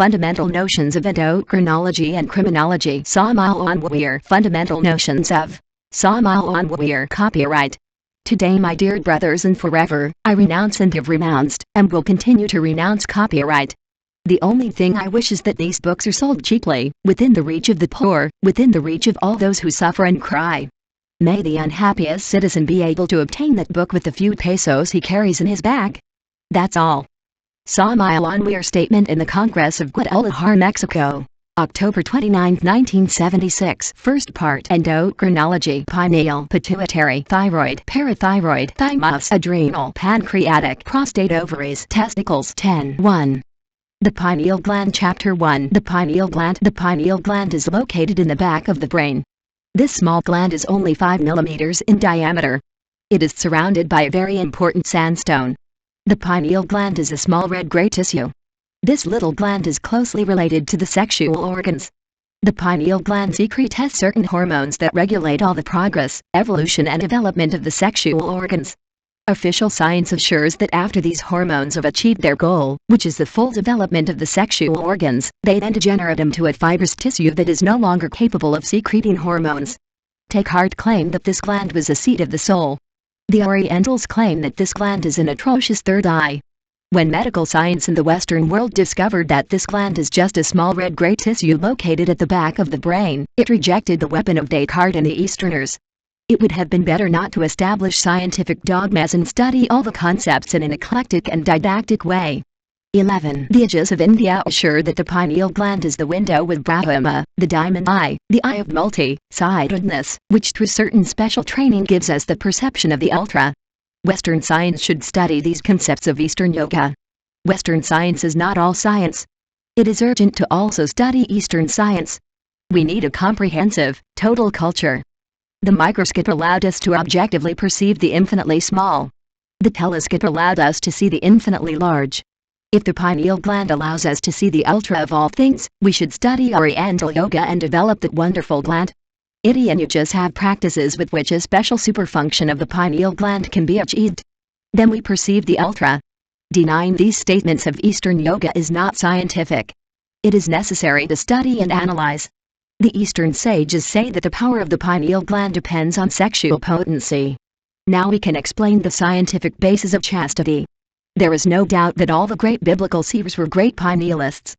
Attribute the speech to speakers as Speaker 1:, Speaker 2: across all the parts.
Speaker 1: Fundamental Notions of Endocrinology and Criminology. Samael Aun Weor. Fundamental Notions of Samael Aun Weor. Copyright. Today, my dear brothers, and forever, I renounce and have renounced, and will continue to renounce copyright. The only thing I wish is that these books are sold cheaply, within the reach of the poor, within the reach of all those who suffer and cry. May the unhappiest citizen be able to obtain that book with the few pesos he carries in his bag. That's all. Samael Aun Weor Statement in the Congress of Guadalajara, Mexico. October 29, 1976. First part. Endocrinology. Pineal, pituitary, thyroid, parathyroid, thymus, adrenal, pancreatic, prostate, ovaries, testicles. 10.1. The pineal gland. Chapter 1. The pineal gland. The pineal gland is located in the back of the brain. This small gland is only 5 millimeters in diameter. It is surrounded by a very important sandstone. The pineal gland is a small red-gray tissue. This little gland is closely related to the sexual organs. The pineal gland secretes certain hormones that regulate all the progress, evolution and development of the sexual organs. Official science assures that after these hormones have achieved their goal, which is the full development of the sexual organs, they then degenerate into a fibrous tissue that is no longer capable of secreting hormones. Descartes claimed that this gland was a seat of the soul. The Orientals claim that this gland is an atrocious third eye. When medical science in the Western world discovered that this gland is just a small red-gray tissue located at the back of the brain, it rejected the weapon of Descartes and the Easterners. It would have been better not to establish scientific dogmas and study all the concepts in an eclectic and didactic way. 11. The Ajnas of India assure that the pineal gland is the window with Brahma, the diamond eye, the eye of multi-sidedness, which through certain special training gives us the perception of the ultra. Western science should study these concepts of Eastern yoga. Western science is not all science. It is urgent to also study Eastern science. We need a comprehensive, total culture. The microscope allowed us to objectively perceive the infinitely small. The telescope allowed us to see the infinitely large. If the pineal gland allows us to see the ultra of all things, we should study Oriental yoga and develop that wonderful gland. Indian yogas have practices with which a special superfunction of the pineal gland can be achieved. Then we perceive the ultra. Denying these statements of Eastern yoga is not scientific. It is necessary to study and analyze. The Eastern sages say that the power of the pineal gland depends on sexual potency. Now we can explain the scientific basis of chastity. There is no doubt that all the great biblical seers were great pinealists.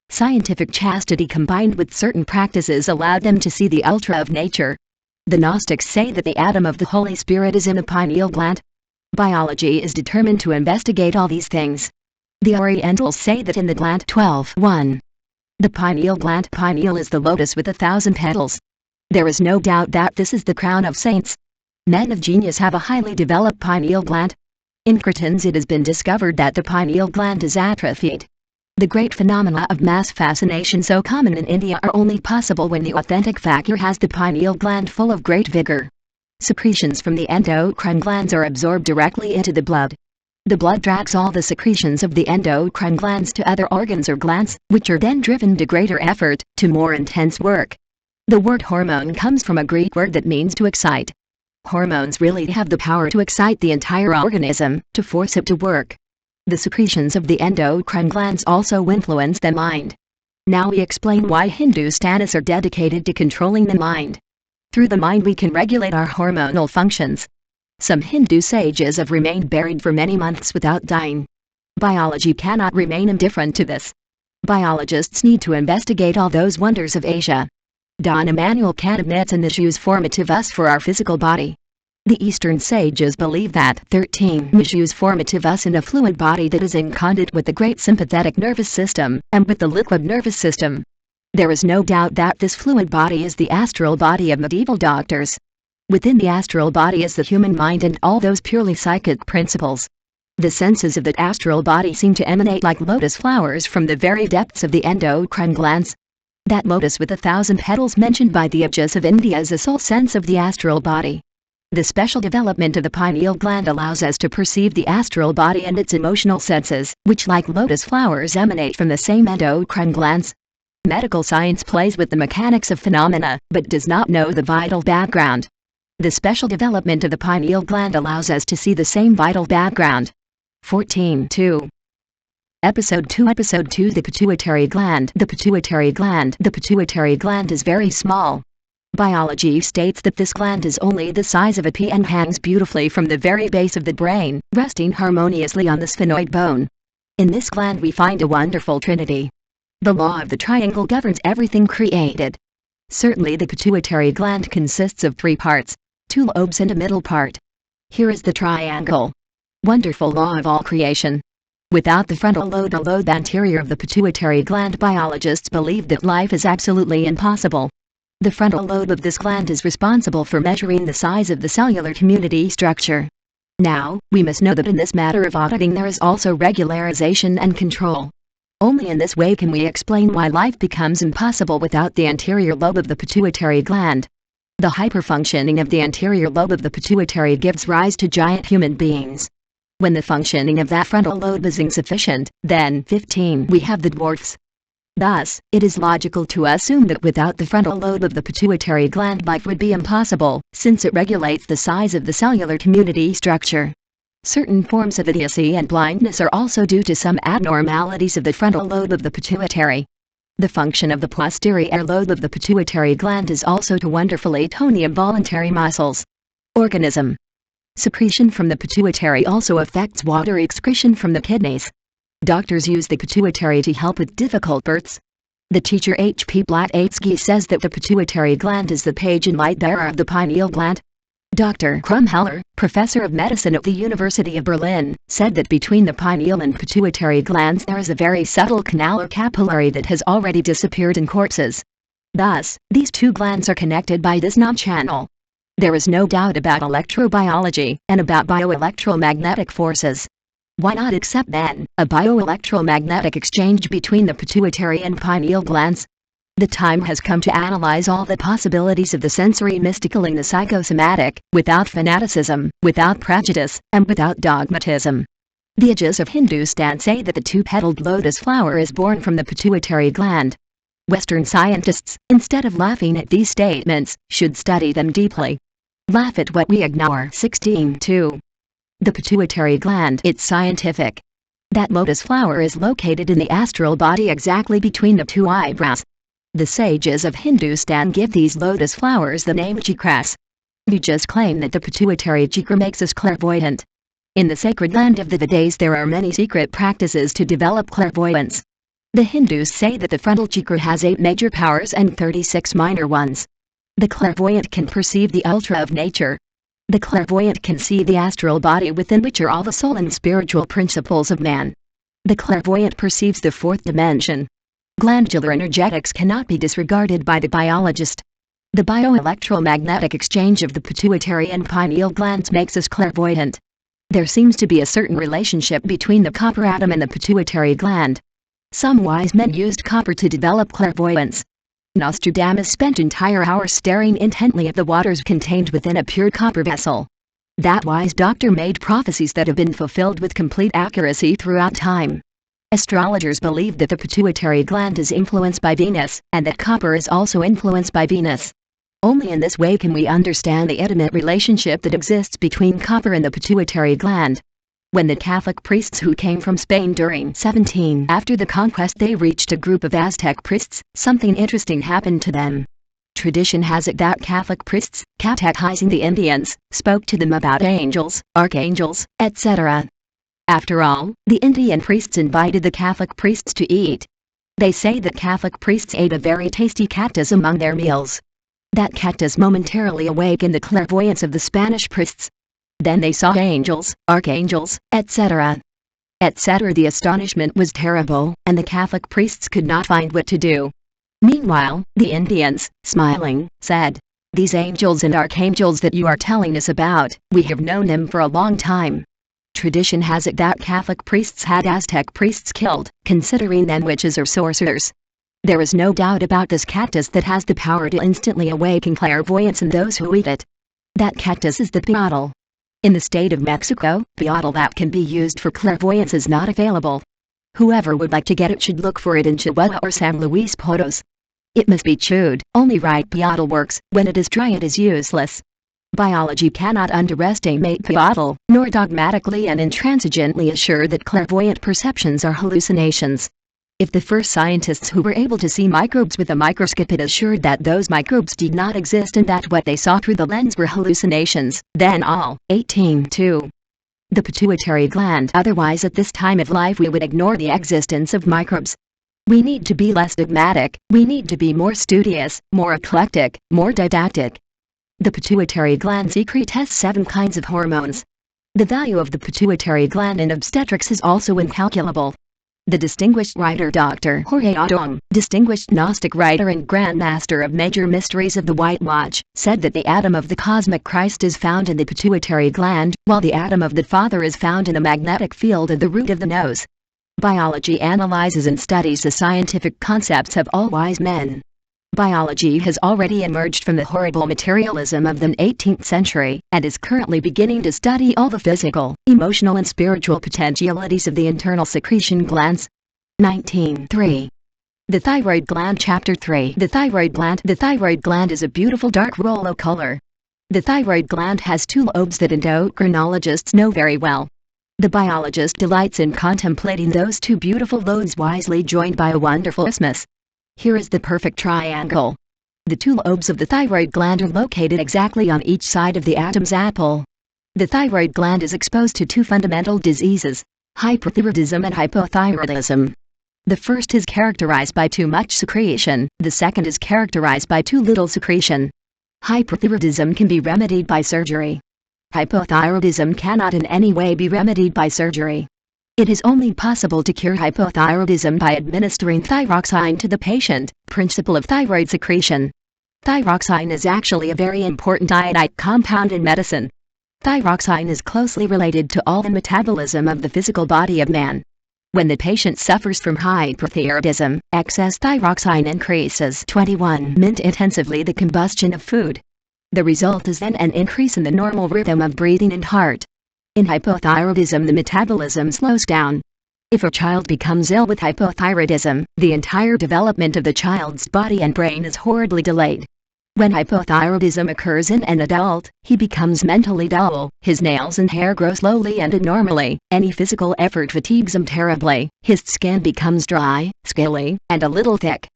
Speaker 1: Scientific chastity combined with certain practices allowed them to see the ultra of nature. The Gnostics say that the atom of the Holy Spirit is in the pineal gland. Biology is determined to investigate all these things. The Orientals say that in the gland. 12.1. The pineal gland. Pineal is the lotus with 1,000 petals. There is no doubt that this is the crown of saints. Men of genius have a highly developed pineal gland. In cretins it has been discovered that the pineal gland is atrophied. The great phenomena of mass fascination so common in India are only possible when the authentic fakir has the pineal gland full of great vigor. Secretions from the endocrine glands are absorbed directly into the blood. The blood drags all the secretions of the endocrine glands to other organs or glands, which are then driven to greater effort, to more intense work. The word hormone comes from a Greek word that means to excite. Hormones really have the power to excite the entire organism, to force it to work. The secretions of the endocrine glands also influence the mind. Now we explain why Hindustanis are dedicated to controlling the mind. Through the mind we can regulate our hormonal functions. Some Hindu sages have remained buried for many months without dying. Biology cannot remain indifferent to this. Biologists need to investigate all those wonders of Asia. Don Emanuel Kant admits an issues formative us for our physical body. The Eastern sages believe that 13 issues formative us in a fluid body that is in contact with the great sympathetic nervous system, and with the liquid nervous system. There is no doubt that this fluid body is the astral body of medieval doctors. Within the astral body is the human mind and all those purely psychic principles. The senses of that astral body seem to emanate like lotus flowers from the very depths of the endocrine glands. That lotus with 1,000 petals mentioned by the Ajnas of India is the sole sense of the astral body. The special development of the pineal gland allows us to perceive the astral body and its emotional senses, which like lotus flowers emanate from the same endocrine glands. Medical science plays with the mechanics of phenomena, but does not know the vital background. The special development of the pineal gland allows us to see the same vital background. 14.2. Episode 2 The pituitary gland. The pituitary gland. The pituitary gland is very small. Biology states that this gland is only the size of a pea and hangs beautifully from the very base of the brain, resting harmoniously on the sphenoid bone. In this gland we find a wonderful trinity. The law of the triangle governs everything created. Certainly the pituitary gland consists of 3 parts, 2 lobes and a middle part. Here is the triangle. Wonderful law of all creation. Without the frontal lobe or lobe anterior of the pituitary gland, biologists believe that life is absolutely impossible. The frontal lobe of this gland is responsible for measuring the size of the cellular community structure. Now, we must know that in this matter of auditing there is also regularization and control. Only in this way can we explain why life becomes impossible without the anterior lobe of the pituitary gland. The hyperfunctioning of the anterior lobe of the pituitary gives rise to giant human beings. When the functioning of that frontal lobe is insufficient, then 15 we have the dwarfs. Thus, it is logical to assume that without the frontal lobe of the pituitary gland life would be impossible, since it regulates the size of the cellular community structure. Certain forms of idiocy and blindness are also due to some abnormalities of the frontal lobe of the pituitary. The function of the posterior lobe of the pituitary gland is also to wonderfully tone the involuntary muscles. Organism. Secretion from the pituitary also affects water excretion from the kidneys. Doctors use the pituitary to help with difficult births. The teacher H.P. Blavatsky says that the pituitary gland is the page and light bearer of the pineal gland. Dr. Krumheller, professor of medicine at the University of Berlin, said that between the pineal and pituitary glands there is a very subtle canal or capillary that has already disappeared in corpses. Thus, these 2 glands are connected by this non-channel. There is no doubt about electrobiology and about bioelectromagnetic forces. Why not accept then a bioelectromagnetic exchange between the pituitary and pineal glands? The time has come to analyze all the possibilities of the sensory mystical and the psychosomatic, without fanaticism, without prejudice, and without dogmatism. The ajnas of Hindustan say that the 2-petaled lotus flower is born from the pituitary gland. Western scientists, instead of laughing at these statements, should study them deeply. Laugh at what we ignore. 16.2. The pituitary gland. It's scientific. That lotus flower is located in the astral body exactly between the 2 eyebrows. The sages of Hindustan give these lotus flowers the name chakras. You just claim that the pituitary chakra makes us clairvoyant. In the sacred land of the Vedas there are many secret practices to develop clairvoyance. The Hindus say that the frontal chakra has 8 major powers and 36 minor ones. The clairvoyant can perceive the ultra of nature. The clairvoyant can see the astral body within which are all the soul and spiritual principles of man. The clairvoyant perceives the 4th dimension. Glandular energetics cannot be disregarded by the biologist. The bioelectromagnetic exchange of the pituitary and pineal glands makes us clairvoyant. There seems to be a certain relationship between the copper atom and the pituitary gland. Some wise men used copper to develop clairvoyance. Nostradamus spent entire hours staring intently at the waters contained within a pure copper vessel. That wise doctor made prophecies that have been fulfilled with complete accuracy throughout time. Astrologers believe that the pituitary gland is influenced by Venus, and that copper is also influenced by Venus. Only in this way can we understand the intimate relationship that exists between copper and the pituitary gland. When the Catholic priests who came from Spain during 17 after the conquest they reached a group of Aztec priests, something interesting happened to them. Tradition has it that Catholic priests, catechizing the Indians, spoke to them about angels, archangels, etc. After all, the Indian priests invited the Catholic priests to eat. They say that Catholic priests ate a very tasty cactus among their meals. That cactus momentarily awakened the clairvoyance of the Spanish priests. Then they saw angels, archangels, etc. The astonishment was terrible, and the Catholic priests could not find what to do. Meanwhile, the Indians, smiling, said, "These angels and archangels that you are telling us about, we have known them for a long time." Tradition has it that Catholic priests had Aztec priests killed, considering them witches or sorcerers. There is no doubt about this cactus that has the power to instantly awaken clairvoyance in those who eat it. That cactus is the peyote. In the state of Mexico, peyote that can be used for clairvoyance is not available. Whoever would like to get it should look for it in Chihuahua or San Luis Potosí. It must be chewed. Only ripe peyote works. When it is dry it is useless. Biology cannot underestimate pivotal, nor dogmatically and intransigently assure that clairvoyant perceptions are hallucinations. If the first scientists who were able to see microbes with a microscope had assured that those microbes did not exist and that what they saw through the lens were hallucinations, then all, 18.2. The pituitary gland. Otherwise at this time of life we would ignore the existence of microbes. We need to be less dogmatic, we need to be more studious, more eclectic, more didactic. The pituitary gland secretes 7 kinds of hormones. The value of the pituitary gland in obstetrics is also incalculable. The distinguished writer Dr. Jorge Odom, distinguished Gnostic writer and grandmaster of major mysteries of the White Watch, said that the atom of the cosmic Christ is found in the pituitary gland, while the atom of the Father is found in the magnetic field at the root of the nose. Biology analyzes and studies the scientific concepts of all wise men. Biology has already emerged from the horrible materialism of the 18th century, and is currently beginning to study all the physical, emotional and spiritual potentialities of the internal secretion glands. 19.3. The thyroid gland. Chapter 3. The thyroid gland. The thyroid gland is a beautiful dark roll color. The thyroid gland has 2 lobes that endocrinologists know very well. The biologist delights in contemplating those 2 beautiful lobes wisely joined by a wonderful isthmus. Here is the perfect triangle. The 2 lobes of the thyroid gland are located exactly on each side of the Adam's apple. The thyroid gland is exposed to 2 fundamental diseases, hyperthyroidism and hypothyroidism. The first is characterized by too much secretion, the second is characterized by too little secretion. Hyperthyroidism can be remedied by surgery. Hypothyroidism cannot in any way be remedied by surgery. It is only possible to cure hypothyroidism by administering thyroxine to the patient, principle of thyroid secretion. Thyroxine is actually a very important iodide compound in medicine. Thyroxine is closely related to all the metabolism of the physical body of man. When the patient suffers from hyperthyroidism, excess thyroxine increases 21 mint intensively the combustion of food. The result is then an increase in the normal rhythm of breathing and heart. In hypothyroidism the metabolism slows down. If a child becomes ill with hypothyroidism, the entire development of the child's body and brain is horribly delayed. When hypothyroidism occurs in an adult, he becomes mentally dull, his nails and hair grow slowly and abnormally, any physical effort fatigues him terribly, his skin becomes dry, scaly, and a little thick.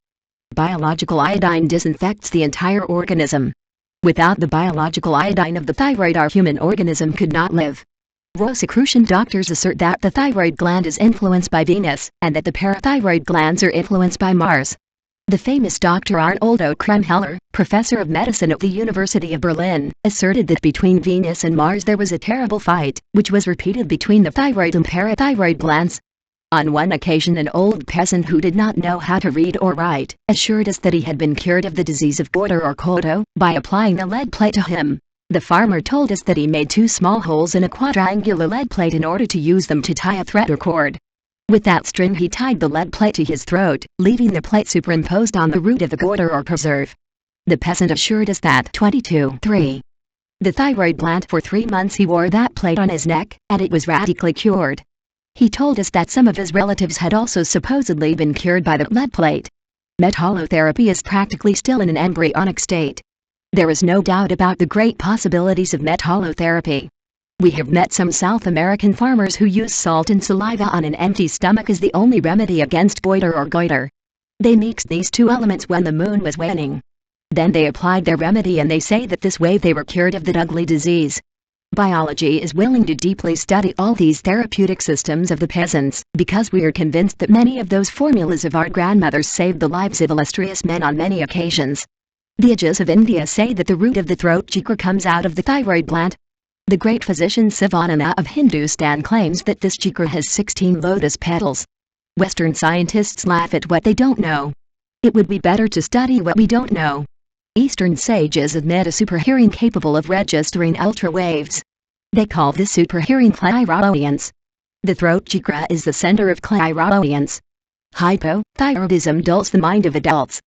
Speaker 1: Biological iodine disinfects the entire organism. Without the biological iodine of the thyroid our human organism could not live. Rosicrucian doctors assert that the thyroid gland is influenced by Venus, and that the parathyroid glands are influenced by Mars. The famous Dr. Arnold Kremheller, professor of medicine at the University of Berlin, asserted that between Venus and Mars there was a terrible fight, which was repeated between the thyroid and parathyroid glands. On one occasion an old peasant who did not know how to read or write, assured us that he had been cured of the disease of goiter or kodo, by applying the lead plate to him. The farmer told us that he made 2 small holes in a quadrangular lead plate in order to use them to tie a thread or cord. With that string he tied the lead plate to his throat, leaving the plate superimposed on the root of the goiter or preserve. The peasant assured us that 22.3. The thyroid gland. For 3 months he wore that plate on his neck, and it was radically cured. He told us that some of his relatives had also supposedly been cured by the lead plate. Metallotherapy is practically still in an embryonic state. There is no doubt about the great possibilities of metallotherapy. We have met some South American farmers who use salt and saliva on an empty stomach as the only remedy against goiter or goiter. They mixed these 2 elements when the moon was waning. Then they applied their remedy and they say that this way they were cured of that ugly disease. Biology is willing to deeply study all these therapeutic systems of the peasants, because we are convinced that many of those formulas of our grandmothers saved the lives of illustrious men on many occasions. The Ajnas of India say that the root of the throat chakra comes out of the thyroid gland. The great physician Sivananda of Hindustan claims that this chakra has 16 lotus petals. Western scientists laugh at what they don't know. It would be better to study what we don't know. Eastern sages admit a superhearing capable of registering ultra waves. They call this superhearing clairaudience. The throat chakra is the center of clairaudience. Hypothyroidism dulls the mind of adults.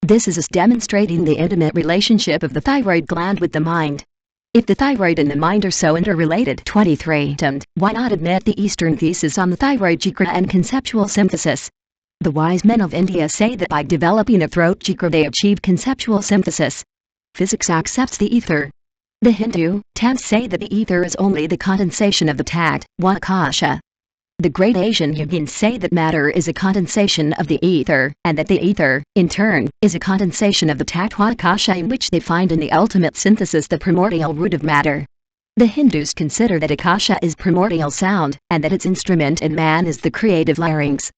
Speaker 1: This is us demonstrating the intimate relationship of the thyroid gland with the mind. If the thyroid and the mind are so interrelated, 23, why not admit the Eastern thesis on the thyroid chakra and conceptual synthesis? The wise men of India say that by developing a throat chakra they achieve conceptual synthesis. Physics accepts the ether. The Hindu texts say that the ether is only the condensation of the tat, akasha. The great Asian yogins say that matter is a condensation of the ether, and that the ether, in turn, is a condensation of the tattva akasha, in which they find in the ultimate synthesis the primordial root of matter. The Hindus consider that akasha is primordial sound, and that its instrument in man is the creative larynx.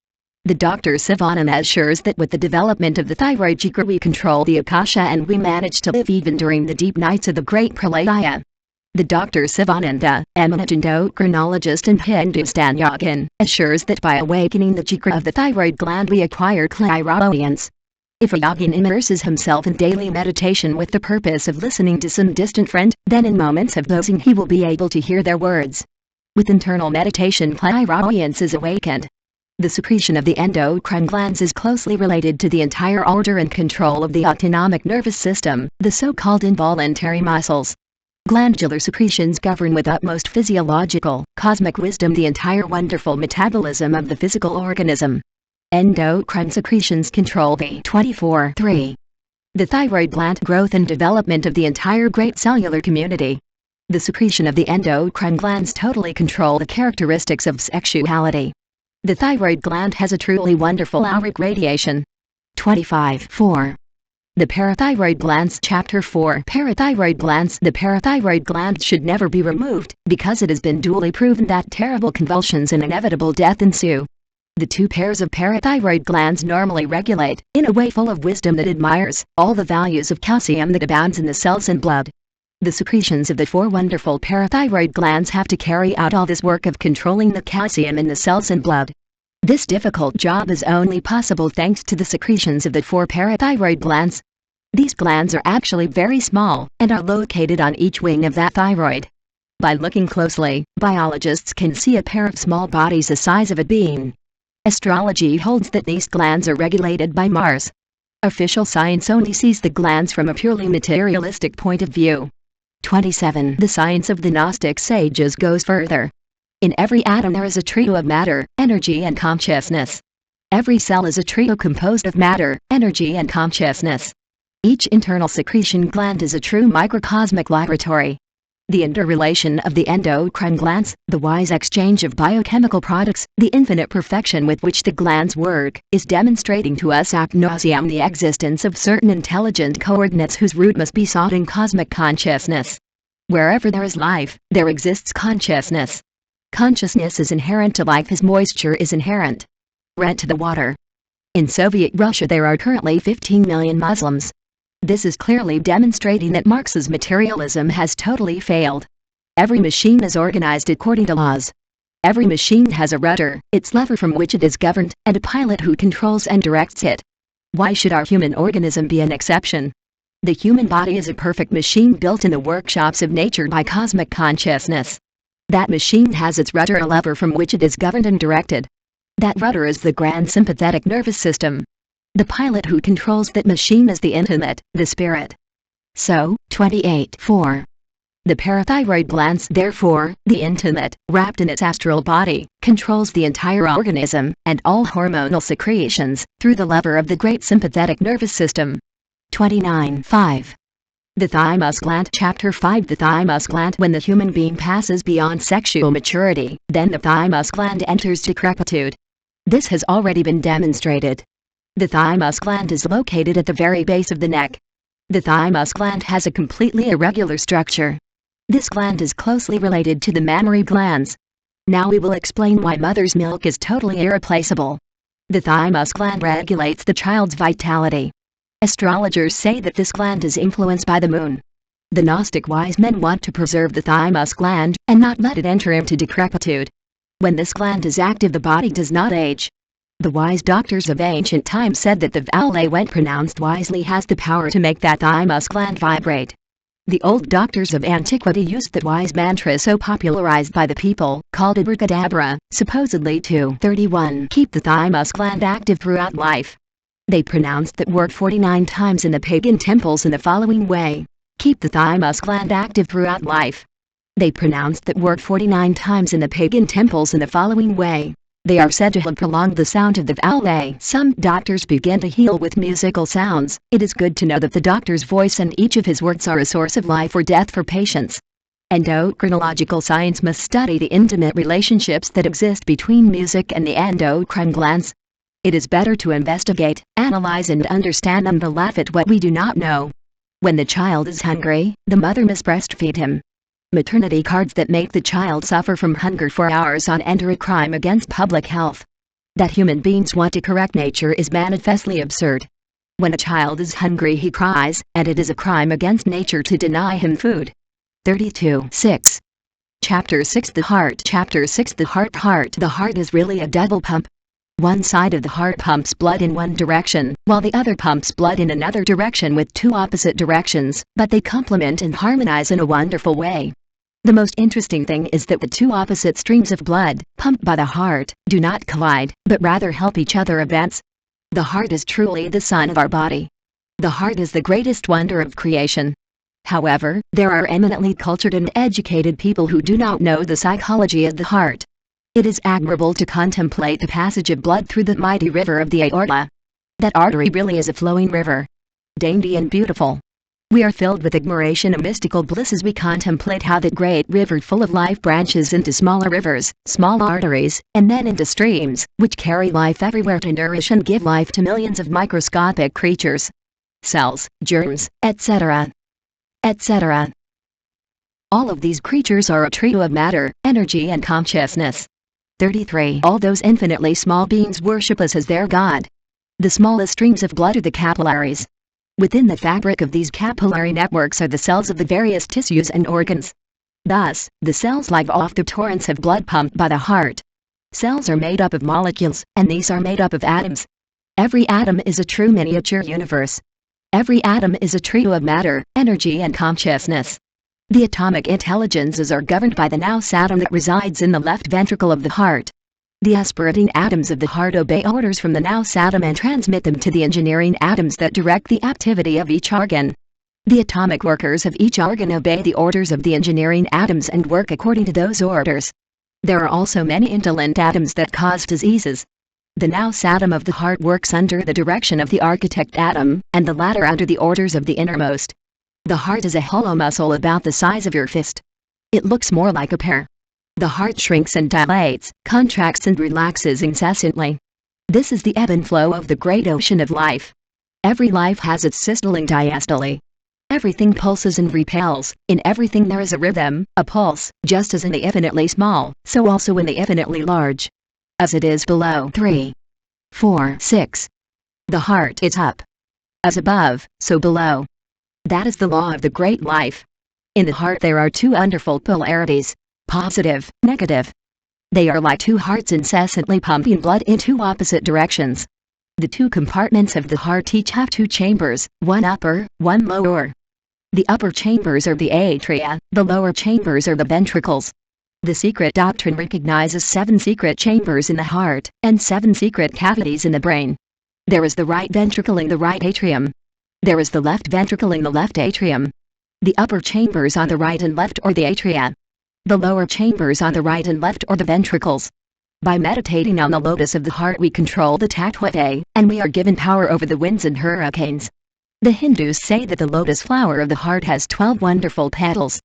Speaker 1: The Dr. Sivananda assures that with the development of the thyroid chakra we control the akasha and we manage to live even during the deep nights of the great pralaya. The Dr. Sivananda, eminent endocrinologist and Hindustan yogin, assures that by awakening the chakra of the thyroid gland we acquire clairaudience. If a yogin immerses himself in daily meditation with the purpose of listening to some distant friend, then in moments of dozing he will be able to hear their words. With internal meditation clairaudience is awakened. The secretion of the endocrine glands is closely related to the entire order and control of the autonomic nervous system, the so-called involuntary muscles. Glandular secretions govern with utmost physiological, cosmic wisdom the entire wonderful metabolism of the physical organism. Endocrine secretions control the 24/3. The thyroid gland growth and development of the entire great cellular community. The secretion of the endocrine glands totally control the characteristics of sexuality. The thyroid gland has a truly wonderful auric radiation. 25/4. The parathyroid glands. Chapter 4. Parathyroid glands. The parathyroid gland should never be removed, because it has been duly proven that terrible convulsions and inevitable death ensue. The two pairs of parathyroid glands normally regulate, in a way full of wisdom that admires, all the values of calcium that abounds in the cells and blood. The secretions of the four wonderful parathyroid glands have to carry out all this work of controlling the calcium in the cells and blood. This difficult job is only possible thanks to the secretions of the four parathyroid glands. These glands are actually very small, and are located on each wing of that thyroid. By looking closely, biologists can see a pair of small bodies the size of a bean. Astrology holds that these glands are regulated by Mars. Official science only sees the glands from a purely materialistic point of view. 27. The science of the Gnostic sages goes further. In every atom there is a trio of matter, energy and consciousness. Every cell is a trio composed of matter, energy and consciousness. Each internal secretion gland is a true microcosmic laboratory. The interrelation of the endocrine glands, the wise exchange of biochemical products, the infinite perfection with which the glands work, is demonstrating to us ad nauseam the existence of certain intelligent coordinates whose root must be sought in cosmic consciousness. Wherever there is life, there exists consciousness. Consciousness is inherent to life as moisture is inherent to the water. In Soviet Russia there are currently 15 million Muslims. This is clearly demonstrating that Marx's materialism has totally failed. Every machine is organized according to laws. Every machine has a rudder, its lever from which it is governed, and a pilot who controls and directs it. Why should our human organism be an exception? The human body is a perfect machine built in the workshops of nature by cosmic consciousness. That machine has its rudder, a lever from which it is governed and directed. That rudder is the grand sympathetic nervous system. The pilot who controls that machine is the intimate, the spirit. So, 28/4. The parathyroid glands, therefore, the intimate, wrapped in its astral body, controls the entire organism, and all hormonal secretions, through the lever of the great sympathetic nervous system. 29/5. The thymus gland. Chapter 5. The thymus gland. When the human being passes beyond sexual maturity, then the thymus gland enters decrepitude. This has already been demonstrated. The thymus gland is located at the very base of the neck. The thymus gland has a completely irregular structure. This gland is closely related to the mammary glands. Now we will explain why mother's milk is totally irreplaceable. The thymus gland regulates the child's vitality. Astrologers say that this gland is influenced by the moon. The Gnostic wise men want to preserve the thymus gland, and not let it enter into decrepitude. When this gland is active the body does not age. The wise doctors of ancient times said that the vowel a, when pronounced wisely, has the power to make that thymus gland vibrate. The old doctors of antiquity used that wise mantra so popularized by the people, called abracadabra, supposedly to 31 keep the thymus gland active throughout life. They pronounced that word 49 times in the pagan temples in the following way: keep the thymus gland active throughout life. They pronounced that word 49 times in the pagan temples in the following way: They are said to have prolonged the sound of the vowel A. Some doctors begin to heal with musical sounds. It is good to know that the doctor's voice and each of his words are a source of life or death for patients. Endocrinological science must study the intimate relationships that exist between music and the endocrine glands. It is better to investigate, analyze and understand than to laugh at what we do not know. When the child is hungry, the mother must breastfeed him. Maternity cards that make the child suffer from hunger for hours on end are a crime against public health. That human beings want to correct nature is manifestly absurd. When a child is hungry he cries, and it is a crime against nature to deny him food. 32.6. Chapter 6 The Heart. Chapter 6 The Heart. The heart is really a double pump. One side of the heart pumps blood in one direction, while the other pumps blood in another direction with two opposite directions, but they complement and harmonize in a wonderful way. The most interesting thing is that the two opposite streams of blood, pumped by the heart, do not collide, but rather help each other advance. The heart is truly the sun of our body. The heart is the greatest wonder of creation. However, there are eminently cultured and educated people who do not know the psychology of the heart. It is admirable to contemplate the passage of blood through the mighty river of the aorta. That artery really is a flowing river. Dainty and beautiful. We are filled with admiration and mystical bliss as we contemplate how that great river full of life branches into smaller rivers, small arteries, and then into streams, which carry life everywhere to nourish and give life to millions of microscopic creatures. Cells, germs, etc. etc. All of these creatures are a trio of matter, energy and consciousness. 33. All those infinitely small beings worship us as their God. The smallest streams of blood are the capillaries. Within the fabric of these capillary networks are the cells of the various tissues and organs. Thus, the cells live off the torrents of blood pumped by the heart. Cells are made up of molecules, and these are made up of atoms. Every atom is a true miniature universe. Every atom is a trio of matter, energy and consciousness. The atomic intelligences are governed by the nous atom that resides in the left ventricle of the heart. The aspirating atoms of the heart obey orders from the nous atom and transmit them to the engineering atoms that direct the activity of each organ. The atomic workers of each organ obey the orders of the engineering atoms and work according to those orders. There are also many indolent atoms that cause diseases. The nous atom of the heart works under the direction of the architect atom, and the latter under the orders of the innermost. The heart is a hollow muscle about the size of your fist. It looks more like a pear. The heart shrinks and dilates, contracts and relaxes incessantly. This is the ebb and flow of the great ocean of life. Every life has its systole and diastole. Everything pulses and repels. In everything there is a rhythm, a pulse, just as in the infinitely small, so also in the infinitely large. As it is below. 3. 4. 6. The heart is up. As above, so below. That is the law of the great life. In the heart there are two wonderful polarities. Positive, negative. They are like two hearts incessantly pumping blood in two opposite directions. The two compartments of the heart each have two chambers, one upper, one lower. The upper chambers are the atria, the lower chambers are the ventricles. The secret doctrine recognizes 7 secret chambers in the heart, and 7 secret cavities in the brain. There is the right ventricle in the right atrium. There is the left ventricle in the left atrium. The upper chambers on the right and left are the atria. The lower chambers on the right and left are the ventricles. By meditating on the lotus of the heart we control the tattwate, and we are given power over the winds and hurricanes. The Hindus say that the lotus flower of the heart has 12 wonderful petals.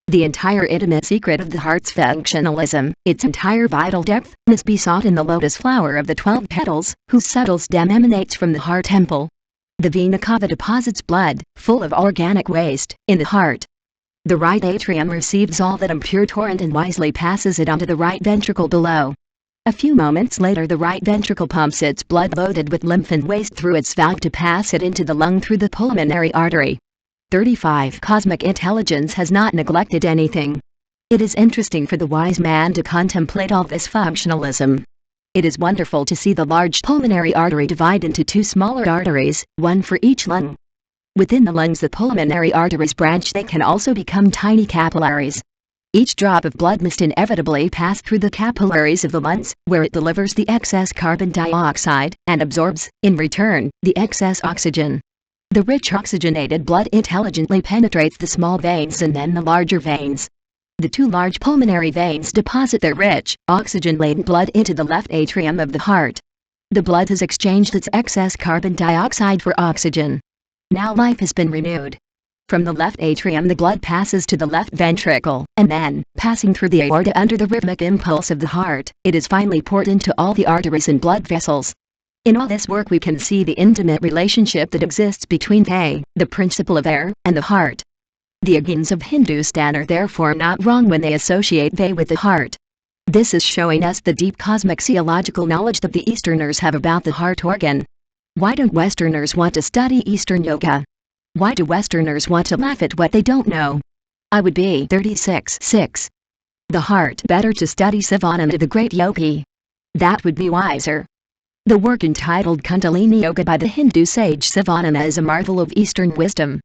Speaker 1: The entire intimate secret of the heart's functionalism, its entire vital depth, must be sought in the lotus flower of the 12 petals, whose subtle stem emanates from the heart temple. The vena cava deposits blood, full of organic waste, in the heart. The right atrium receives all that impure torrent and wisely passes it onto the right ventricle below. A few moments later the right ventricle pumps its blood loaded with lymph and waste through its valve to pass it into the lung through the pulmonary artery. 35. Cosmic intelligence has not neglected anything. It is interesting for the wise man to contemplate all this functionalism. It is wonderful to see the large pulmonary artery divide into 2 smaller arteries, one for each lung. Within the lungs the pulmonary arteries branch. They can also become tiny capillaries. Each drop of blood must inevitably pass through the capillaries of the lungs, where it delivers the excess carbon dioxide, and absorbs, in return, the excess oxygen. The rich oxygenated blood intelligently penetrates the small veins and then the larger veins. The two large pulmonary veins deposit their rich, oxygen-laden blood into the left atrium of the heart. The blood has exchanged its excess carbon dioxide for oxygen. Now life has been renewed. From the left atrium the blood passes to the left ventricle, and then, passing through the aorta under the rhythmic impulse of the heart, it is finally poured into all the arteries and blood vessels. In all this work we can see the intimate relationship that exists between they, the principle of air, and the heart. The Agins of Hindustan are therefore not wrong when they associate they with the heart. This is showing us the deep cosmic theological knowledge that the Easterners have about the heart organ. Why don't Westerners want to study Eastern yoga? Why do Westerners want to laugh at what they don't know? I would be 36.6. The heart, better to study Sivananda the great yogi. That would be wiser. The work entitled Kundalini Yoga by the Hindu sage Sivananda is a marvel of Eastern wisdom.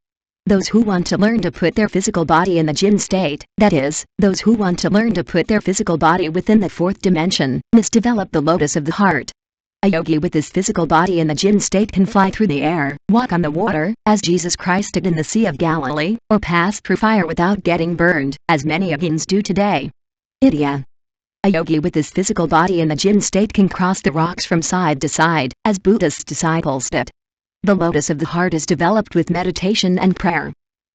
Speaker 1: Those who want to learn to put their physical body in the gym state, that is, those who want to learn to put their physical body within the fourth dimension, must develop the lotus of the heart. A yogi with his physical body in the gym state can fly through the air, walk on the water, as Jesus Christ did in the Sea of Galilee, or pass through fire without getting burned, as many yogins do today. Idea. A yogi with his physical body in the gym state can cross the rocks from side to side, as Buddhist disciples did. The lotus of the heart is developed with meditation and prayer.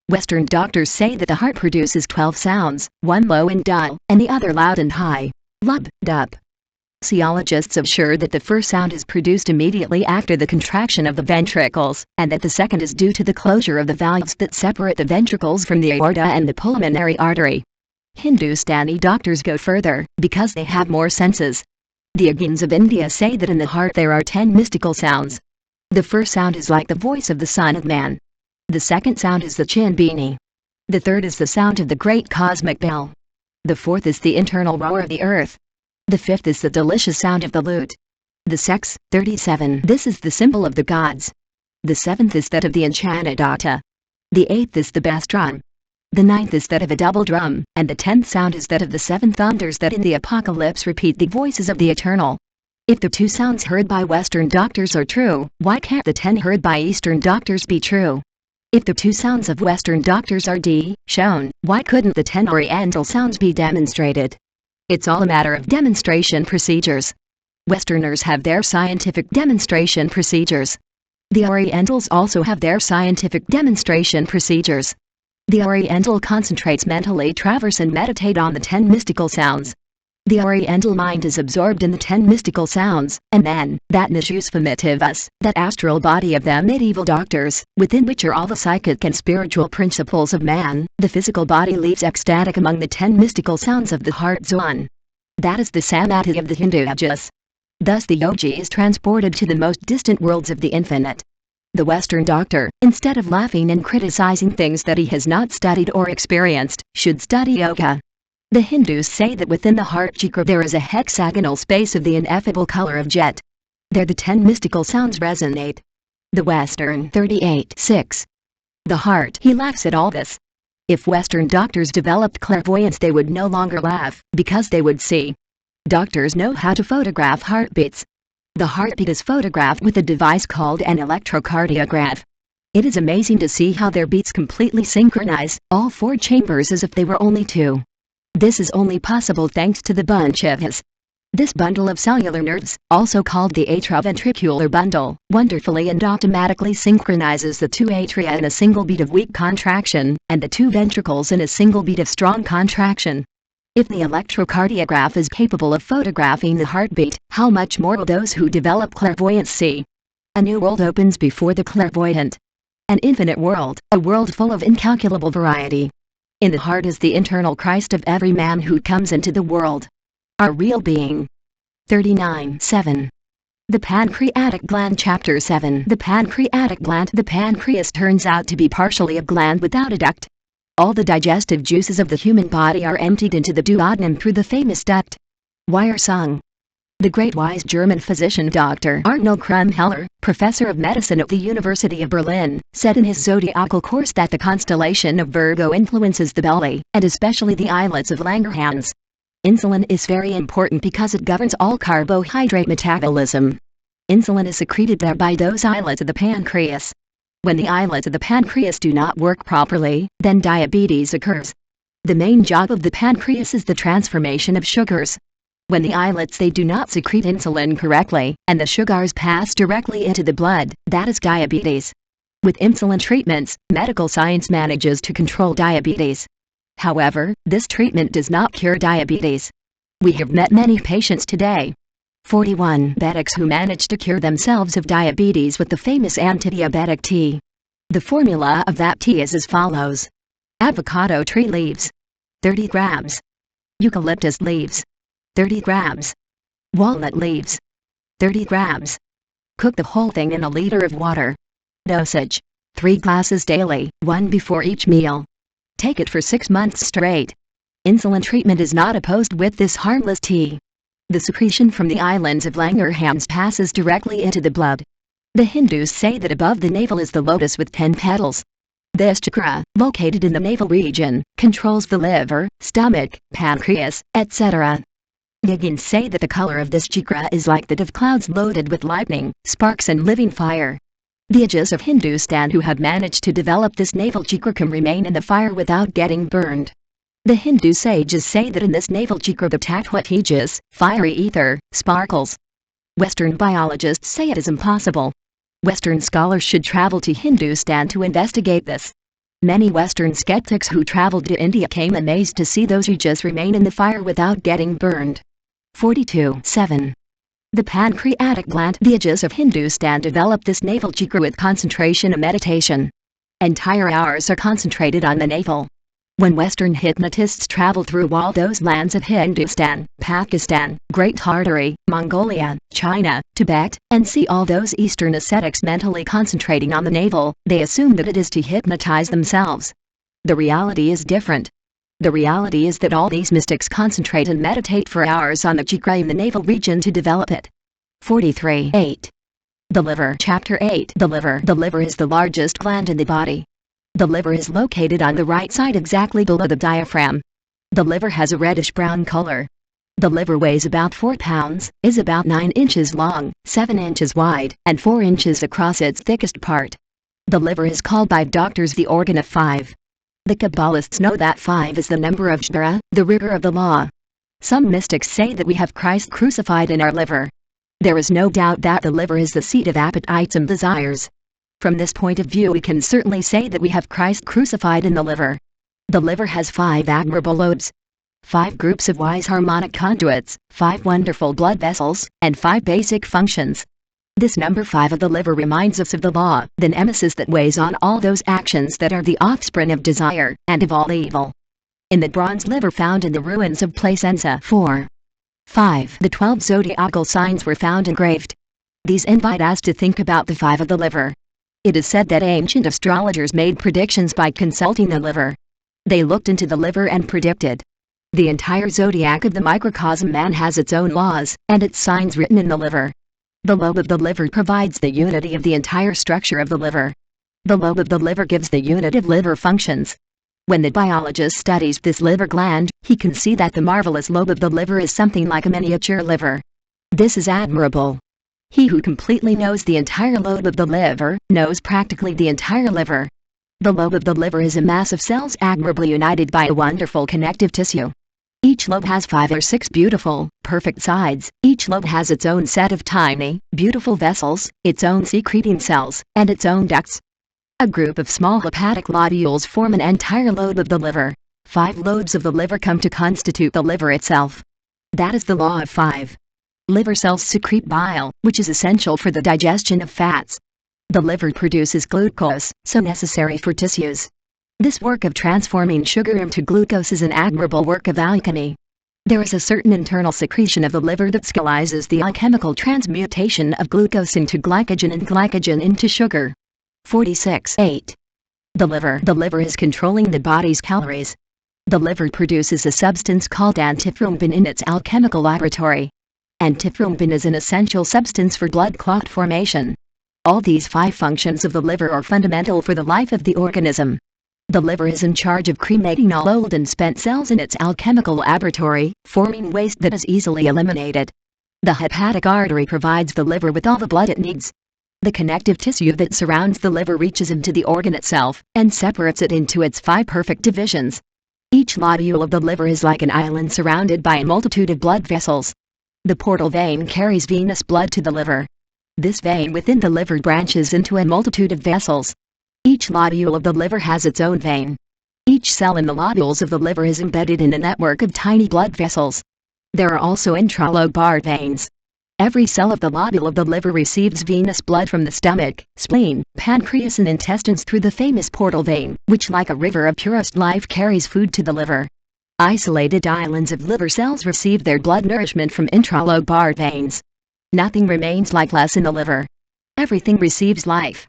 Speaker 1: Western doctors say that the heart produces 12 sounds, one low and dull, and the other loud and high. Lub, dub. Physiologists assure that the first sound is produced immediately after the contraction of the ventricles, and that the second is due to the closure of the valves that separate the ventricles from the aorta and the pulmonary artery. Hindustani doctors go further, because they have more senses. The Agins of India say that in the heart there are 10 mystical sounds. The first sound is like the voice of the Son of Man. The second sound is the Chinbini. The third is the sound of the great cosmic bell. The fourth is the internal roar of the earth. The fifth is the delicious sound of the lute. The sixth, 37. This is the symbol of the gods. The seventh is that of the enchanted ajna. The eighth is the bass drum. The ninth is that of a double drum, and the 10th sound is that of the 7 thunders that in the apocalypse repeat the voices of the eternal. If the 2 sounds heard by Western doctors are true, why can't the 10 heard by Eastern doctors be true? If the 2 sounds of Western doctors are shown, why couldn't the 10 Oriental sounds be demonstrated? It's all a matter of demonstration procedures. Westerners have their scientific demonstration procedures. The Orientals also have their scientific demonstration procedures. The Oriental concentrates mentally, traverse and meditate on the 10 mystical sounds. The Oriental mind is absorbed in the 10 mystical sounds, and then, that nishusfamitivus, that astral body of the medieval doctors, within which are all the psychic and spiritual principles of man, the physical body leaves ecstatic among the 10 mystical sounds of the heart zone. That is the samadhi of the Hindu yogis. Thus the yogi is transported to the most distant worlds of the infinite. The Western doctor, instead of laughing and criticizing things that he has not studied or experienced, should study yoga. The Hindus say that within the heart chakra there is a hexagonal space of the ineffable color of jet. There the 10 mystical sounds resonate. The Western 38.6. The heart. He laughs at all this. If Western doctors developed clairvoyance they would no longer laugh, because they would see. Doctors know how to photograph heartbeats. The heartbeat is photographed with a device called an electrocardiograph. It is amazing to see how their beats completely synchronize, all 4 chambers as if they were only 2. This is only possible thanks to the bunchevas. This bundle of cellular nerves, also called the atrioventricular bundle, wonderfully and automatically synchronizes the 2 atria in a single beat of weak contraction, and the 2 ventricles in a single beat of strong contraction. If the electrocardiograph is capable of photographing the heartbeat, how much more will those who develop clairvoyance see? A new world opens before the clairvoyant. An infinite world, a world full of incalculable variety. In the heart is the internal Christ of every man who comes into the world. Our real being. 39.7. The pancreatic gland. Chapter 7. The pancreatic gland. The pancreas turns out to be partially a gland without a duct. All the digestive juices of the human body are emptied into the duodenum through the famous duct. Wiersung. The great wise German physician Dr. Arnold Krumheller, professor of medicine at the University of Berlin, said in his zodiacal course that the constellation of Virgo influences the belly, and especially the islets of Langerhans. Insulin is very important because it governs all carbohydrate metabolism. Insulin is secreted there by those islets of the pancreas. When the islets of the pancreas do not work properly, then diabetes occurs. The main job of the pancreas is the transformation of sugars. When the islets they do not secrete insulin correctly, and the sugars pass directly into the blood, that is diabetes. With insulin treatments, medical science manages to control diabetes. However, this treatment does not cure diabetes. We have met many patients today. 41 diabetics who managed to cure themselves of diabetes with the famous anti-diabetic tea. The formula of that tea is as follows. Avocado tree leaves, 30 grams. Eucalyptus leaves, 30 grams. Walnut leaves, 30 grams. Cook the whole thing in a liter of water. Dosage: 3 glasses daily, 1 before each meal. Take it for 6 months straight. Insulin treatment is not opposed with this harmless tea. The secretion from the islands of Langerhans passes directly into the blood. The Hindus say that above the navel is the lotus with 10 petals. This chakra, located in the navel region, controls the liver, stomach, pancreas, etc. Yogins say that the color of this chakra is like that of clouds loaded with lightning, sparks and living fire. The ajnas of Hindustan who have managed to develop this navel chakra can remain in the fire without getting burned. The Hindu sages say that in this navel chakra the tattva tejas, fiery ether, sparkles. Western biologists say it is impossible. Western scholars should travel to Hindustan to investigate this. Many Western skeptics who traveled to India came amazed to see those ajnas remain in the fire without getting burned. 42.7. The pancreatic gland. The ajnas of Hindustan developed this navel chakra with concentration and meditation. Entire hours are concentrated on the navel. When Western hypnotists travel through all those lands of Hindustan, Pakistan, Great Tartary, Mongolia, China, Tibet, and see all those Eastern ascetics mentally concentrating on the navel, they assume that it is to hypnotize themselves. The reality is different. The reality is that all these mystics concentrate and meditate for hours on the chakra in the navel region to develop it. 43.8. The liver. Chapter 8. The liver. The liver is the largest gland in the body. The liver is located on the right side exactly below the diaphragm. The liver has a reddish-brown color. The liver weighs about 4 pounds, is about 9 inches long, 7 inches wide, and 4 inches across its thickest part. The liver is called by doctors the organ of 5. The Kabbalists know that 5 is the number of Shara, the rigor of the law. Some mystics say that we have Christ crucified in our liver. There is no doubt that the liver is the seat of appetites and desires. From this point of view we can certainly say that we have Christ crucified in the liver. The liver has 5 admirable lobes, 5 groups of wise harmonic conduits, 5 wonderful blood vessels, and 5 basic functions. This number 5 of the liver reminds us of the law, the nemesis that weighs on all those actions that are the offspring of desire, and of all evil. In the bronze liver found in the ruins of Placenza 4.5, the 12 zodiacal signs were found engraved. These invite us to think about the 5 of the liver. It is said that ancient astrologers made predictions by consulting the liver. They looked into the liver and predicted. The entire zodiac of the microcosm man has its own laws, and its signs written in the liver. The lobe of the liver provides the unity of the entire structure of the liver. The lobe of the liver gives the unit of liver functions. When the biologist studies this liver gland, he can see that the marvelous lobe of the liver is something like a miniature liver. This is admirable. He who completely knows the entire lobe of the liver, knows practically the entire liver. The lobe of the liver is a mass of cells admirably united by a wonderful connective tissue. Each lobe has 5 or 6 beautiful, perfect sides. Each lobe has its own set of tiny, beautiful vessels, its own secreting cells, and its own ducts. A group of small hepatic lobules form an entire lobe of the liver. 5 lobes of the liver come to constitute the liver itself. That is the law of 5. Liver cells secrete bile, which is essential for the digestion of fats. The liver produces glucose, so necessary for tissues. This work of transforming sugar into glucose is an admirable work of alchemy. There is a certain internal secretion of the liver that skillizes the alchemical transmutation of glucose into glycogen and glycogen into sugar. 46.8. The liver is controlling the body's calories. The liver produces a substance called antithrombin in its alchemical laboratory. Antithrombin is an essential substance for blood clot formation. All these 5 functions of the liver are fundamental for the life of the organism. The liver is in charge of cremating all old and spent cells in its alchemical laboratory, forming waste that is easily eliminated. The hepatic artery provides the liver with all the blood it needs. The connective tissue that surrounds the liver reaches into the organ itself, and separates it into its 5 perfect divisions. Each lobule of the liver is like an island surrounded by a multitude of blood vessels. The portal vein carries venous blood to the liver. This vein within the liver branches into a multitude of vessels. Each lobule of the liver has its own vein. Each cell in the lobules of the liver is embedded in a network of tiny blood vessels. There are also intralobar veins. Every cell of the lobule of the liver receives venous blood from the stomach, spleen, pancreas and intestines through the famous portal vein, which like a river of purest life carries food to the liver. Isolated islands of liver cells receive their blood nourishment from intralobar veins. Nothing remains lifeless in the liver. Everything receives life.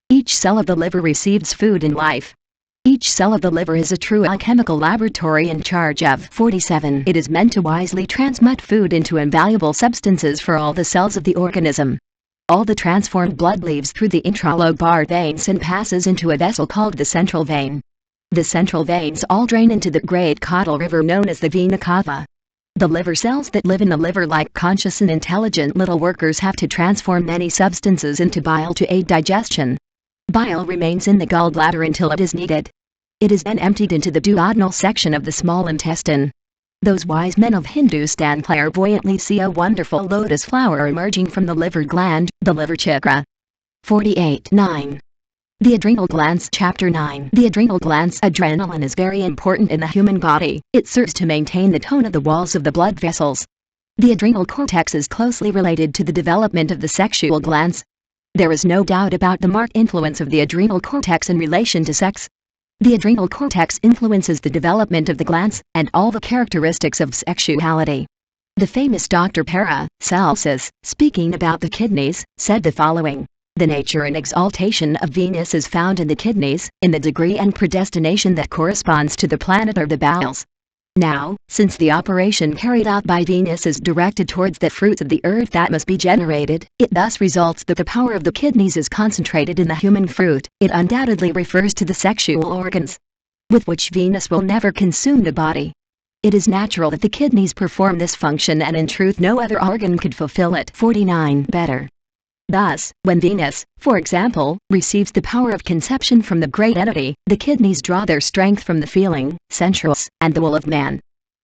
Speaker 1: Each cell of the liver receives food and life. Each cell of the liver is a true alchemical laboratory in charge of 47. It is meant to wisely transmute food into invaluable substances for all the cells of the organism. All the transformed blood leaves through the intralobar veins and passes into a vessel called the central vein. The central veins all drain into the great caudal river known as the vena cava. The liver cells that live in the liver like conscious and intelligent little workers have to transform many substances into bile to aid digestion. Bile remains in the gallbladder until it is needed. It is then emptied into the duodenal section of the small intestine. Those wise men of Hindustan clairvoyantly see a wonderful lotus flower emerging from the liver gland, the liver chakra. 48.9. The adrenal glands. Chapter 9. The adrenal glands. Adrenaline is very important in the human body. It serves to maintain the tone of the walls of the blood vessels. The adrenal cortex is closely related to the development of the sexual glands. There is no doubt about the marked influence of the adrenal cortex in relation to sex. The adrenal cortex influences the development of the glands and all the characteristics of sexuality. The famous Dr. Paracelsus, speaking about the kidneys, said the following: "The nature and exaltation of Venus is found in the kidneys, in the degree and predestination that corresponds to the planet or the bowels. Now, since the operation carried out by Venus is directed towards the fruits of the earth that must be generated, it thus results that the power of the kidneys is concentrated in the human fruit. It undoubtedly refers to the sexual organs, with which Venus will never consume the body. It is natural that the kidneys perform this function, and in truth no other organ could fulfill it." 49. Better. Thus, when Venus, for example, receives the power of conception from the great entity, the kidneys draw their strength from the feeling, sensuous, and the will of man.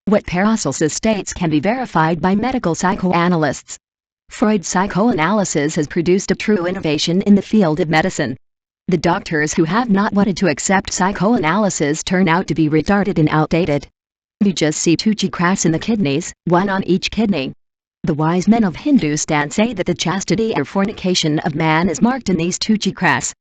Speaker 1: What Paracelsus states can be verified by medical psychoanalysts. Freud's psychoanalysis has produced a true innovation in the field of medicine. The doctors who have not wanted to accept psychoanalysis turn out to be retarded and outdated. You just see two chakras in the kidneys, one on each kidney. The wise men of Hindustan say that the chastity or fornication of man is marked in these two chakras.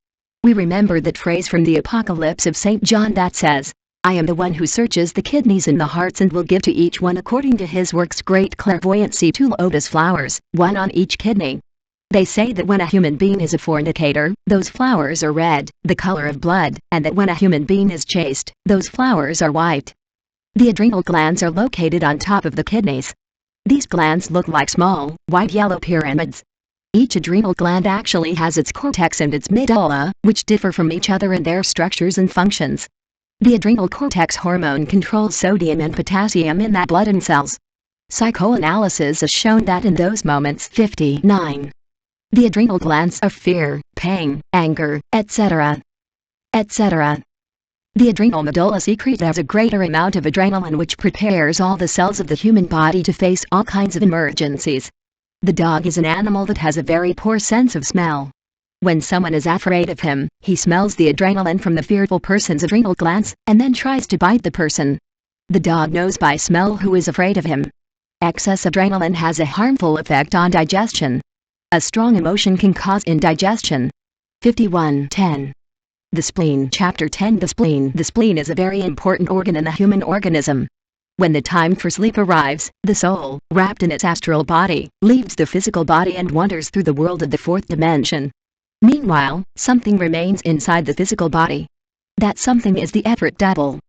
Speaker 1: We remember that phrase from the Apocalypse of St. John that says, "I am the one who searches the kidneys and the hearts and will give to each one according to his works." Great clairvoyancy. Two lotus flowers, one on each kidney. They say that when a human being is a fornicator, those flowers are red, the color of blood, and that when a human being is chaste, those flowers are white. The adrenal glands are located on top of the kidneys. These glands look like small, white-yellow pyramids. Each adrenal gland actually has its cortex and its medulla, which differ from each other in their structures and functions. The adrenal cortex hormone controls sodium and potassium in the blood and cells. Psychoanalysis has shown that in those moments. 59. The adrenal glands are fear, pain, anger, etc. etc. The adrenal medulla secretes a greater amount of adrenaline, which prepares all the cells of the human body to face all kinds of emergencies. The dog is an animal that has a very poor sense of smell. When someone is afraid of him, he smells the adrenaline from the fearful person's adrenal glands, and then tries to bite the person. The dog knows by smell who is afraid of him. Excess adrenaline has a harmful effect on digestion. A strong emotion can cause indigestion. 51.10. The spleen. Chapter 10. The spleen. The spleen is a very important organ in the human organism. When the time for sleep arrives, the soul, wrapped in its astral body, leaves the physical body and wanders through the world of the fourth dimension. Meanwhile, something remains inside the physical body. That something is the effort double.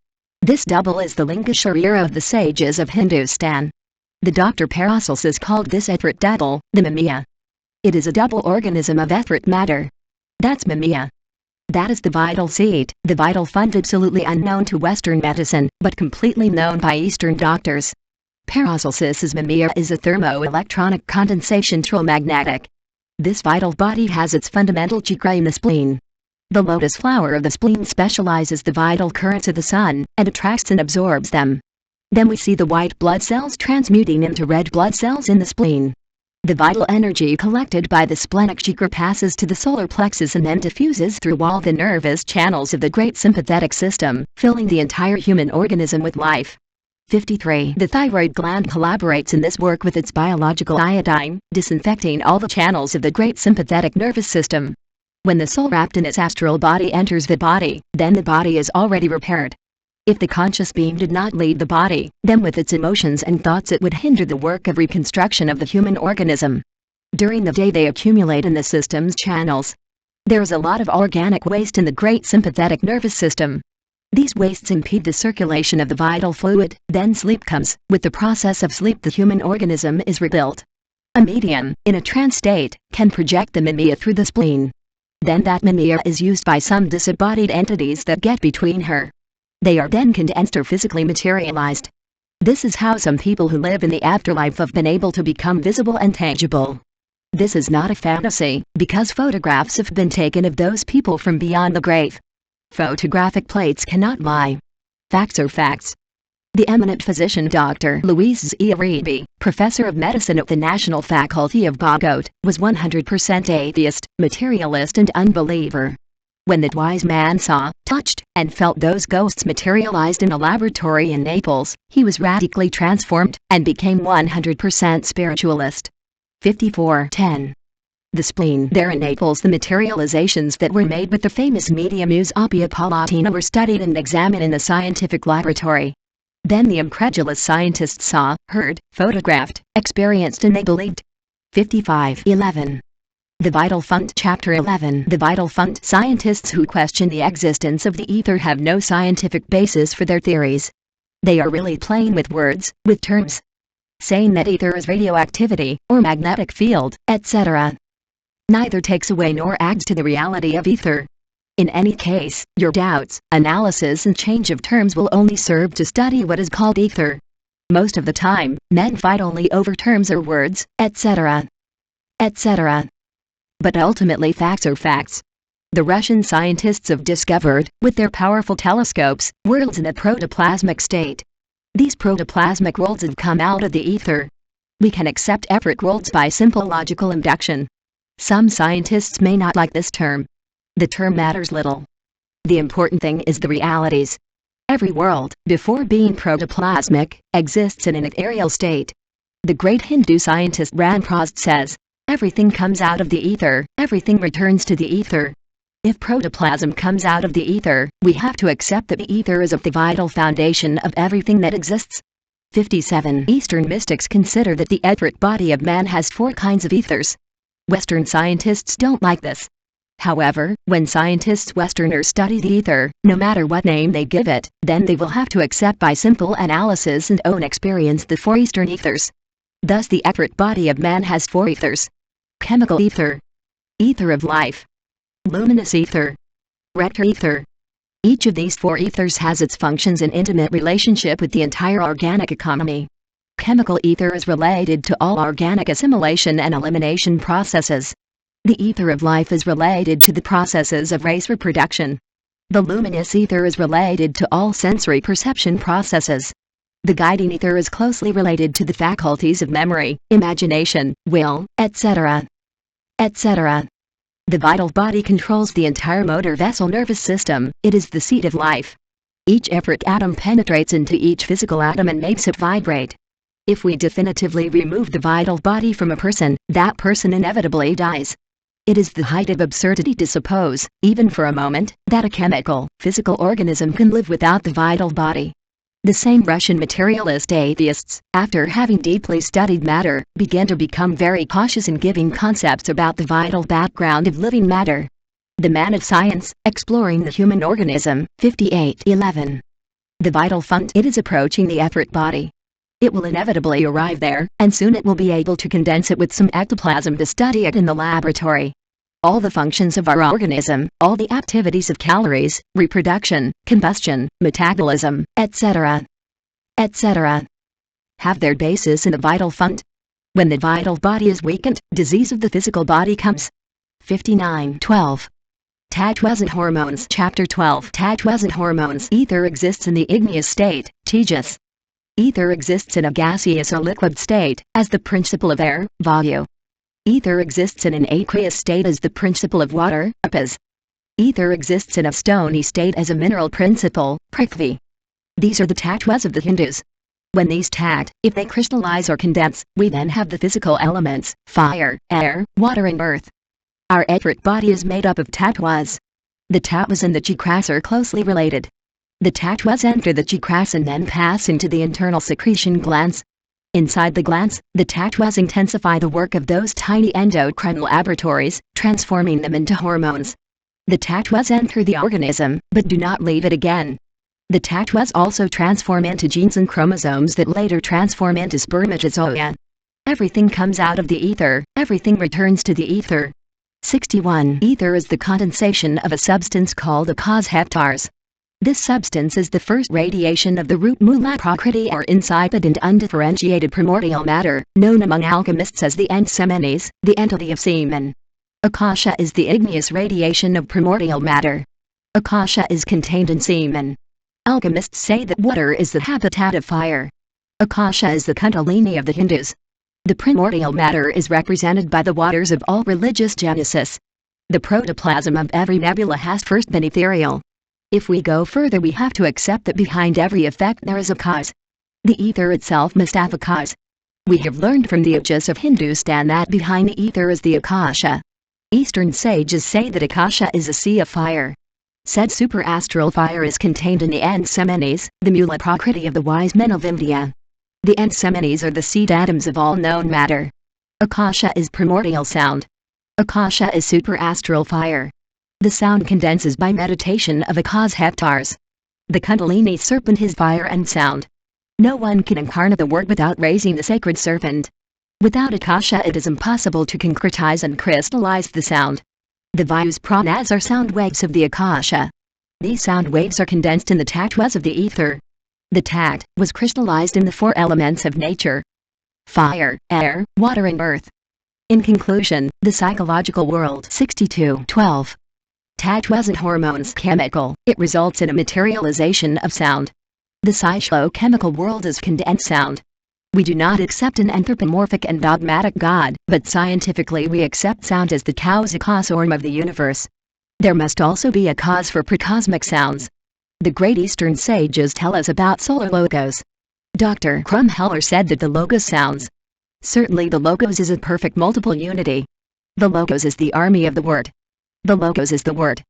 Speaker 1: This double is the linga sharira of the sages of Hindustan. The Dr. Paracelsus called this effort double, the mamiya. It is a double organism of effort matter. That's mamiya. That is the vital seed, the vital fund absolutely unknown to Western medicine, but completely known by Eastern doctors. Paracelsus's mamiya is a thermoelectronic condensation trollmagnetic. This vital body has its fundamental chakra in the spleen. The lotus flower of the spleen specializes the vital currents of the sun, and attracts and absorbs them. Then we see the white blood cells transmuting into red blood cells in the spleen. The vital energy collected by the splenic chakra passes to the solar plexus and then diffuses through all the nervous channels of the great sympathetic system, filling the entire human organism with life. 53. The thyroid gland collaborates in this work with its biological iodine, disinfecting all the channels of the great sympathetic nervous system. When the soul wrapped in its astral body enters the body, then the body is already repaired. If the conscious being did not lead the body, then with its emotions and thoughts it would hinder the work of reconstruction of the human organism. During the day they accumulate in the system's channels. There is a lot of organic waste in the great sympathetic nervous system. These wastes impede the circulation of the vital fluid. Then sleep comes. With the process of sleep the human organism is rebuilt. A medium, in a trance state, can project the mimia through the spleen. Then that mimia is used by some disembodied entities that get between her. They are then condensed or physically materialized. This is how some people who live in the afterlife have been able to become visible and tangible. This is not a fantasy, because photographs have been taken of those people from beyond the grave. Photographic plates cannot lie. Facts are facts. The eminent physician Dr. Louise Iribe, professor of medicine at the National Faculty of Bogota, was 100% atheist, materialist and unbeliever. When the wise man saw, touched, and felt those ghosts materialized in a laboratory in Naples, he was radically transformed, and became 100% spiritualist. 54.10. The spleen. There in Naples the materializations that were made with the famous medium Muse Appia Palatina were studied and examined in a scientific laboratory. Then the incredulous scientists saw, heard, photographed, experienced and they believed. 55.11. The Vital Fund. Chapter 11. The Vital Fund. Scientists who question the existence of the ether have no scientific basis for their theories. They are really playing with words, with terms. Saying that ether is radioactivity, or magnetic field, etc. Neither takes away nor adds to the reality of ether. In any case, your doubts, analysis and change of terms will only serve to study what is called ether. Most of the time, men fight only over terms or words, etc. etc. But ultimately facts are facts. The Russian scientists have discovered, with their powerful telescopes, worlds in a protoplasmic state. These protoplasmic worlds have come out of the ether. We can accept effort worlds by simple logical induction. Some scientists may not like this term. The term matters little. The important thing is the realities. Every world, before being protoplasmic, exists in an ethereal state. The great Hindu scientist Rampa says, everything comes out of the ether, everything returns to the ether. If protoplasm comes out of the ether, we have to accept that the ether is of the vital foundation of everything that exists. 57. Eastern mystics consider that the etheric body of man has 4 kinds of ethers. Western scientists don't like this. However, when scientists Westerners study the ether, no matter what name they give it, then they will have to accept by simple analysis and own experience the 4 Eastern ethers. Thus the etheric body of man has 4 ethers. Chemical ether, ether of life, luminous ether, rector ether. Each of these 4 ethers has its functions in intimate relationship with the entire organic economy. Chemical ether is related to all organic assimilation and elimination processes. The ether of life is related to the processes of race reproduction. The luminous ether is related to all sensory perception processes. The guiding ether is closely related to the faculties of memory, imagination, will, etc. etc. The vital body controls the entire motor vessel nervous system. It is the seat of life. Each etheric atom penetrates into each physical atom and makes it vibrate. If we definitively remove the vital body from a person, that person inevitably dies. It is the height of absurdity to suppose, even for a moment, that a chemical, physical organism can live without the vital body. The same Russian materialist atheists, after having deeply studied matter, began to become very cautious in giving concepts about the vital background of living matter. The Man of Science, Exploring the Human Organism, 58:11. The Vital Fund. It is approaching the etheric body. It will inevitably arrive there, and soon it will be able to condense it with some ectoplasm to study it in the laboratory. All the functions of our organism, all the activities of calories, reproduction, combustion, metabolism, etc., etc., have their basis in the vital fund. When the vital body is weakened, disease of the physical body comes. 59:12. Tatwas and Hormones. Chapter 12. Tatwas and Hormones. Ether exists in the igneous state, tejas. Ether exists in a gaseous or liquid state, as the principle of air, vayu. Ether exists in an aqueous state as the principle of water, apas. Ether exists in a stony state as a mineral principle, prithvi. These are the tatwas of the Hindus. When these if they crystallize or condense, we then have the physical elements, fire, air, water and earth. Our etheric body is made up of tatwas. The tatwas and the chakras are closely related. The tatwas enter the chakras and then pass into the internal secretion glands. Inside the glands, the tatwas intensify the work of those tiny endocrine laboratories, transforming them into hormones. The tatwas enter the organism, but do not leave it again. The tatwas also transform into genes and chromosomes that later transform into spermatozoa. Everything comes out of the ether, everything returns to the ether. 61. Ether is the condensation of a substance called akaz heptars. This substance is the first radiation of the root mula prakriti or insipid and undifferentiated primordial matter, known among alchemists as the ensemenes, the entity of semen. Akasha is the igneous radiation of primordial matter. Akasha is contained in semen. Alchemists say that water is the habitat of fire. Akasha is the kundalini of the Hindus. The primordial matter is represented by the waters of all religious genesis. The protoplasm of every nebula has first been ethereal. If we go further, we have to accept that behind every effect there is a cause. The ether itself must have a cause. We have learned from the ajas of Hindustan that behind the ether is the Akasha. Eastern sages say that Akasha is a sea of fire. Said superastral fire is contained in the ensemenes, the mula prakriti of the wise men of India. The ensemenes are the seed atoms of all known matter. Akasha is primordial sound. Akasha is superastral fire. The sound condenses by meditation of akaz heptars. The kundalini serpent is fire and sound. No one can incarnate the word without raising the sacred serpent. Without Akasha it is impossible to concretize and crystallize the sound. The vayus pranas are sound waves of the Akasha. These sound waves are condensed in the tatwas of the ether. The tat was crystallized in the four elements of nature: fire, air, water and earth. In conclusion, the psychological world. 62.12. Tatwas and hormones. Chemical, it results in a materialization of sound. The psycho-chemical world is condensed sound. We do not accept an anthropomorphic and dogmatic God, but scientifically we accept sound as the causa causorum of the universe. There must also be a cause for precosmic sounds. The great Eastern sages tell us about solar logos. Dr. Krumheller said that the logos sounds. Certainly the logos is a perfect multiple unity. The logos is the army of the word. The logos is the word.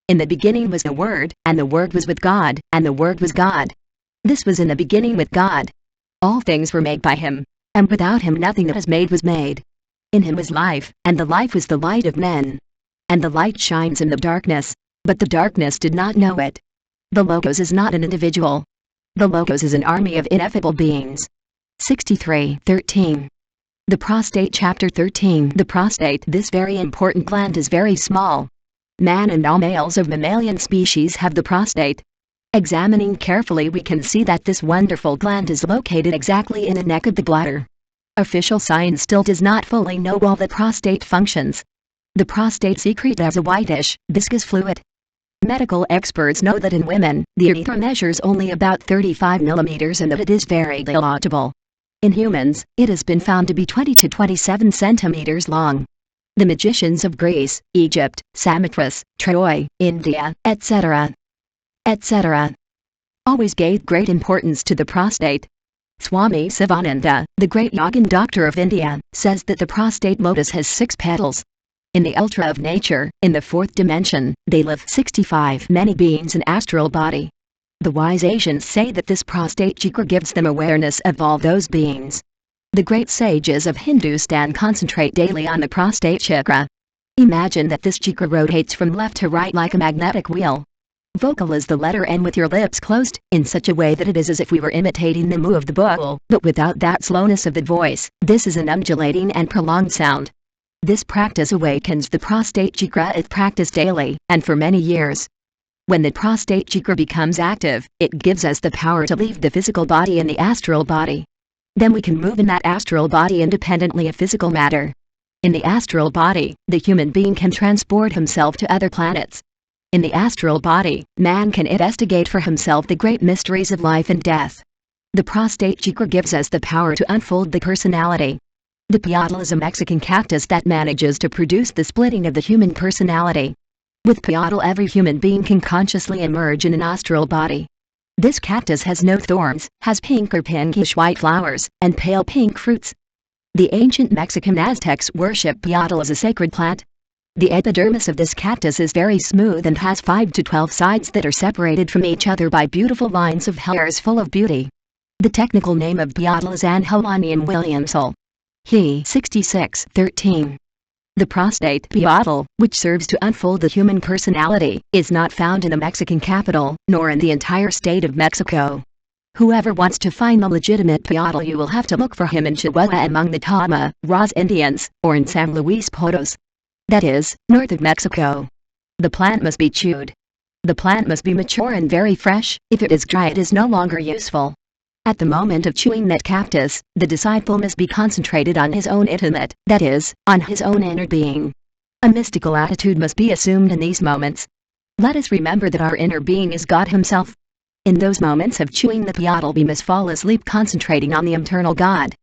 Speaker 1: In the beginning was the word, and the word was with God, and the word was God. This was in the beginning with God. All things were made by him, and without him nothing that was made was made. In him was life, and the life was the light of men. And the light shines in the darkness, but the darkness did not know it. The logos is not an individual. The logos is an army of ineffable beings. 63.13. The prostate. Chapter 13. The prostate. This very important gland is very small. Man and all males of mammalian species have the prostate. Examining carefully we can see that this wonderful gland is located exactly in the neck of the bladder. Official science still does not fully know all the prostate functions. The prostate secretes as a whitish, viscous fluid. Medical experts know that in women, the urethra measures only about 35 millimeters and that it is very dilatable. In humans, it has been found to be 20 to 27 centimeters long. The magicians of Greece, Egypt, Samothrace, Troy, India, etc. always gave great importance to the prostate. Swami Sivananda, the great Yogin doctor of India, says that the prostate lotus has 6 petals. In the ultra of nature, in the 4th dimension, they live 65 many beings in astral body. The wise Asians say that this prostate chakra gives them awareness of all those beings. The great sages of Hindustan concentrate daily on the prostate chakra. Imagine that this chakra rotates from left to right like a magnetic wheel. Vocalize the letter N with your lips closed, in such a way that it is as if we were imitating the moo of the bull, but without that slowness of the voice. This is an undulating and prolonged sound. This practice awakens the prostate chakra if practiced daily, and for many years. When the prostate chakra becomes active, it gives us the power to leave the physical body and the astral body. Then we can move in that astral body independently of physical matter. In the astral body, the human being can transport himself to other planets. In the astral body, man can investigate for himself the great mysteries of life and death. The prostate chakra gives us the power to unfold the personality. The piatal is a Mexican cactus that manages to produce the splitting of the human personality. With piatal, every human being can consciously emerge in an astral body. This cactus has no thorns, has pink or pinkish white flowers, and pale pink fruits. The ancient Mexican Aztecs worship piatal as a sacred plant. The epidermis of this cactus is very smooth and has 5 to 12 sides that are separated from each other by beautiful lines of hairs full of beauty. The technical name of piatal is Angelanium Williamsol. He 6613. The prostate piatal, which serves to unfold the human personality, is not found in the Mexican capital, nor in the entire state of Mexico. Whoever wants to find the legitimate piatal, you will have to look for him in Chihuahua among the Tama, Raz Indians, or in San Luis Potosí. That is, north of Mexico. The plant must be chewed. The plant must be mature and very fresh. If it is dry, it is no longer useful. At the moment of chewing that cactus, the disciple must be concentrated on his own intimate, that is, on his own inner being. A mystical attitude must be assumed in these moments. Let us remember that our inner being is God Himself. In those moments of chewing the piatal, we must fall asleep concentrating on the eternal God.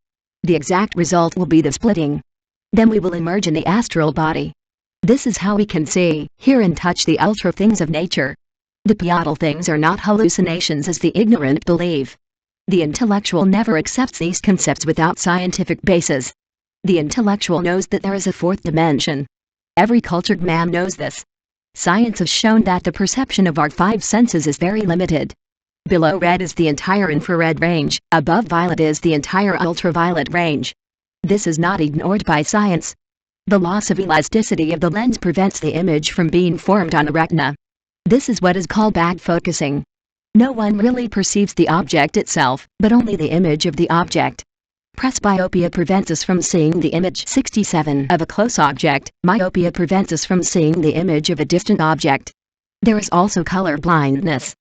Speaker 1: The exact result will be the splitting. Then we will emerge in the astral body. This is how we can see, hear and touch the ultra things of nature. The piatal things are not hallucinations as the ignorant believe. The intellectual never accepts these concepts without scientific basis. The intellectual knows that there is a fourth dimension. Every cultured man knows this. Science has shown that the perception of our 5 senses is very limited. Below red is the entire infrared range, above violet is the entire ultraviolet range. This is not ignored by science. The loss of elasticity of the lens prevents the image from being formed on the retina. This is what is called back focusing. No one really perceives the object itself, but only the image of the object. Presbyopia prevents us from seeing the image 67 of a close object. Myopia prevents us from seeing the image of a distant object. There is also color blindness.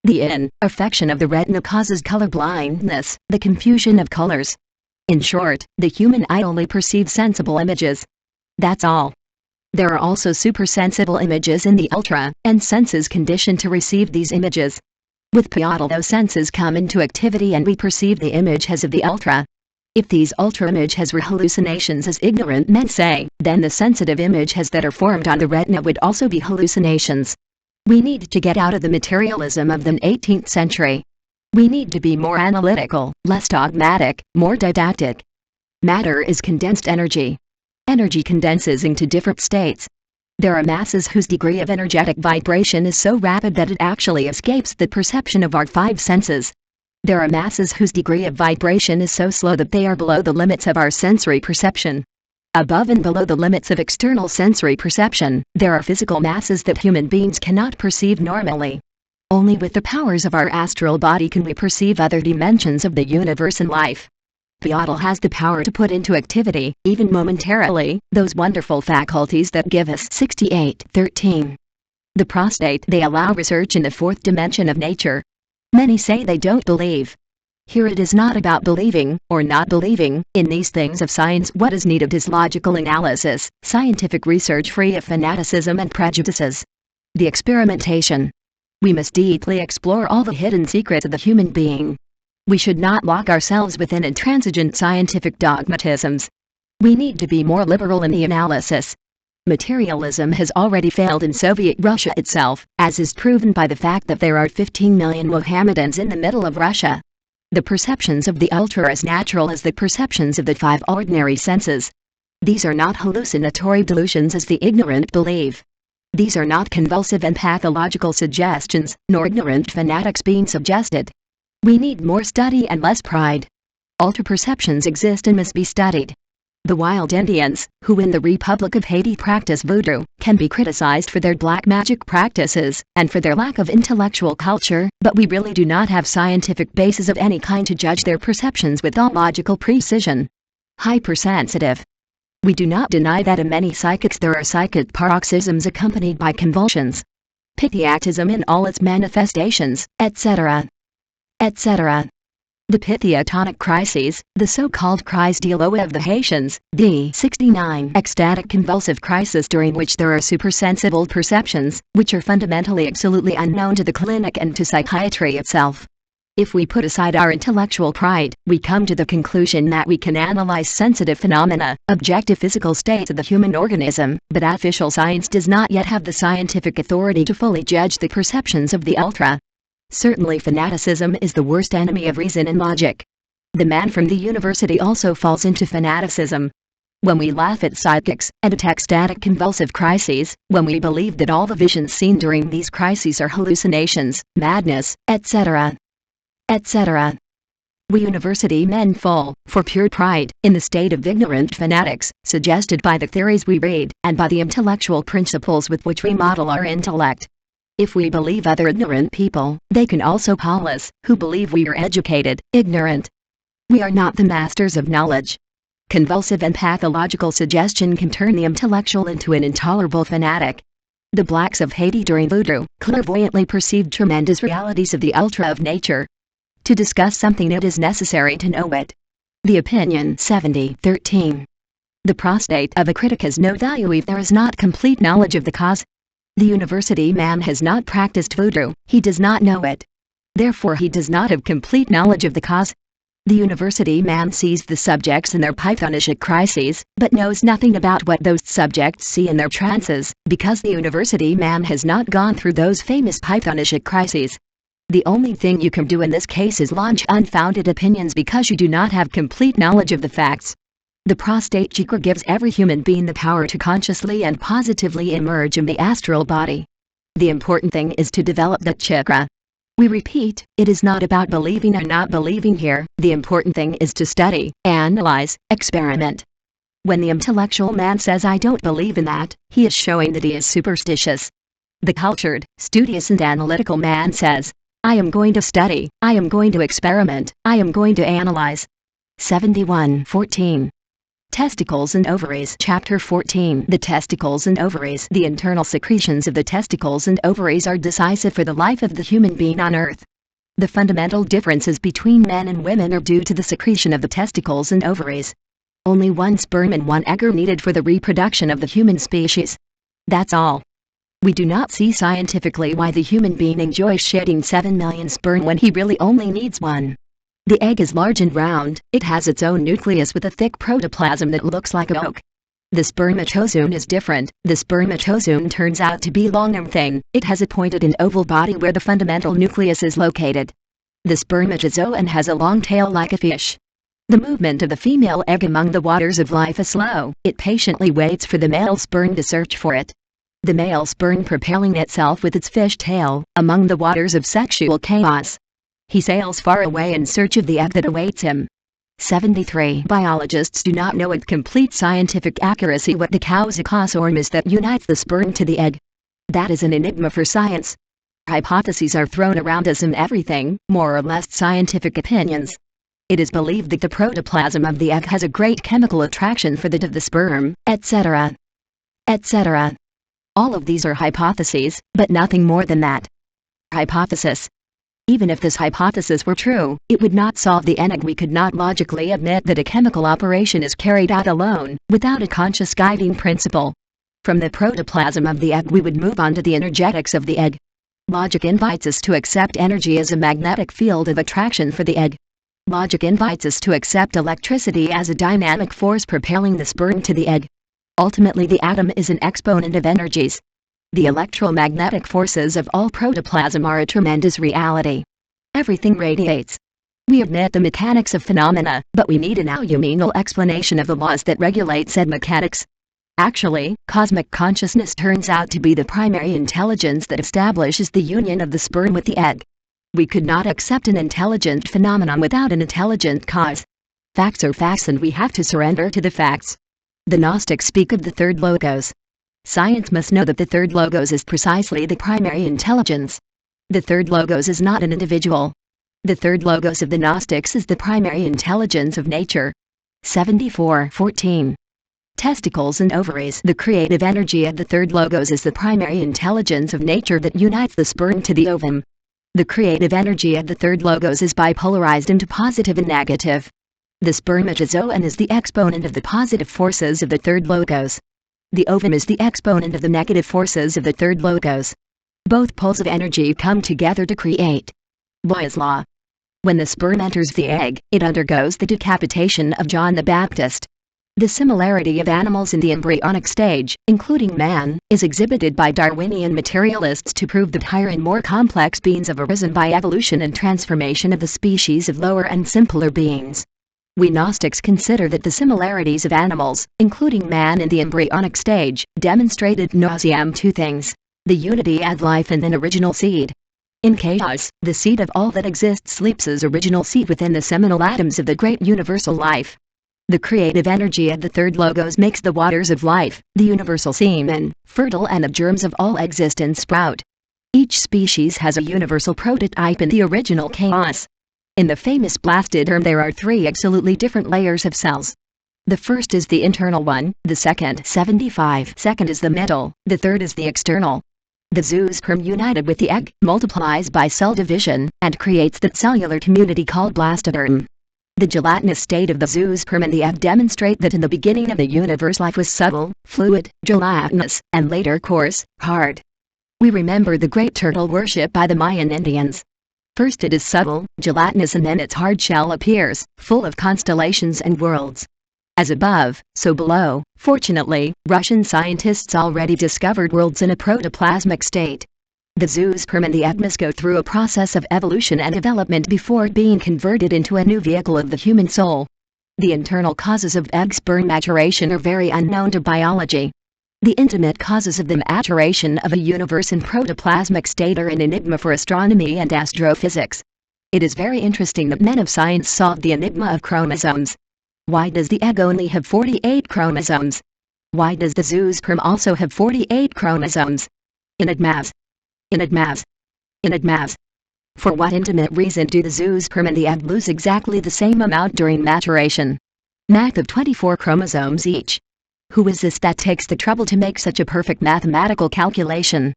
Speaker 1: The affection of the retina causes color blindness, the confusion of colors. In short, the human eye only perceives sensible images. That's all. There are also supersensible images in the ultra, and senses conditioned to receive these images. With piatal, those senses come into activity and we perceive the image as of the ultra. If these ultra images were hallucinations as ignorant men say, then the sensitive images that are formed on the retina would also be hallucinations. We need to get out of the materialism of the 18th century. We need to be more analytical, less dogmatic, more didactic. Matter is condensed energy. Energy condenses into different states. There are masses whose degree of energetic vibration is so rapid that it actually escapes the perception of our 5 senses. There are masses whose degree of vibration is so slow that they are below the limits of our sensory perception. Above and below the limits of external sensory perception, there are physical masses that human beings cannot perceive normally. Only with the powers of our astral body can we perceive other dimensions of the universe and life. Piatal has the power to put into activity, even momentarily, those wonderful faculties that give us 6813. The prostate. They allow research in the 4th dimension of nature. Many say they don't believe. Here it is not about believing, or not believing, in these things of science. What is needed is logical analysis, scientific research free of fanaticism and prejudices. The experimentation. We must deeply explore all the hidden secrets of the human being. We should not lock ourselves within intransigent scientific dogmatisms. We need to be more liberal in the analysis. Materialism has already failed in Soviet Russia itself, as is proven by the fact that there are 15 million Mohammedans in the middle of Russia. The perceptions of the ultra are as natural as the perceptions of the 5 ordinary senses. These are not hallucinatory delusions as the ignorant believe. These are not convulsive and pathological suggestions, nor ignorant fanatics being suggested. We need more study and less pride. Ultra perceptions exist and must be studied. The wild Indians, who in the Republic of Haiti practice voodoo, can be criticized for their black magic practices, and for their lack of intellectual culture, but we really do not have scientific basis of any kind to judge their perceptions with all logical precision. Hypersensitive. We do not deny that in many psychics there are psychic paroxysms accompanied by convulsions. Pityactism in all its manifestations, etc. etc. The Pythiotonic crises, the so-called crise de l'eau of the Haitians, the 69 ecstatic convulsive crisis during which there are supersensible perceptions, which are fundamentally absolutely unknown to the clinic and to psychiatry itself. If we put aside our intellectual pride, we come to the conclusion that we can analyze sensitive phenomena, objective physical states of the human organism, but official science does not yet have the scientific authority to fully judge the perceptions of the ultra. Certainly fanaticism is the worst enemy of reason and logic. The man from the university also falls into fanaticism. When we laugh at psychics, and at ecstatic convulsive crises, when we believe that all the visions seen during these crises are hallucinations, madness, etc., etc. We university men fall, for pure pride, in the state of ignorant fanatics, suggested by the theories we read, and by the intellectual principles with which we model our intellect. If we believe other ignorant people, they can also call us, who believe we are educated, ignorant. We are not the masters of knowledge. Convulsive and pathological suggestion can turn the intellectual into an intolerable fanatic. The blacks of Haiti during Voodoo clairvoyantly perceived tremendous realities of the ultra of nature. To discuss something it is necessary to know it. The opinion 70:13. The prostate of a critic has no value if there is not complete knowledge of the cause. The university man has not practiced voodoo, he does not know it. Therefore he does not have complete knowledge of the cause. The university man sees the subjects in their pythonicic crises, but knows nothing about what those subjects see in their trances, because the university man has not gone through those famous pythonicic crises. The only thing you can do in this case is launch unfounded opinions because you do not have complete knowledge of the facts. The prostate chakra gives every human being the power to consciously and positively emerge in the astral body. The important thing is to develop that chakra. We repeat, it is not about believing or not believing here, the important thing is to study, analyze, experiment. When the intellectual man says I don't believe in that, he is showing that he is superstitious. The cultured, studious and analytical man says, I am going to study, I am going to experiment, I am going to analyze. 71:14. Testicles and ovaries. Chapter 14. The testicles and ovaries. The internal secretions of the testicles and ovaries are decisive for the life of the human being on earth. The fundamental differences between men and women are due to the secretion of the testicles and ovaries. Only one sperm and one egg are needed for the reproduction of the human species. That's all. We do not see scientifically why the human being enjoys shedding 7 million sperm when he really only needs one. The egg is large and round, it has its own nucleus with a thick protoplasm that looks like a oak. The spermatozoon is different, the spermatozoon turns out to be long and thin, it has a pointed and oval body where the fundamental nucleus is located. The spermatozoon has a long tail like a fish. The movement of the female egg among the waters of life is slow, it patiently waits for the male sperm to search for it. The male sperm propelling itself with its fish tail, among the waters of sexual chaos. He sails far away in search of the egg that awaits him. 73. Biologists do not know with complete scientific accuracy what the causa-causorum is that unites the sperm to the egg. That is an enigma for science. Hypotheses are thrown around us in everything, more or less scientific opinions. It is believed that the protoplasm of the egg has a great chemical attraction for that of the sperm, etc., etc. All of these are hypotheses, but nothing more than that. Hypothesis. Even if this hypothesis were true, it would not solve the enigma. We could not logically admit that a chemical operation is carried out alone, without a conscious guiding principle. From the protoplasm of the egg we would move on to the energetics of the egg. Logic invites us to accept energy as a magnetic field of attraction for the egg. Logic invites us to accept electricity as a dynamic force propelling the sperm to the egg. Ultimately the atom is an exponent of energies. The electromagnetic forces of all protoplasm are a tremendous reality. Everything radiates. We admit the mechanics of phenomena, but we need an alluminal explanation of the laws that regulate said mechanics. Actually, cosmic consciousness turns out to be the primary intelligence that establishes the union of the sperm with the egg. We could not accept an intelligent phenomenon without an intelligent cause. Facts are facts and we have to surrender to the facts. The Gnostics speak of the third logos. Science must know that the third logos is precisely the primary intelligence. The third logos is not an individual. The third logos of the Gnostics is the primary intelligence of nature. 74:14. Testicles and ovaries. The creative energy of the third logos is the primary intelligence of nature that unites the sperm to the ovum. The creative energy of the third logos is bipolarized into positive and negative. The spermatozoon is the exponent of the positive forces of the third logos. The ovum is the exponent of the negative forces of the third logos. Both poles of energy come together to create. Boyle's law. When the sperm enters the egg, it undergoes the decapitation of John the Baptist. The similarity of animals in the embryonic stage, including man, is exhibited by Darwinian materialists to prove that higher and more complex beings have arisen by evolution and transformation of the species of lower and simpler beings. We Gnostics consider that the similarities of animals, including man in the embryonic stage, demonstrated nauseam two things: the unity of life and an original seed. In chaos, the seed of all that exists sleeps as original seed within the seminal atoms of the great universal life. The creative energy of the third logos makes the waters of life, the universal semen, fertile and of germs of all existence sprout. Each species has a universal prototype in the original chaos. In the famous blastoderm there are three absolutely different layers of cells. The first is the internal one, the second 75 second is the middle, the third is the external. The zoosperm united with the egg multiplies by cell division and creates that cellular community called blastoderm. The gelatinous state of the zoosperm and the egg demonstrate that in the beginning of the universe life was subtle, fluid, gelatinous, and later coarse, hard. We remember the great turtle worship by the Mayan Indians. First it is subtle, gelatinous, and then its hard shell appears, full of constellations and worlds. As above, so below. Fortunately, Russian scientists already discovered worlds in a protoplasmic state. The zoosperm and the egg must go through a process of evolution and development before being converted into a new vehicle of the human soul. The internal causes of egg-sperm maturation are very unknown to biology. The intimate causes of the maturation of a universe in protoplasmic state are an enigma for astronomy and astrophysics. It is very interesting that men of science solved the enigma of chromosomes. Why does the egg only have 48 chromosomes? Why does the zoosperm also have 48 chromosomes? Enigmas. Enigmas. Enigmas. For what intimate reason do the zoosperm and the egg lose exactly the same amount during maturation? Math of 24 chromosomes each. Who is this that takes the trouble to make such a perfect mathematical calculation?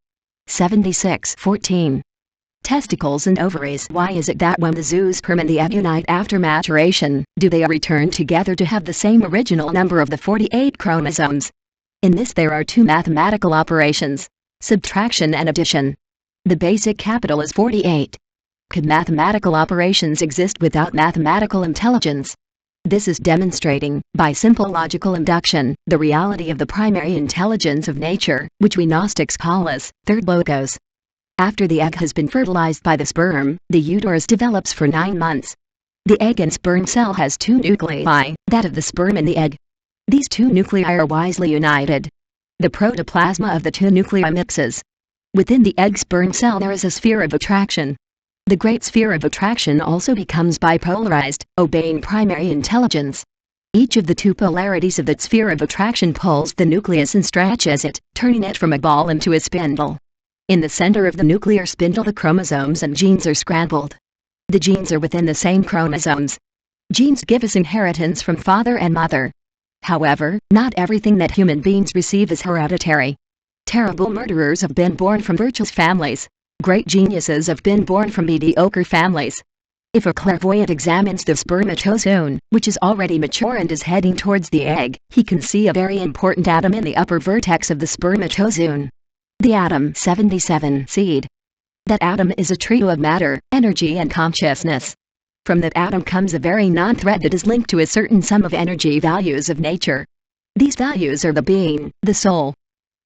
Speaker 1: 76:14. Testicles and ovaries. Why is it that when the zoosperm and the egg unite after maturation, do they return together to have the same original number of the 48 chromosomes? In this there are two mathematical operations: subtraction and addition. The basic capital is 48. Could mathematical operations exist without mathematical intelligence? This is demonstrating, by simple logical induction, the reality of the primary intelligence of nature, which we Gnostics call as third logos. After the egg has been fertilized by the sperm, the uterus develops for 9 months. The egg and sperm cell has two nuclei, that of the sperm and the egg. These two nuclei are wisely united. The protoplasma of the two nuclei mixes. Within the egg-sperm cell there is a sphere of attraction. The great sphere of attraction also becomes bipolarized, obeying primary intelligence. Each of the two polarities of that sphere of attraction pulls the nucleus and stretches it, turning it from a ball into a spindle. In the center of the nuclear spindle the chromosomes and genes are scrambled. The genes are within the same chromosomes. Genes give us inheritance from father and mother. However, not everything that human beings receive is hereditary. Terrible murderers have been born from virtuous families. Great geniuses have been born from mediocre families. If a clairvoyant examines the spermatozoon, which is already mature and is heading towards the egg, he can see a very important atom in the upper vertex of the spermatozoon. The atom 77 seed. That atom is a trio of matter, energy and consciousness. From that atom comes a very non-thread that is linked to a certain sum of energy values of nature. These values are the being, the soul.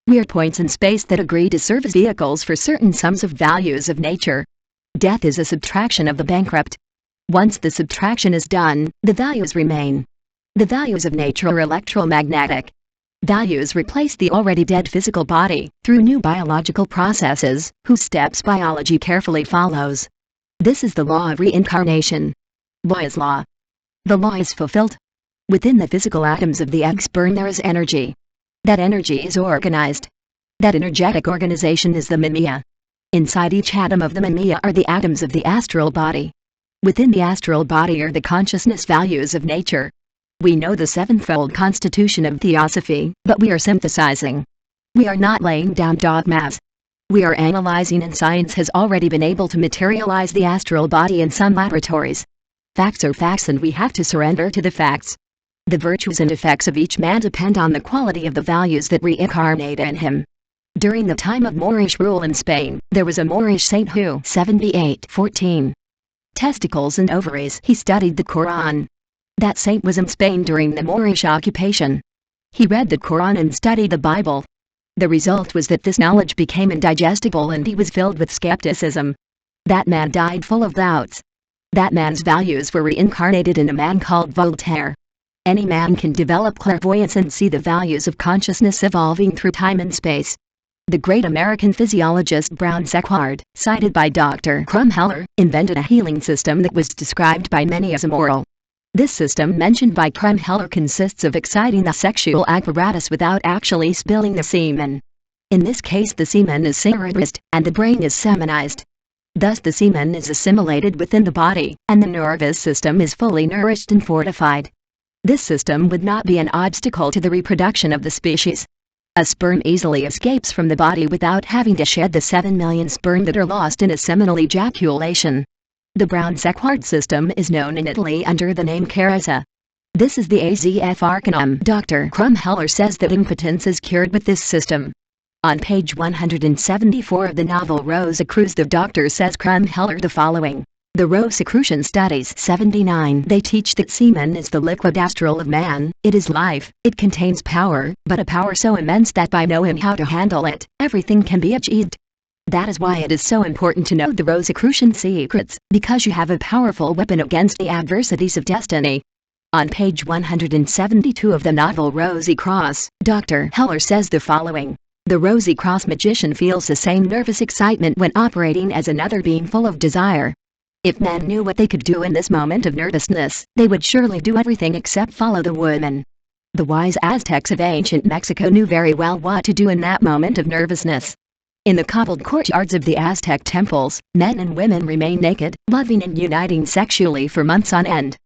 Speaker 1: Weird points in space that agree to serve as vehicles for certain sums of values of nature. Death is a subtraction of the bankrupt. Once the subtraction is done, the values remain. The values of nature are electromagnetic. Values replace the already dead physical body, through new biological processes, whose steps biology carefully follows. This is the law of reincarnation. Boyle's law. The law is fulfilled. Within the physical atoms of the egg-sperm there is energy. That energy is organized. That energetic organization is the mimea. Inside each atom of the mimea are the atoms of the astral body. Within the astral body are the consciousness values of nature. We know the sevenfold constitution of theosophy, but we are synthesizing. We are not laying down dogmas. We are analyzing, and science has already been able to materialize the astral body in some laboratories. Facts are facts, and we have to surrender to the facts. The virtues and effects of each man depend on the quality of the values that reincarnate in him. During the time of Moorish rule in Spain, there was a Moorish saint who 78:14 testicles and ovaries. He studied the Quran. That saint was in Spain during the Moorish occupation. He read the Quran and studied the Bible. The result was that this knowledge became indigestible and he was filled with skepticism. That man died full of doubts. That man's values were reincarnated in a man called Voltaire. Any man can develop clairvoyance and see the values of consciousness evolving through time and space. The great American physiologist Brown Sequard, cited by Dr. Krumheller, invented a healing system that was described by many as immoral. This system mentioned by Krumheller consists of exciting the sexual apparatus without actually spilling the semen. In this case, the semen is cerebrized, and the brain is seminized. Thus the semen is assimilated within the body, and the nervous system is fully nourished and fortified. This system would not be an obstacle to the reproduction of the species. A sperm easily escapes from the body without having to shed the 7 million sperm that are lost in a seminal ejaculation. The Brown-Sequard system is known in Italy under the name Carezza. This is the AZF Arcanum. Dr. Krumheller says that impotence is cured with this system. On page 174 of the novel Rosicrucians, the doctor says Krumheller the following. The Rosicrucian studies 79. They teach that semen is the liquid astral of man. It is life, it contains power, but a power so immense that by knowing how to handle it, everything can be achieved. That is why it is so important to know the Rosicrucian secrets, because you have a powerful weapon against the adversities of destiny. On page 172 of the novel Rosy Cross, Dr. Heller says the following. The Rosy Cross magician feels the same nervous excitement when operating as another being full of desire. If men knew what they could do in this moment of nervousness, they would surely do everything except follow the woman. The wise Aztecs of ancient Mexico knew very well what to do in that moment of nervousness. In the cobbled courtyards of the Aztec temples, men and women remained naked, loving and uniting sexually for months on end.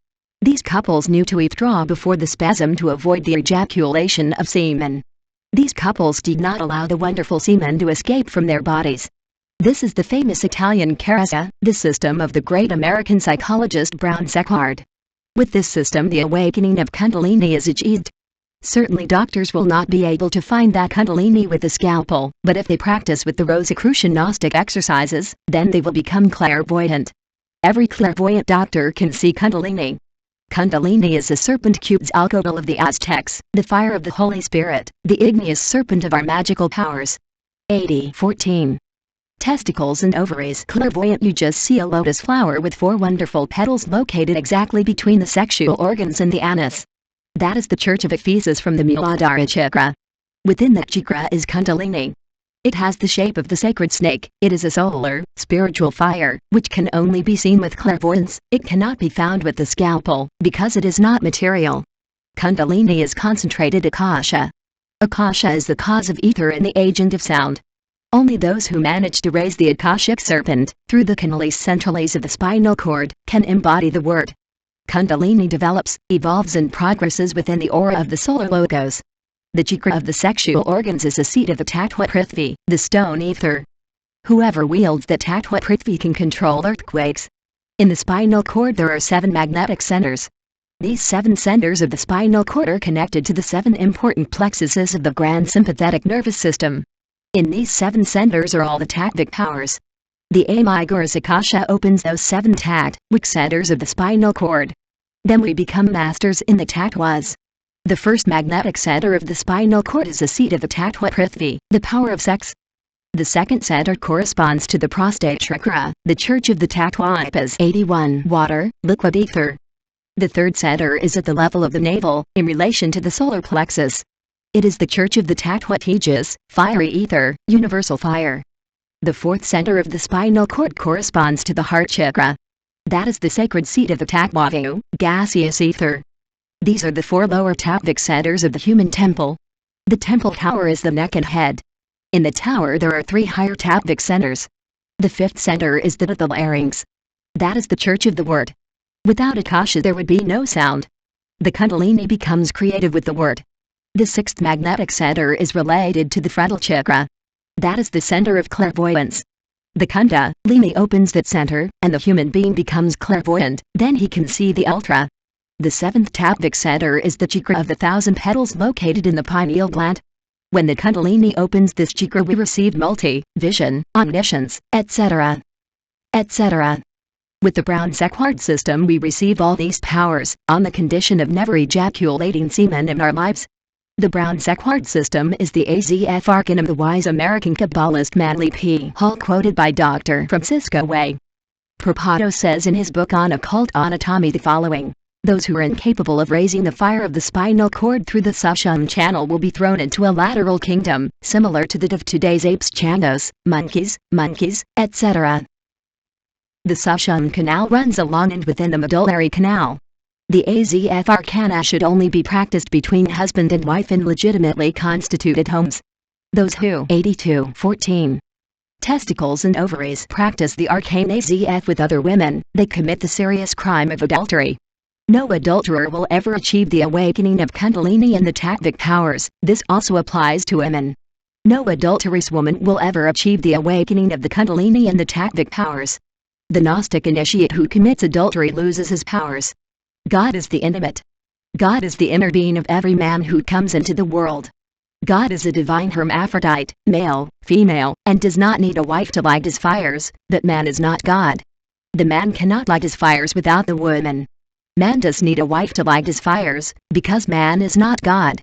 Speaker 1: These couples knew to withdraw before the spasm to avoid the ejaculation of semen. These couples did not allow the wonderful semen to escape from their bodies. This is the famous Italian Carezza, the system of the great American psychologist Brown Sequard. With this system, the awakening of Kundalini is achieved. Certainly doctors will not be able to find that Kundalini with a scalpel, but if they practice with the Rosicrucian Gnostic exercises, then they will become clairvoyant. Every clairvoyant doctor can see Kundalini. Kundalini is the serpent Quetzalcoatl of the Aztecs, the fire of the Holy Spirit, the igneous serpent of our magical powers. 80:14. Testicles and ovaries. Clairvoyant, you just see a lotus flower with 4 wonderful petals located exactly between the sexual organs and the anus. That is the Church of Ephesus from the Muladhara chakra. Within that chakra is Kundalini. It has the shape of the sacred snake. It is a solar, spiritual fire, which can only be seen with clairvoyance. It cannot be found with the scalpel, because it is not material. Kundalini is concentrated akasha. Akasha is the cause of ether and the agent of sound. Only those who manage to raise the akashic serpent, through the canales centrales of the spinal cord, can embody the word. Kundalini develops, evolves and progresses within the aura of the solar logos. The chakra of the sexual organs is the seat of the tattva prithvi, the stone ether. Whoever wields the tattva prithvi can control earthquakes. In the spinal cord there are 7 magnetic centers. These 7 centers of the spinal cord are connected to the 7 important plexuses of the grand sympathetic nervous system. In these 7 centers are all the tattvic powers. The Amigurus Akasha opens those 7 tattvic centers of the spinal cord. Then we become masters in the tattvas. The first magnetic center of the spinal cord is the seat of the tattva prithvi, the power of sex. The second center corresponds to the prostate chakra, the church of the tattvas. 81. Water, liquid ether. The third center is at the level of the navel, in relation to the solar plexus. It is the church of the tattva tejas, fiery ether, universal fire. The fourth center of the spinal cord corresponds to the heart chakra. That is the sacred seat of the tattvavu, gaseous ether. These are the 4 lower tattvic centers of the human temple. The temple tower is the neck and head. In the tower there are 3 higher tattvic centers. The 5th center is that of the larynx. That is the church of the word. Without akasha there would be no sound. The Kundalini becomes creative with the word. The 6th magnetic center is related to the frontal chakra. That is the center of clairvoyance. The kundalini opens that center, and the human being becomes clairvoyant, then he can see the ultra. The seventh tattvic center is the chakra of the 1,000 petals located in the pineal gland. When the kundalini opens this chakra, we receive multi-vision, omniscience, etc. etc. With the brown sequard system we receive all these powers, on the condition of never ejaculating semen in our lives. The brown sequard system is the AZF arcane of the wise American Kabbalist Manly P. Hall, quoted by Dr. Francisco Way. Propato says in his book on occult anatomy the following: those who are incapable of raising the fire of the spinal cord through the sushumna channel will be thrown into a lateral kingdom, similar to that of today's apes, chandos, monkeys, etc. The sushumna canal runs along and within the medullary canal. The AZF arcana should only be practiced between husband and wife in legitimately constituted homes. Those who 82:14 testicles and ovaries practice the arcane AZF with other women, they commit the serious crime of adultery. No adulterer will ever achieve the awakening of kundalini and the tattvic powers. This also applies to women. No adulterous woman will ever achieve the awakening of the kundalini and the tattvic powers. The Gnostic initiate who commits adultery loses his powers. God is the intimate. God is the inner being of every man who comes into the world. God is a divine hermaphrodite, male, female, and does not need a wife to light his fires, but man is not God. The man cannot light his fires without the woman. Man does need a wife to light his fires, because man is not God.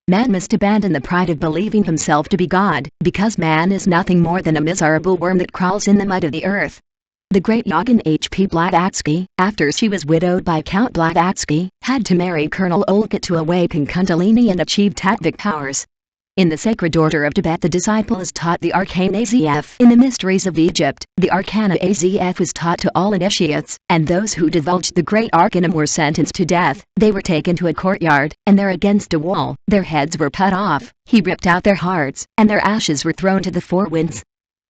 Speaker 1: Man must abandon the pride of believing himself to be God, because man is nothing more than a miserable worm that crawls in the mud of the earth. The great Yogin H.P. Blavatsky, after she was widowed by Count Blavatsky, had to marry Colonel Olcott to awaken kundalini and achieve tattvic powers. In the Sacred Order of Tibet the disciple is taught the arcane AZF. In the mysteries of Egypt, the arcana AZF was taught to all initiates, and those who divulged the great arcanum were sentenced to death. They were taken to a courtyard, and there against a wall, their heads were cut off, he ripped out their hearts, and their ashes were thrown to the four winds.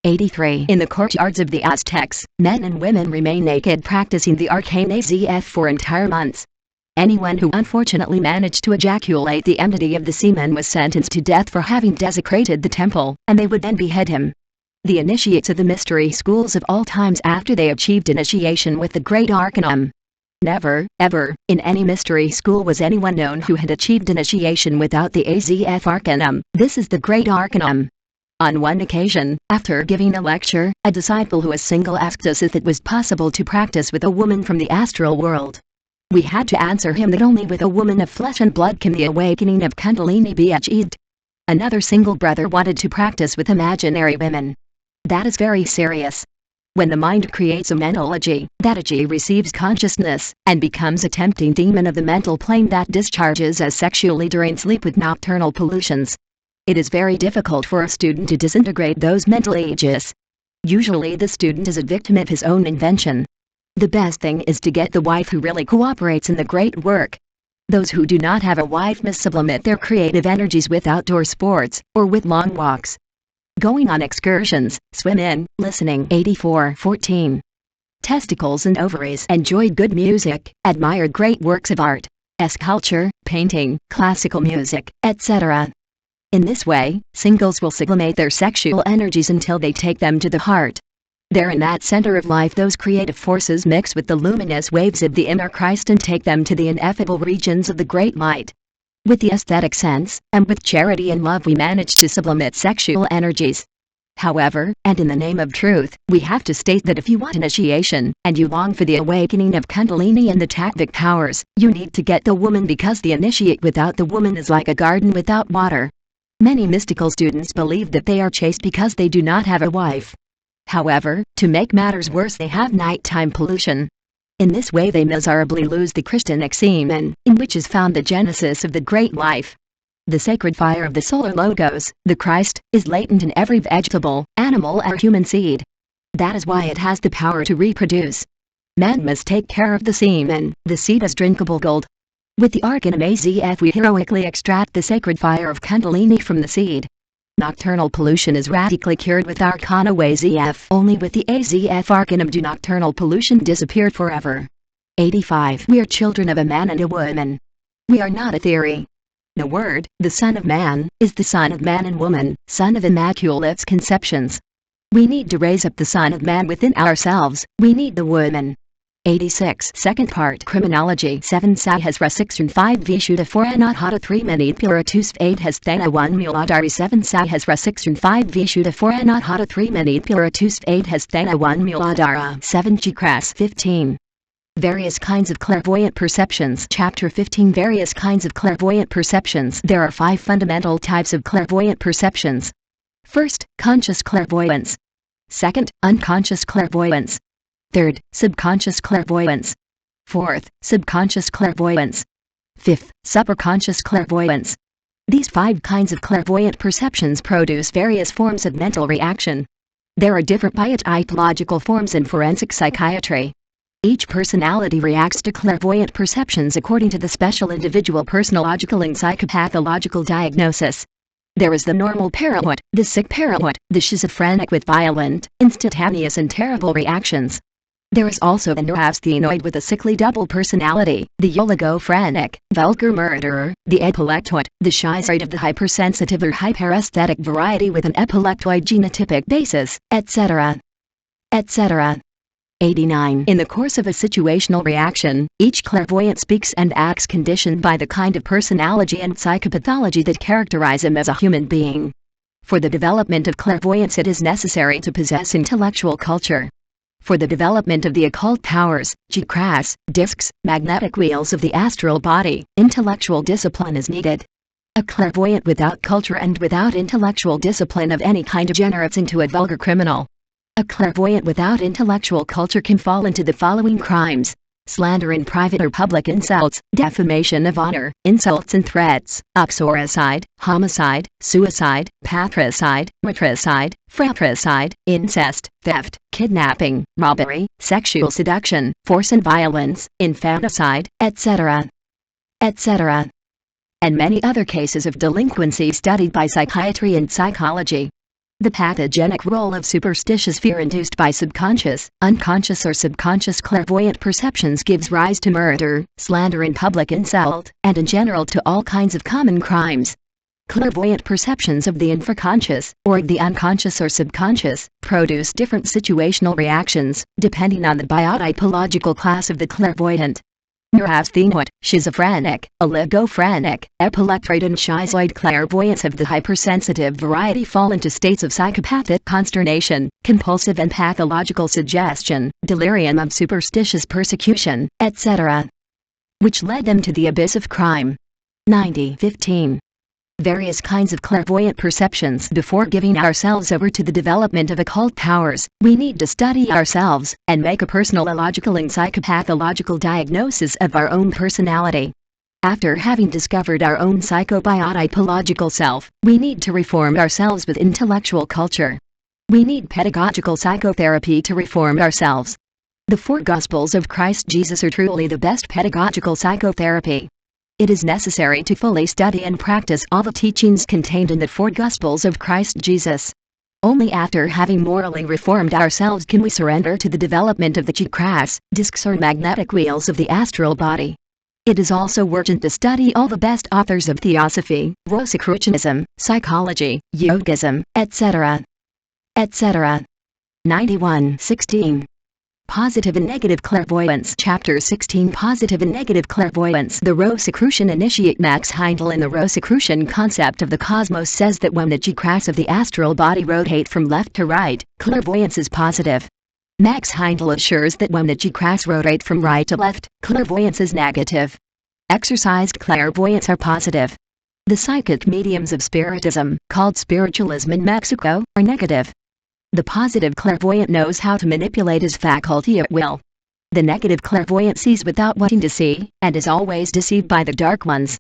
Speaker 1: 83. In the courtyards of the Aztecs, men and women remain naked practicing the arcane AZF for entire months. Anyone who unfortunately managed to ejaculate the entity of the semen was sentenced to death for having desecrated the temple, and they would then behead him. The initiates of the mystery schools of all times after they achieved initiation with the great arcanum. Never, ever, in any mystery school was anyone known who had achieved initiation without the AZF arcanum. This is the great arcanum. On one occasion, after giving a lecture, a disciple who was single asked us if it was possible to practice with a woman from the astral world. We had to answer him that only with a woman of flesh and blood can the awakening of kundalini be achieved. Another single brother wanted to practice with imaginary women. That is very serious. When the mind creates a mentality, that agi receives consciousness, and becomes a tempting demon of the mental plane that discharges as sexually during sleep with nocturnal pollutions. It is very difficult for a student to disintegrate those mental ages. Usually the student is a victim of his own invention. The best thing is to get the wife who really cooperates in the great work. Those who do not have a wife must sublimate their creative energies with outdoor sports, or with long walks. Going on excursions, swim in, listening 84:14. Testicles and ovaries enjoyed good music, admired great works of art, sculpture, painting, classical music, etc. In this way, singles will sublimate their sexual energies until they take them to the heart. There in that center of life those creative forces mix with the luminous waves of the inner Christ and take them to the ineffable regions of the great light. With the aesthetic sense, and with charity and love we manage to sublimate sexual energies. However, and in the name of truth, we have to state that if you want initiation, and you long for the awakening of kundalini and the tattvic powers, you need to get the woman because the initiate without the woman is like a garden without water. Many mystical students believe that they are chaste because they do not have a wife. However, to make matters worse they have nighttime pollution. In this way they miserably lose the Christonic semen, in which is found the genesis of the great life. The sacred fire of the solar logos, the Christ, is latent in every vegetable, animal or human seed. That is why it has the power to reproduce. Man must take care of the semen, the seed is drinkable gold. With the arcanum AZF we heroically extract the sacred fire of kundalini from the seed. Nocturnal pollution is radically cured with arcana AZF. Only with the AZF arcanum do nocturnal pollution disappear forever. 85. We are children of a man and a woman. We are not a theory. The word, the Son of Man, is the Son of Man and Woman, Son of Immaculate Conceptions. We need to raise up the Son of Man within ourselves, we need the woman. 86. Second part. Criminology. 7 Sahasra 6 and 5 Vishuddha 4 Anahata 3 Manipura 2 8 has Thana 1 Muladari 7 Sahasra 6 and 5 Vishuddha 4 Anahata 3 Manipura 2 8 has Thana 1 Muladhara 7 Chakras 15. Various kinds of clairvoyant perceptions. Chapter 15. Various kinds of clairvoyant perceptions. There are 5 fundamental types of clairvoyant perceptions. First, conscious clairvoyance. Second, unconscious clairvoyance. Third, subconscious clairvoyance. Fourth, subconscious clairvoyance. Fifth, superconscious clairvoyance. These 5 kinds of clairvoyant perceptions produce various forms of mental reaction. There are different biological forms in forensic psychiatry. Each personality reacts to clairvoyant perceptions according to the special individual personological and psychopathological diagnosis. There is the normal paranoid, the sick paranoid, the schizophrenic with violent, instantaneous and terrible reactions. There is also the neurasthenoid with a sickly double personality, the oligophrenic, vulgar murderer, the epileptoid, the schizoid of the hypersensitive or hyperesthetic variety with an epileptoid genotypic basis, etc. etc. 89. In the course of a situational reaction, each clairvoyant speaks and acts conditioned by the kind of personality and psychopathology that characterize him as a human being. For the development of clairvoyance it is necessary to possess intellectual culture. For the development of the occult powers, chakras, discs, magnetic wheels of the astral body, intellectual discipline is needed. A clairvoyant without culture and without intellectual discipline of any kind degenerates into a vulgar criminal. A clairvoyant without intellectual culture can fall into the following crimes: slander in private or public insults, defamation of honor, insults and threats, uxoricide, homicide, suicide, patricide, matricide, fratricide, incest, theft, kidnapping, robbery, sexual seduction, force and violence, infanticide, etc. etc. and many other cases of delinquency studied by psychiatry and psychology. The pathogenic role of superstitious fear induced by subconscious, unconscious or subconscious clairvoyant perceptions gives rise to murder, slander and public insult, and in general to all kinds of common crimes. Clairvoyant perceptions of the infraconscious, or the unconscious or subconscious, produce different situational reactions, depending on the biotypological class of the clairvoyant. Neurasthenoid, schizophrenic, oligophrenic, epileptoid and schizoid clairvoyants of the hypersensitive variety fall into states of psychopathic consternation, compulsive and pathological suggestion, delirium of superstitious persecution, etc., which led them to the abyss of crime. 90-15. Various kinds of clairvoyant perceptions. Before giving ourselves over to the development of occult powers, we need to study ourselves and make a personological and psychopathological diagnosis of our own personality. After having discovered our own psychobiotypological self, we need to reform ourselves with intellectual culture. We need pedagogical psychotherapy to reform ourselves. The 4 Gospels of Christ Jesus are truly the best pedagogical psychotherapy. It is necessary to fully study and practice all the teachings contained in the 4 Gospels of Christ Jesus. Only after having morally reformed ourselves can we surrender to the development of the chakras, discs or magnetic wheels of the astral body. It is also urgent to study all the best authors of theosophy, Rosicrucianism, psychology, yogism, etc. etc. 91-16. Positive and Negative Clairvoyance. Chapter 16. Positive and Negative Clairvoyance. The Rosicrucian initiate Max Heindel in the Rosicrucian concept of the cosmos says that when the chakras of the astral body rotate from left to right, clairvoyance is positive. Max Heindel assures that when the chakras rotate from right to left, clairvoyance is negative. Exercised clairvoyants are positive. The psychic mediums of spiritism, called spiritualism in Mexico, are negative. The positive clairvoyant knows how to manipulate his faculty at will. The negative clairvoyant sees without wanting to see, and is always deceived by the dark ones.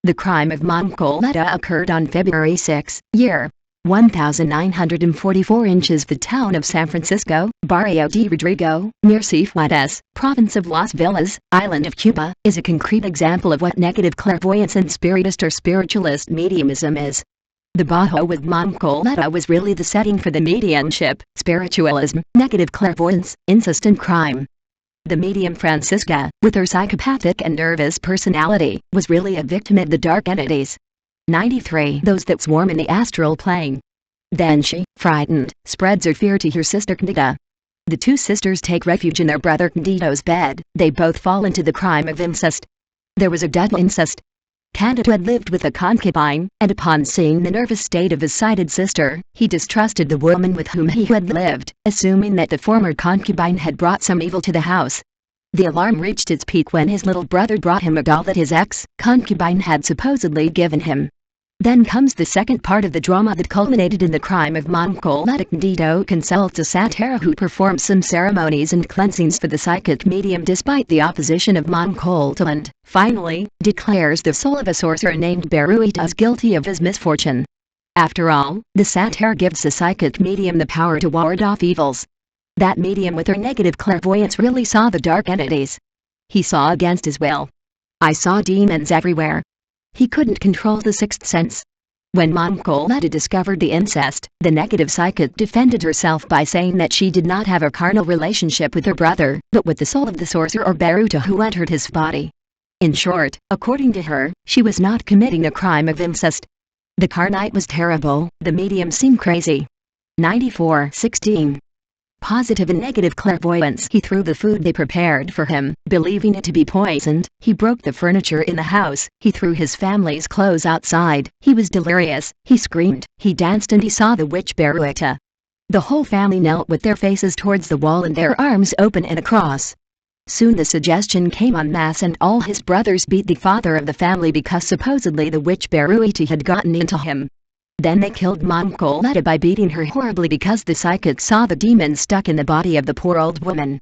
Speaker 1: The crime of Moncoleta occurred on February 6, year 1944 inches. The town of San Francisco, Barrio de Rodrigo, near Cifuentes, province of Las Villas, island of Cuba, is a concrete example of what negative clairvoyance and spiritist or spiritualist mediumism is. The Bajo with Moncoleta was really the setting for the mediumship, spiritualism, negative clairvoyance, incest and crime. The medium Francisca, with her psychopathic and nervous personality, was really a victim of the dark entities. 93. Those that swarm in the astral plane. Then she, frightened, spreads her fear to her sister Candida. The two sisters take refuge in their brother Candido's bed. They both fall into the crime of incest. There was a double incest. Candido had lived with a concubine, and upon seeing the nervous state of his sighted sister, he distrusted the woman with whom he had lived, assuming that the former concubine had brought some evil to the house. The alarm reached its peak when his little brother brought him a doll that his ex-concubine had supposedly given him. Then comes the second part of the drama that culminated in the crime of Moncola. Candido consults a satyr who performs some ceremonies and cleansings for the psychic medium despite the opposition of Moncola and, finally, declares the soul of a sorcerer named Beruita as guilty of his misfortune. After all, the satyr gives the psychic medium the power to ward off evils. That medium with her negative clairvoyance really saw the dark entities. He saw against his will. I saw demons everywhere. He couldn't control the sixth sense. When Moncola discovered the incest, the negative psychic defended herself by saying that she did not have a carnal relationship with her brother, but with the soul of the sorcerer or Beruita who entered his body. In short, according to her, she was not committing a crime of incest. The carnite was terrible, the medium seemed crazy. 94-16. Positive and negative clairvoyance. He threw the food they prepared for him, believing it to be poisoned. He broke the furniture in the house. He threw his family's clothes outside. He was delirious. He screamed. He danced and he saw the witch Beruita. The whole family knelt with their faces towards the wall and their arms open in a cross. Soon the suggestion came en masse and all his brothers beat the father of the family because supposedly the witch Beruita had gotten into him. Then they killed Moncola by beating her horribly because the psychic saw the demon stuck in the body of the poor old woman.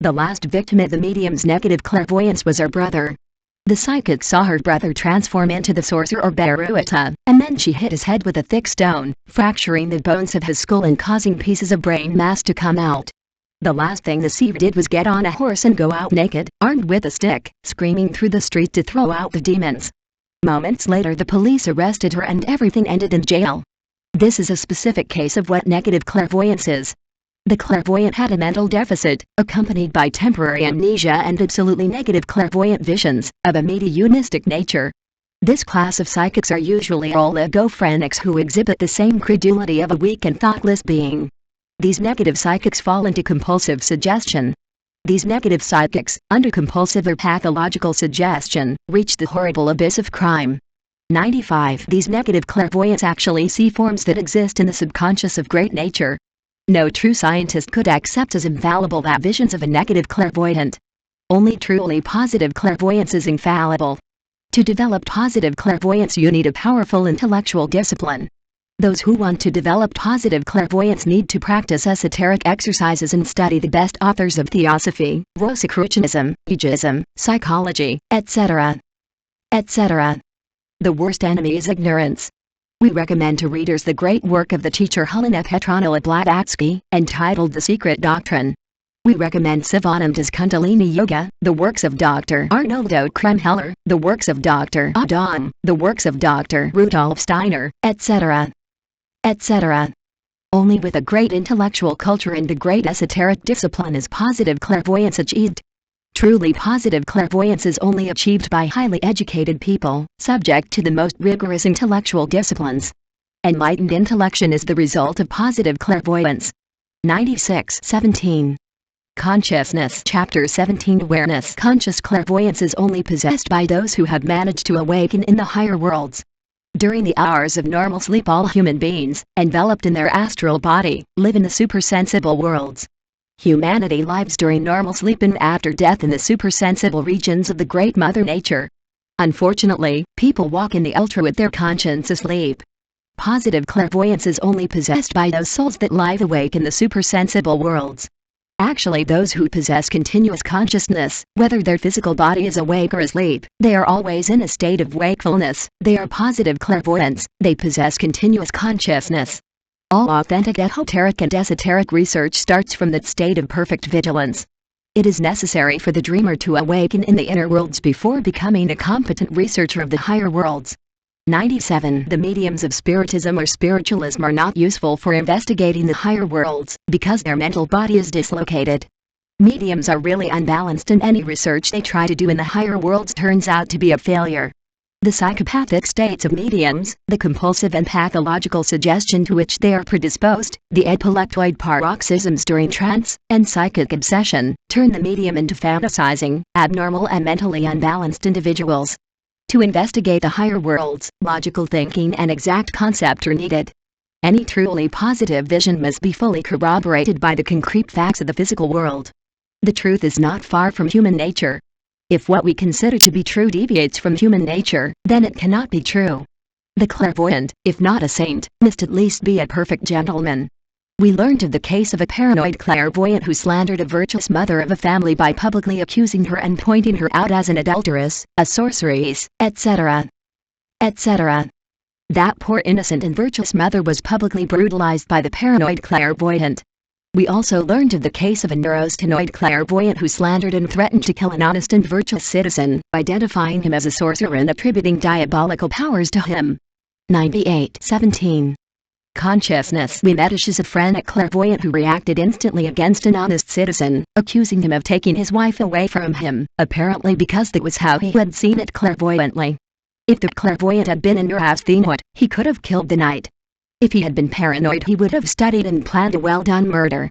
Speaker 1: The last victim of the medium's negative clairvoyance was her brother. The psychic saw her brother transform into the sorcerer or Beruita, and then she hit his head with a thick stone, fracturing the bones of his skull and causing pieces of brain mass to come out. The last thing the seer did was get on a horse and go out naked, armed with a stick, screaming through the street to throw out the demons. Moments later the police arrested her and everything ended in jail. This is a specific case of what negative clairvoyance is. The clairvoyant had a mental deficit, accompanied by temporary amnesia and absolutely negative clairvoyant visions, of a mediumistic nature. This class of psychics are usually oligophrenics who exhibit the same credulity of a weak and thoughtless being. These negative psychics fall into compulsive suggestion. These negative psychics, under compulsive or pathological suggestion, reach the horrible abyss of crime. 95. These negative clairvoyants actually see forms that exist in the subconscious of great nature. No true scientist could accept as infallible that visions of a negative clairvoyant. Only truly positive clairvoyance is infallible. To develop positive clairvoyance you need a powerful intellectual discipline. Those who want to develop positive clairvoyance need to practice esoteric exercises and study the best authors of theosophy, Rosicrucianism, Ageism, psychology, etc. etc. The worst enemy is ignorance. We recommend to readers the great work of the teacher Helena Petronila Blavatsky, entitled The Secret Doctrine. We recommend Sivananda's Kundalini Yoga, the works of Dr. Arnoldo Kremheller, the works of Dr. Adon, the works of Dr. Rudolf Steiner, etc. etc. Only with a great intellectual culture and a great esoteric discipline is positive clairvoyance achieved. Truly positive clairvoyance is only achieved by highly educated people, subject to the most rigorous intellectual disciplines. Enlightened intellection is the result of positive clairvoyance. 96-17. Consciousness. Chapter 17. Awareness. Conscious clairvoyance is only possessed by those who have managed to awaken in the higher worlds. During the hours of normal sleep all human beings, enveloped in their astral body, live in the supersensible worlds. Humanity lives during normal sleep and after death in the supersensible regions of the great Mother Nature. Unfortunately, people walk in the ultra with their conscience asleep. Positive clairvoyance is only possessed by those souls that lie awake in the supersensible worlds. Actually, those who possess continuous consciousness, whether their physical body is awake or asleep, they are always in a state of wakefulness. They are positive clairvoyants. They possess continuous consciousness. All authentic esoteric and esoteric research starts from that state of perfect vigilance. It is necessary for the dreamer to awaken in the inner worlds before becoming a competent researcher of the higher worlds. 97. The mediums of spiritism or spiritualism are not useful for investigating the higher worlds, because their mental body is dislocated. Mediums are really unbalanced and any research they try to do in the higher worlds turns out to be a failure. The psychopathic states of mediums, the compulsive and pathological suggestion to which they are predisposed, the epileptoid paroxysms during trance, and psychic obsession, turn the medium into fantasizing, abnormal and mentally unbalanced individuals. To investigate the higher worlds, logical thinking and exact concept are needed. Any truly positive vision must be fully corroborated by the concrete facts of the physical world. The truth is not far from human nature. If what we consider to be true deviates from human nature, then it cannot be true. The clairvoyant, if not a saint, must at least be a perfect gentleman. We learned of the case of a paranoid clairvoyant who slandered a virtuous mother of a family by publicly accusing her and pointing her out as an adulteress, a sorceress, etc. etc. That poor innocent and virtuous mother was publicly brutalized by the paranoid clairvoyant. We also learned of the case of a neurastenoid clairvoyant who slandered and threatened to kill an honest and virtuous citizen, identifying him as a sorcerer and attributing diabolical powers to him. 98:17. Consciousness. We met a schizophrenic clairvoyant who reacted instantly against an honest citizen, accusing him of taking his wife away from him, apparently because that was how he had seen it clairvoyantly. If the clairvoyant had been a neurasthenoid, he could have killed the knight. If he had been paranoid, he would have studied and planned a well-done murder.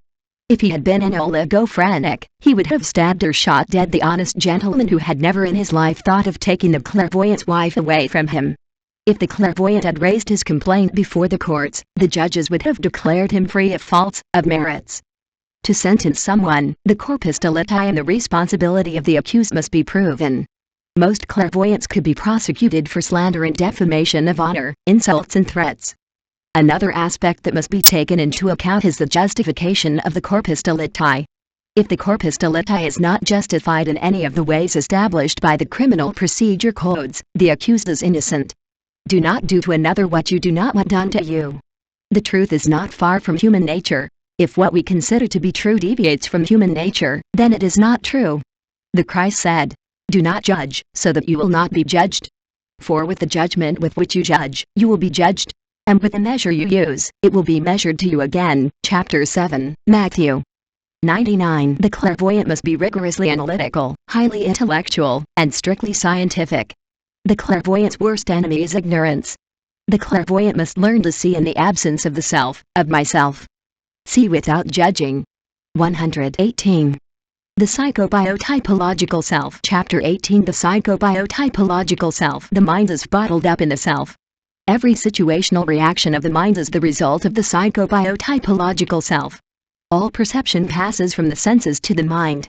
Speaker 1: If he had been an oligophrenic, he would have stabbed or shot dead the honest gentleman who had never in his life thought of taking the clairvoyant's wife away from him. If the clairvoyant had raised his complaint before the courts, the judges would have declared him free of faults, of merits. To sentence someone, the corpus delicti and the responsibility of the accused must be proven. Most clairvoyants could be prosecuted for slander and defamation of honor, insults and threats. Another aspect that must be taken into account is the justification of the corpus delicti. If the corpus delicti is not justified in any of the ways established by the criminal procedure codes, the accused is innocent. Do not do to another what you do not want done to you. The truth is not far from human nature. If what we consider to be true deviates from human nature, then it is not true. The Christ said, "Do not judge, so that you will not be judged. For with the judgment with which you judge, you will be judged. And with the measure you use, it will be measured to you again." Chapter 7, Matthew. 99. The clairvoyant must be rigorously analytical, highly intellectual, and strictly scientific. The clairvoyant's worst enemy is ignorance. The clairvoyant must learn to see in the absence of the self, of myself. See without judging. 118. The psychobiotypological self. Chapter 18. The psychobiotypological self. The mind is bottled up in the self. Every situational reaction of the mind is the result of the psychobiotypological self. All perception passes from the senses to the mind.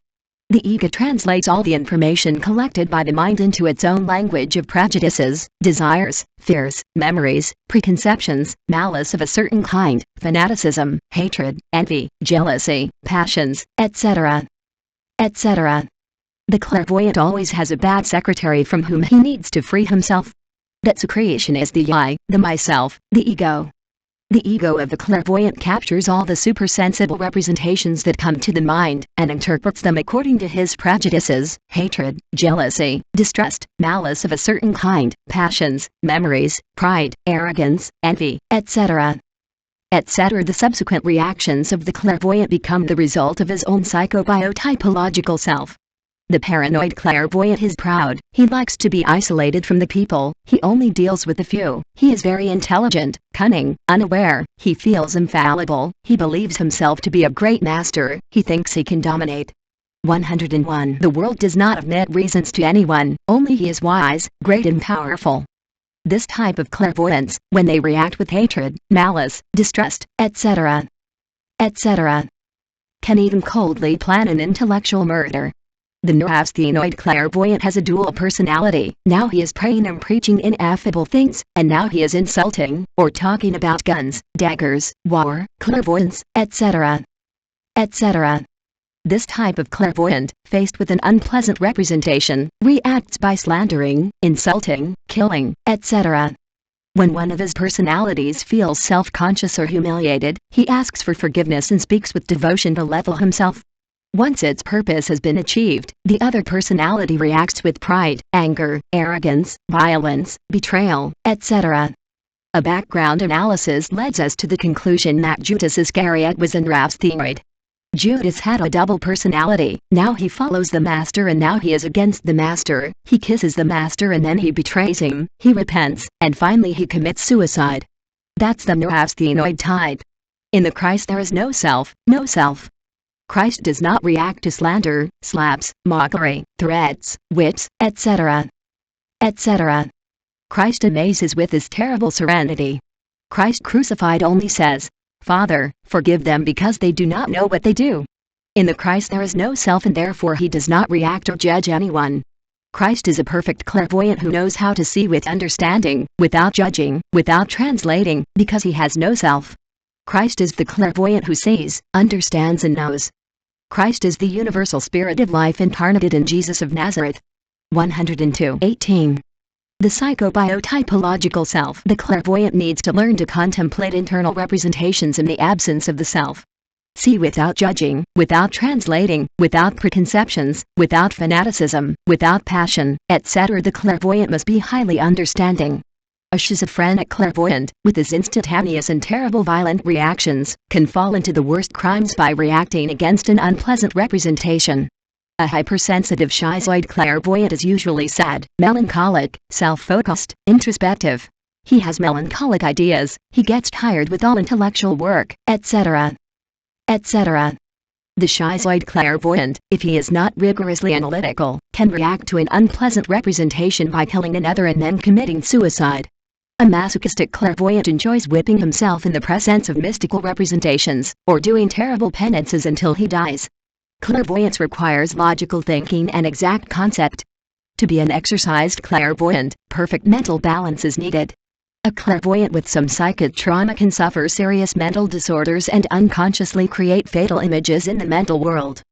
Speaker 1: The ego translates all the information collected by the mind into its own language of prejudices, desires, fears, memories, preconceptions, malice of a certain kind, fanaticism, hatred, envy, jealousy, passions, etc. etc. The clairvoyant always has a bad secretary from whom he needs to free himself. That secretion is the I, the myself, the ego. The ego of the clairvoyant captures all the supersensible representations that come to the mind, and interprets them according to his prejudices, hatred, jealousy, distrust, malice of a certain kind, passions, memories, pride, arrogance, envy, etc. etc. The subsequent reactions of the clairvoyant become the result of his own psychobiotypological self. The paranoid clairvoyant is proud, he likes to be isolated from the people, he only deals with the few, he is very intelligent, cunning, unaware, he feels infallible, he believes himself to be a great master, he thinks he can dominate. 101. The world does not admit reasons to anyone, only he is wise, great and powerful. This type of clairvoyance, when they react with hatred, malice, distrust, etc., etc., can even coldly plan an intellectual murder. The neurasthenoid clairvoyant has a dual personality. Now he is praying and preaching ineffable things, and now he is insulting, or talking about guns, daggers, war, clairvoyance, etc. etc. This type of clairvoyant, faced with an unpleasant representation, reacts by slandering, insulting, killing, etc. When one of his personalities feels self-conscious or humiliated, he asks for forgiveness and speaks with devotion to level himself. Once its purpose has been achieved, the other personality reacts with pride, anger, arrogance, violence, betrayal, etc. A background analysis leads us to the conclusion that Judas Iscariot was a neurasthenoid. Judas had a double personality. Now he follows the master and now he is against the master. He kisses the master and then he betrays him. He repents, and finally he commits suicide. That's the neurasthenoid type. In the Christ there is no self, no self. Christ does not react to slander, slaps, mockery, threats, whips, etc. etc. Christ amazes with his terrible serenity. Christ crucified only says, "Father, forgive them because they do not know what they do." In the Christ there is no self and therefore he does not react or judge anyone. Christ is a perfect clairvoyant who knows how to see with understanding, without judging, without translating, because he has no self. Christ is the clairvoyant who sees, understands and knows. Christ is the universal spirit of life incarnated in Jesus of Nazareth. 102:18. The psychobiotypological self. The clairvoyant needs to learn to contemplate internal representations in the absence of the self. See without judging, without translating, without preconceptions, without fanaticism, without passion, etc. The clairvoyant must be highly understanding. A schizophrenic clairvoyant, with his instantaneous and terrible violent reactions, can fall into the worst crimes by reacting against an unpleasant representation. A hypersensitive schizoid clairvoyant is usually sad, melancholic, self-focused, introspective. He has melancholic ideas, he gets tired with all intellectual work, etc. etc. The schizoid clairvoyant, if he is not rigorously analytical, can react to an unpleasant representation by killing another and then committing suicide. A masochistic clairvoyant enjoys whipping himself in the presence of mystical representations, or doing terrible penances until he dies. Clairvoyance requires logical thinking and exact concept. To be an exercised clairvoyant, perfect mental balance is needed. A clairvoyant with some psychic trauma can suffer serious mental disorders and unconsciously create fatal images in the mental world.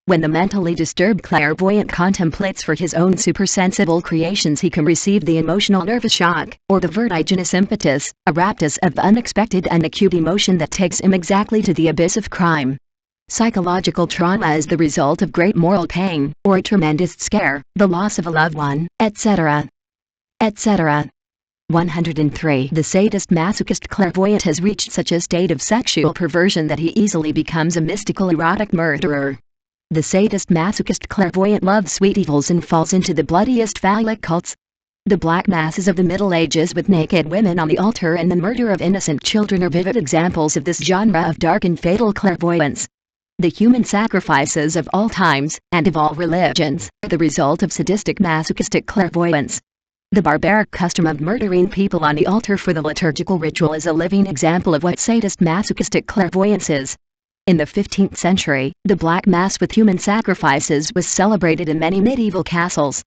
Speaker 1: When the mentally disturbed clairvoyant contemplates for his own supersensible creations, he can receive the emotional nervous shock, or the vertiginous impetus, a raptus of unexpected and acute emotion that takes him exactly to the abyss of crime. Psychological trauma is the result of great moral pain, or a tremendous scare, the loss of a loved one, etc. etc. 103. The sadist masochist clairvoyant has reached such a state of sexual perversion that he easily becomes a mystical erotic murderer. The sadist masochist clairvoyant loves sweet evils and falls into the bloodiest phallic cults. The Black Masses of the Middle Ages with naked women on the altar and the murder of innocent children are vivid examples of this genre of dark and fatal clairvoyance. The human sacrifices of all times, and of all religions, are the result of sadistic masochistic clairvoyance. The barbaric custom of murdering people on the altar for the liturgical ritual is a living example of what sadist masochistic clairvoyance is. In the 15th century, the Black Mass with human sacrifices was celebrated in many medieval castles.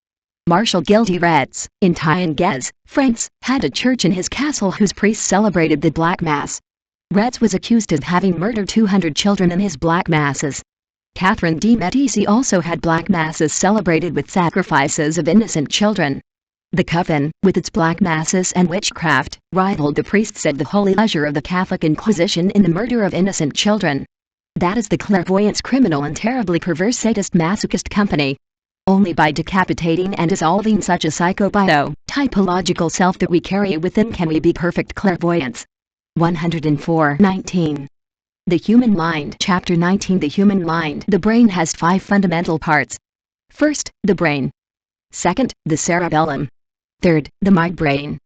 Speaker 1: Marshal Gildy-Retz, in Thiene-Getz, France, had a church in his castle whose priests celebrated the Black Mass. Retz was accused of having murdered 200 children in his Black Masses. Catherine de' Medici also had Black Masses celebrated with sacrifices of innocent children. The Coven, with its Black Masses and witchcraft, rivaled the priests at the Holy Leisure of the Catholic Inquisition in the murder of innocent children. That is the clairvoyant's criminal and terribly perverse sadist masochist company. Only by decapitating and dissolving such a psychobio-typological self that we carry within can we be perfect clairvoyants. 104:19. The Human Mind. Chapter 19. The Human Mind. The brain has 5 fundamental parts. First, the brain. Second, the cerebellum. Third, the midbrain.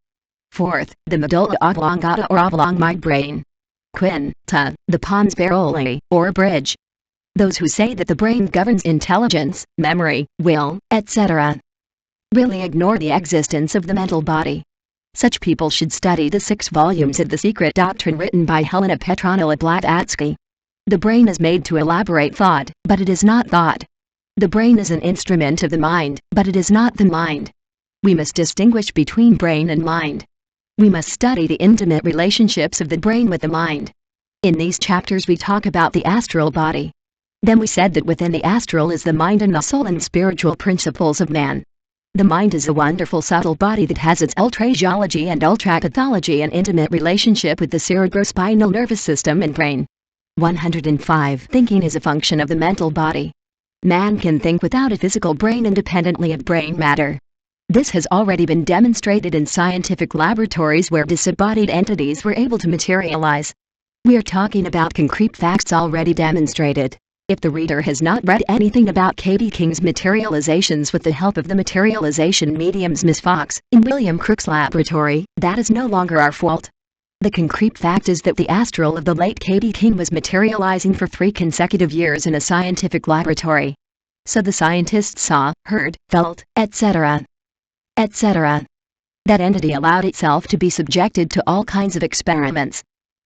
Speaker 1: Fourth, the medulla oblongata or oblong midbrain. Quinta, the pons paroli, or bridge. Those who say that the brain governs intelligence, memory, will, etc., really ignore the existence of the mental body. Such people should study the 6 volumes of The Secret Doctrine written by Helena Petronilla Blavatsky. The brain is made to elaborate thought, but it is not thought. The brain is an instrument of the mind, but it is not the mind. We must distinguish between brain and mind. We must study the intimate relationships of the brain with the mind. In these chapters we talk about the astral body. Then we said that within the astral is the mind and the soul and spiritual principles of man. The mind is a wonderful subtle body that has its ultraphysiology and ultrapathology and intimate relationship with the cerebrospinal nervous system and brain. 105. Thinking is a function of the mental body. Man can think without a physical brain independently of brain matter. This has already been demonstrated in scientific laboratories where disembodied entities were able to materialize. We are talking about concrete facts already demonstrated. If the reader has not read anything about K.B. King's materializations with the help of the materialization mediums Miss Fox in William Crookes' laboratory, that is no longer our fault. The concrete fact is that the astral of the late K.B. King was materializing for 3 consecutive years in a scientific laboratory. So the scientists saw, heard, felt, etc. etc. That entity allowed itself to be subjected to all kinds of experiments.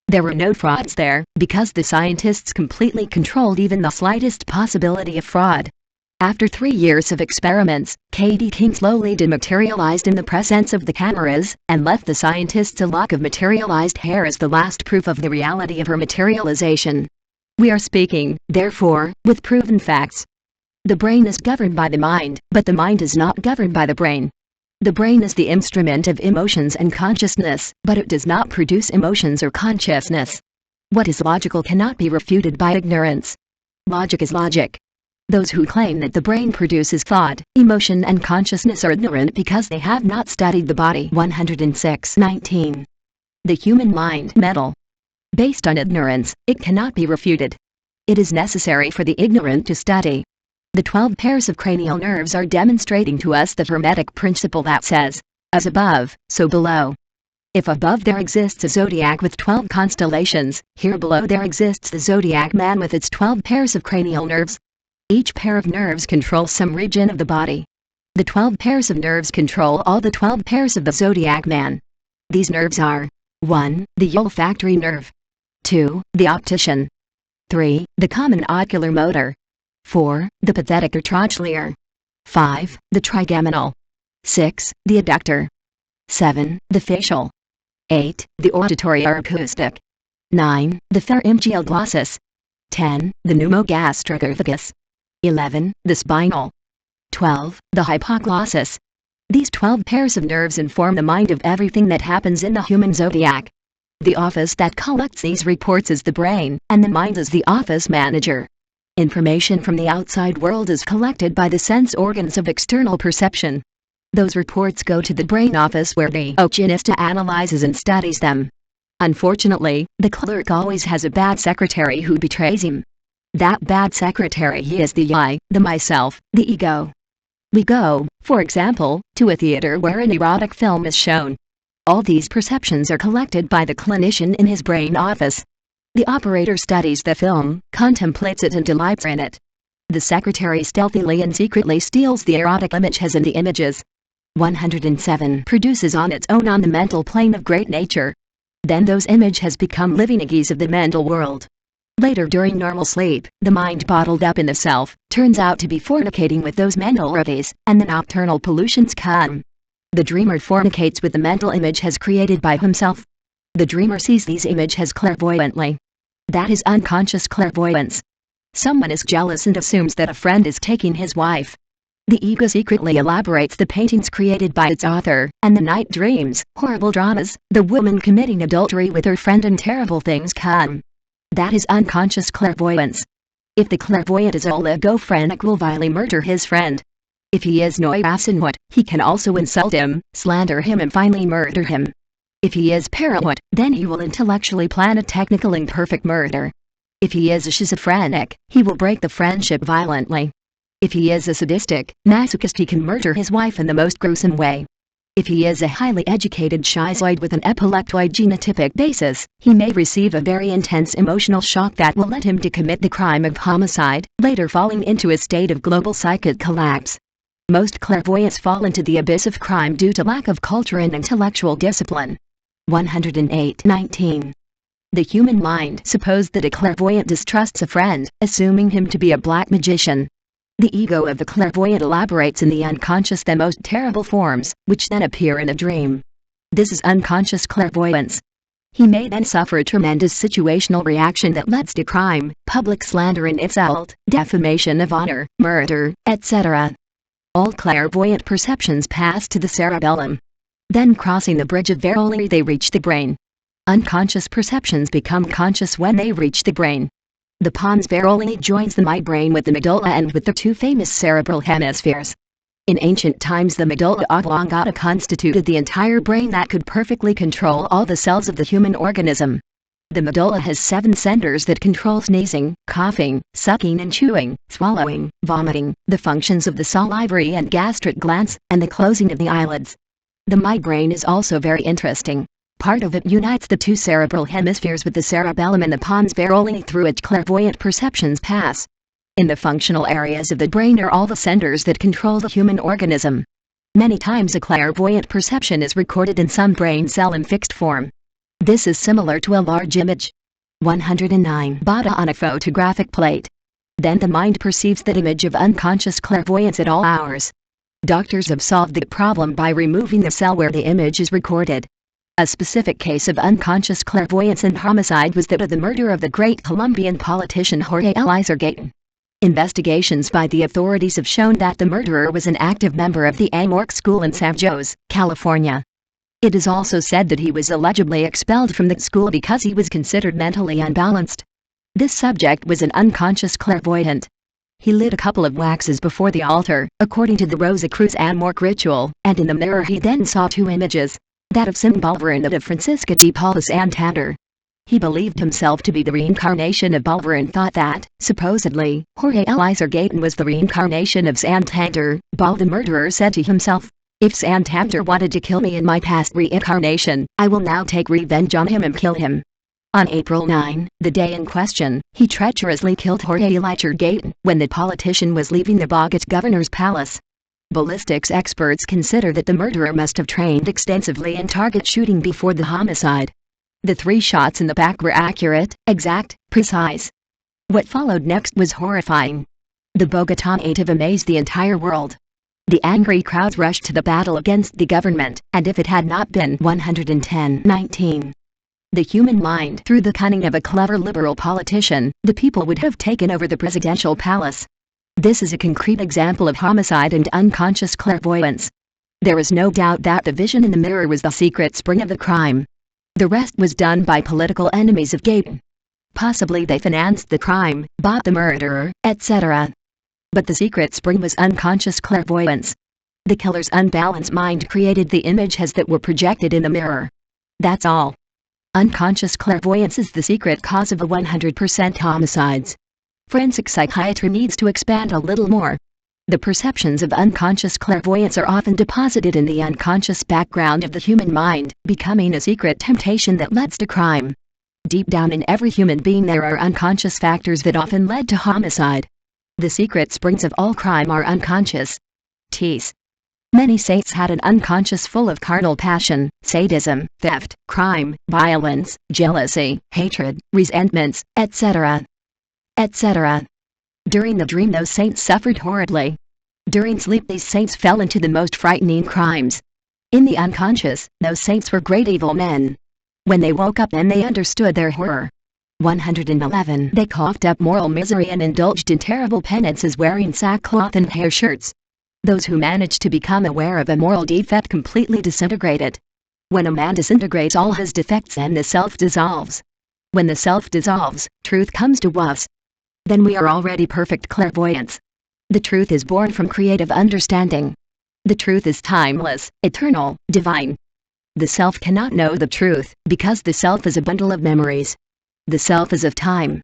Speaker 1: There were no frauds there, because the scientists completely controlled even the slightest possibility of fraud. After 3 years of experiments, K.B. King slowly dematerialized in the presence of the cameras, and left the scientists a lock of materialized hair as the last proof of the reality of her materialization. We are speaking, therefore, with proven facts. The brain is governed by the mind, but the mind is not governed by the brain. The brain is the instrument of emotions and consciousness, but it does not produce emotions or consciousness. What is logical cannot be refuted by ignorance. Logic is logic. Those who claim that the brain produces thought, emotion and consciousness are ignorant because they have not studied the body. 106.19. The human mind metal. Based on ignorance, it cannot be refuted. It is necessary for the ignorant to study. The 12 pairs of cranial nerves are demonstrating to us the Hermetic principle that says, as above, so below. If above there exists a zodiac with 12 constellations, here below there exists the zodiac man with its 12 pairs of cranial nerves. Each pair of nerves controls some region of the body. The 12 pairs of nerves control all the 12 pairs of the zodiac man. These nerves are 1. The olfactory nerve, 2. The optician, 3. The common ocular motor, 4. The pathetic or trochlear, 5. The trigeminal, 6. The adductor, 7. The facial, 8. The auditory or acoustic, 9. The pharyngeal glossus, 10. The pneumogastrocophagus, 11. The spinal, 12. The hypoglossus. These 12 pairs of nerves inform the mind of everything that happens in the human zodiac. The office that collects these reports is the brain, and the mind is the office manager. Information from the outside world is collected by the sense organs of external perception. Those reports go to the brain office where the occultist analyzes and studies them. Unfortunately, the clerk always has a bad secretary who betrays him. That bad secretary is the I, the myself, the ego. We go, for example, to a theater where an erotic film is shown. All these perceptions are collected by the clinician in his brain office. The operator studies the film, contemplates it and delights in it. The secretary stealthily and secretly steals the erotic images and the images. 107 produces on its own on the mental plane of great nature. Then those images become living eggies of the mental world. Later during normal sleep, the mind bottled up in the self, turns out to be fornicating with those mental eggies, and the nocturnal pollutions come. The dreamer fornicates with the mental image has created by himself. The dreamer sees these images clairvoyantly. That is unconscious clairvoyance. Someone is jealous and assumes that a friend is taking his wife. The ego secretly elaborates the paintings created by its author, and the night dreams, horrible dramas, the woman committing adultery with her friend and terrible things come. That is unconscious clairvoyance. If the clairvoyant is oligophrenic will vilely murder his friend. If he is noirosinwit, he can also insult him, slander him and finally murder him. If he is paranoid, then he will intellectually plan a technical imperfect murder. If he is a schizophrenic, he will break the friendship violently. If he is a sadistic, masochist, he can murder his wife in the most gruesome way. If he is a highly educated schizoid with an epileptoid genotypic basis, he may receive a very intense emotional shock that will lead him to commit the crime of homicide, later falling into a state of global psychic collapse. Most clairvoyants fall into the abyss of crime due to lack of culture and intellectual discipline. 108.19. The human mind. Suppose that a clairvoyant distrusts a friend, assuming him to be a black magician. The ego of the clairvoyant elaborates in the unconscious the most terrible forms, which then appear in a dream. This is unconscious clairvoyance. He may then suffer a tremendous situational reaction that leads to crime, public slander and insult, defamation of honor, murder, etc. All clairvoyant perceptions pass to the cerebellum. Then crossing the bridge of Veroli they reach the brain. Unconscious perceptions become conscious when they reach the brain. The pons Veroli joins the midbrain with the medulla and with the 2 famous cerebral hemispheres. In ancient times the medulla oblongata constituted the entire brain that could perfectly control all the cells of the human organism. The medulla has 7 centers that control sneezing, coughing, sucking and chewing, swallowing, vomiting, the functions of the salivary and gastric glands, and the closing of the eyelids. The midbrain is also very interesting. Part of it unites the 2 cerebral hemispheres with the cerebellum and the pons varolini through which clairvoyant perceptions pass. In the functional areas of the brain are all the centers that control the human organism. Many times a clairvoyant perception is recorded in some brain cell in fixed form. This is similar to a large image. 109. Bada on a photographic plate. Then the mind perceives that image of unconscious clairvoyance at all hours. Doctors have solved the problem by removing the cell where the image is recorded. A specific case of unconscious clairvoyance and homicide was that of the murder of the great Colombian politician Jorge Eliezer Gaitán. Investigations by the authorities have shown that the murderer was an active member of the Amorque School in San Jose, California. It is also said that he was allegedly expelled from the school because he was considered mentally unbalanced. This subject was an unconscious clairvoyant. He lit a couple of waxes before the altar, according to the Rosa Cruz Amorque ritual, and in the mirror he then saw 2 images, that of Simon Bolivar and that of Francisca de Paula Santander. He believed himself to be the reincarnation of Bolivar and thought that, supposedly, Jorge Eliezer Gaitán was the reincarnation of Santander. The murderer said to himself, "If Santander wanted to kill me in my past reincarnation, I will now take revenge on him and kill him." On April 9, the day in question, he treacherously killed Jorge Eliezer Gaitán when the politician was leaving the Bogotá governor's palace. Ballistics experts consider that the murderer must have trained extensively in target shooting before the homicide. The 3 shots in the back were accurate, exact, precise. What followed next was horrifying. The Bogotá native amazed the entire world. The angry crowds rushed to the battle against the government, and if it had not been 110-19, the human mind through the cunning of a clever liberal politician, the people would have taken over the presidential palace. This is a concrete example of homicide and unconscious clairvoyance. There is no doubt that the vision in the mirror was the secret spring of the crime. The rest was done by political enemies of Gaitán. Possibly they financed the crime, bought the murderer, etc. But the secret spring was unconscious clairvoyance. The killer's unbalanced mind created the images that were projected in the mirror. That's all. Unconscious clairvoyance is the secret cause of 100% homicides. Forensic psychiatry needs to expand a little more. The perceptions of unconscious clairvoyance are often deposited in the unconscious background of the human mind, becoming a secret temptation that leads to crime. Deep down in every human being there are unconscious factors that often led to homicide. The secret springs of all crime are unconscious. Many saints had an unconscious full of carnal passion, sadism, theft, crime, violence, jealousy, hatred, resentments, etc. etc. During the dream those saints suffered horridly. During sleep these saints fell into the most frightening crimes. In the unconscious, those saints were great evil men. When they woke up then they understood their horror. 111. They coughed up moral misery and indulged in terrible penances wearing sackcloth and hair shirts. Those who managed to become aware of a moral defect completely disintegrated. When a man disintegrates all his defects and the self dissolves. When the self dissolves, truth comes to us. Then we are already perfect clairvoyants. The truth is born from creative understanding. The truth is timeless, eternal, divine. The self cannot know the truth, because the self is a bundle of memories. The self is of time.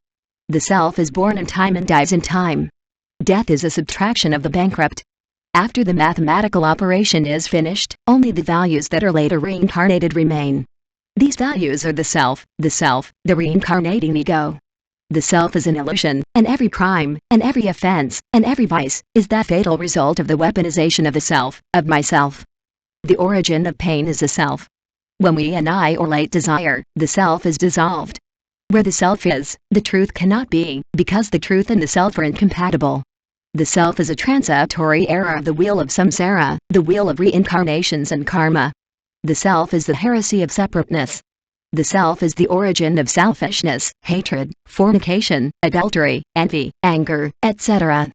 Speaker 1: The self is born in time and dies in time. Death is a subtraction of the bankrupt. After the mathematical operation is finished, only the values that are later reincarnated remain. These values are the self, the reincarnating ego. The self is an illusion, and every crime, and every offense, and every vice, is that fatal result of the weaponization of the self, of myself. The origin of pain is the self. When we annihilate desire, the self is dissolved. Where the self is, the truth cannot be, because the truth and the self are incompatible. The self is a transitory error of the wheel of samsara, the wheel of reincarnations and karma. The self is the heresy of separateness. The self is the origin of selfishness, hatred, fornication, adultery, envy, anger, etc.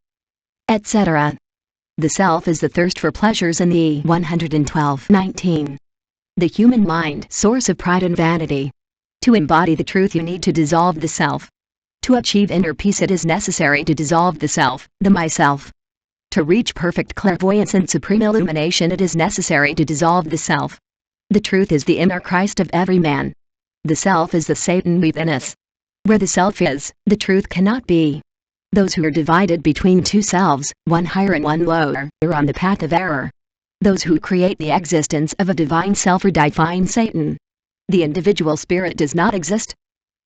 Speaker 1: etc. The self is the thirst for pleasures in the 112-19. The human mind, source of pride and vanity. To embody the truth you need to dissolve the self. To achieve inner peace it is necessary to dissolve the self, the myself. To reach perfect clairvoyance and supreme illumination it is necessary to dissolve the self. The truth is the inner Christ of every man. The self is the Satan within us. Where the self is, the truth cannot be. Those who are divided between two selves, one higher and one lower, are on the path of error. Those who create the existence of a divine self or divine Satan. The individual spirit does not exist.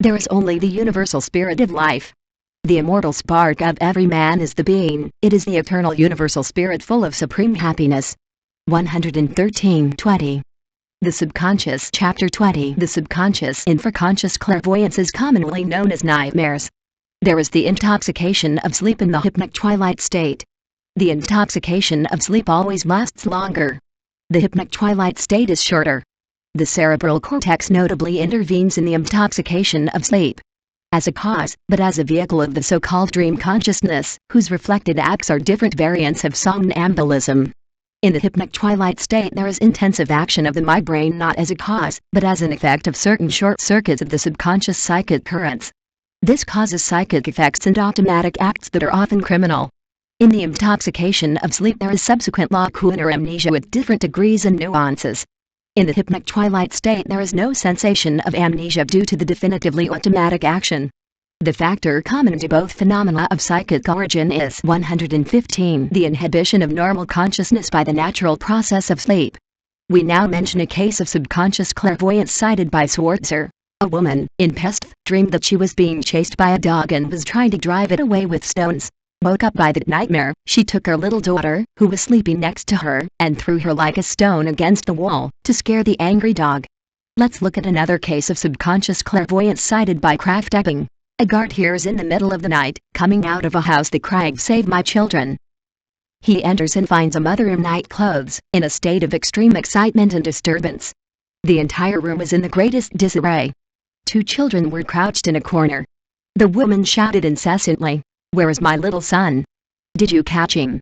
Speaker 1: There is only the universal spirit of life. The immortal spark of every man is the being, it is the eternal universal spirit full of supreme happiness. 113:20. The subconscious. Chapter 20. The subconscious. Infraconscious clairvoyance is commonly known as nightmares. There is the intoxication of sleep in the hypnic twilight state. The intoxication of sleep always lasts longer. The hypnic twilight state is shorter. The cerebral cortex notably intervenes in the intoxication of sleep. As a cause, but as a vehicle of the so-called dream consciousness, whose reflected acts are different variants of somnambulism. In the hypnic twilight state there is intensive action of the midbrain not as a cause, but as an effect of certain short circuits of the subconscious psychic currents. This causes psychic effects and automatic acts that are often criminal. In the intoxication of sleep there is subsequent lacuna or amnesia with different degrees and nuances. In the hypnic twilight state there is no sensation of amnesia due to the definitively automatic action. The factor common to both phenomena of psychic origin is 115. The inhibition of normal consciousness by the natural process of sleep. We now mention a case of subconscious clairvoyance cited by Schwarzer. A woman, in Pest, dreamed that she was being chased by a dog and was trying to drive it away with stones. Woke up by that nightmare, she took her little daughter, who was sleeping next to her, and threw her like a stone against the wall, to scare the angry dog. Let's look at another case of subconscious clairvoyance cited by Kraft-Epping. A guard hears in the middle of the night, coming out of a house, the cry, "Save my children." He enters and finds a mother in night clothes, in a state of extreme excitement and disturbance. The entire room was in the greatest disarray. 2 children were crouched in a corner. The woman shouted incessantly, "Where is my little son? Did you catch him?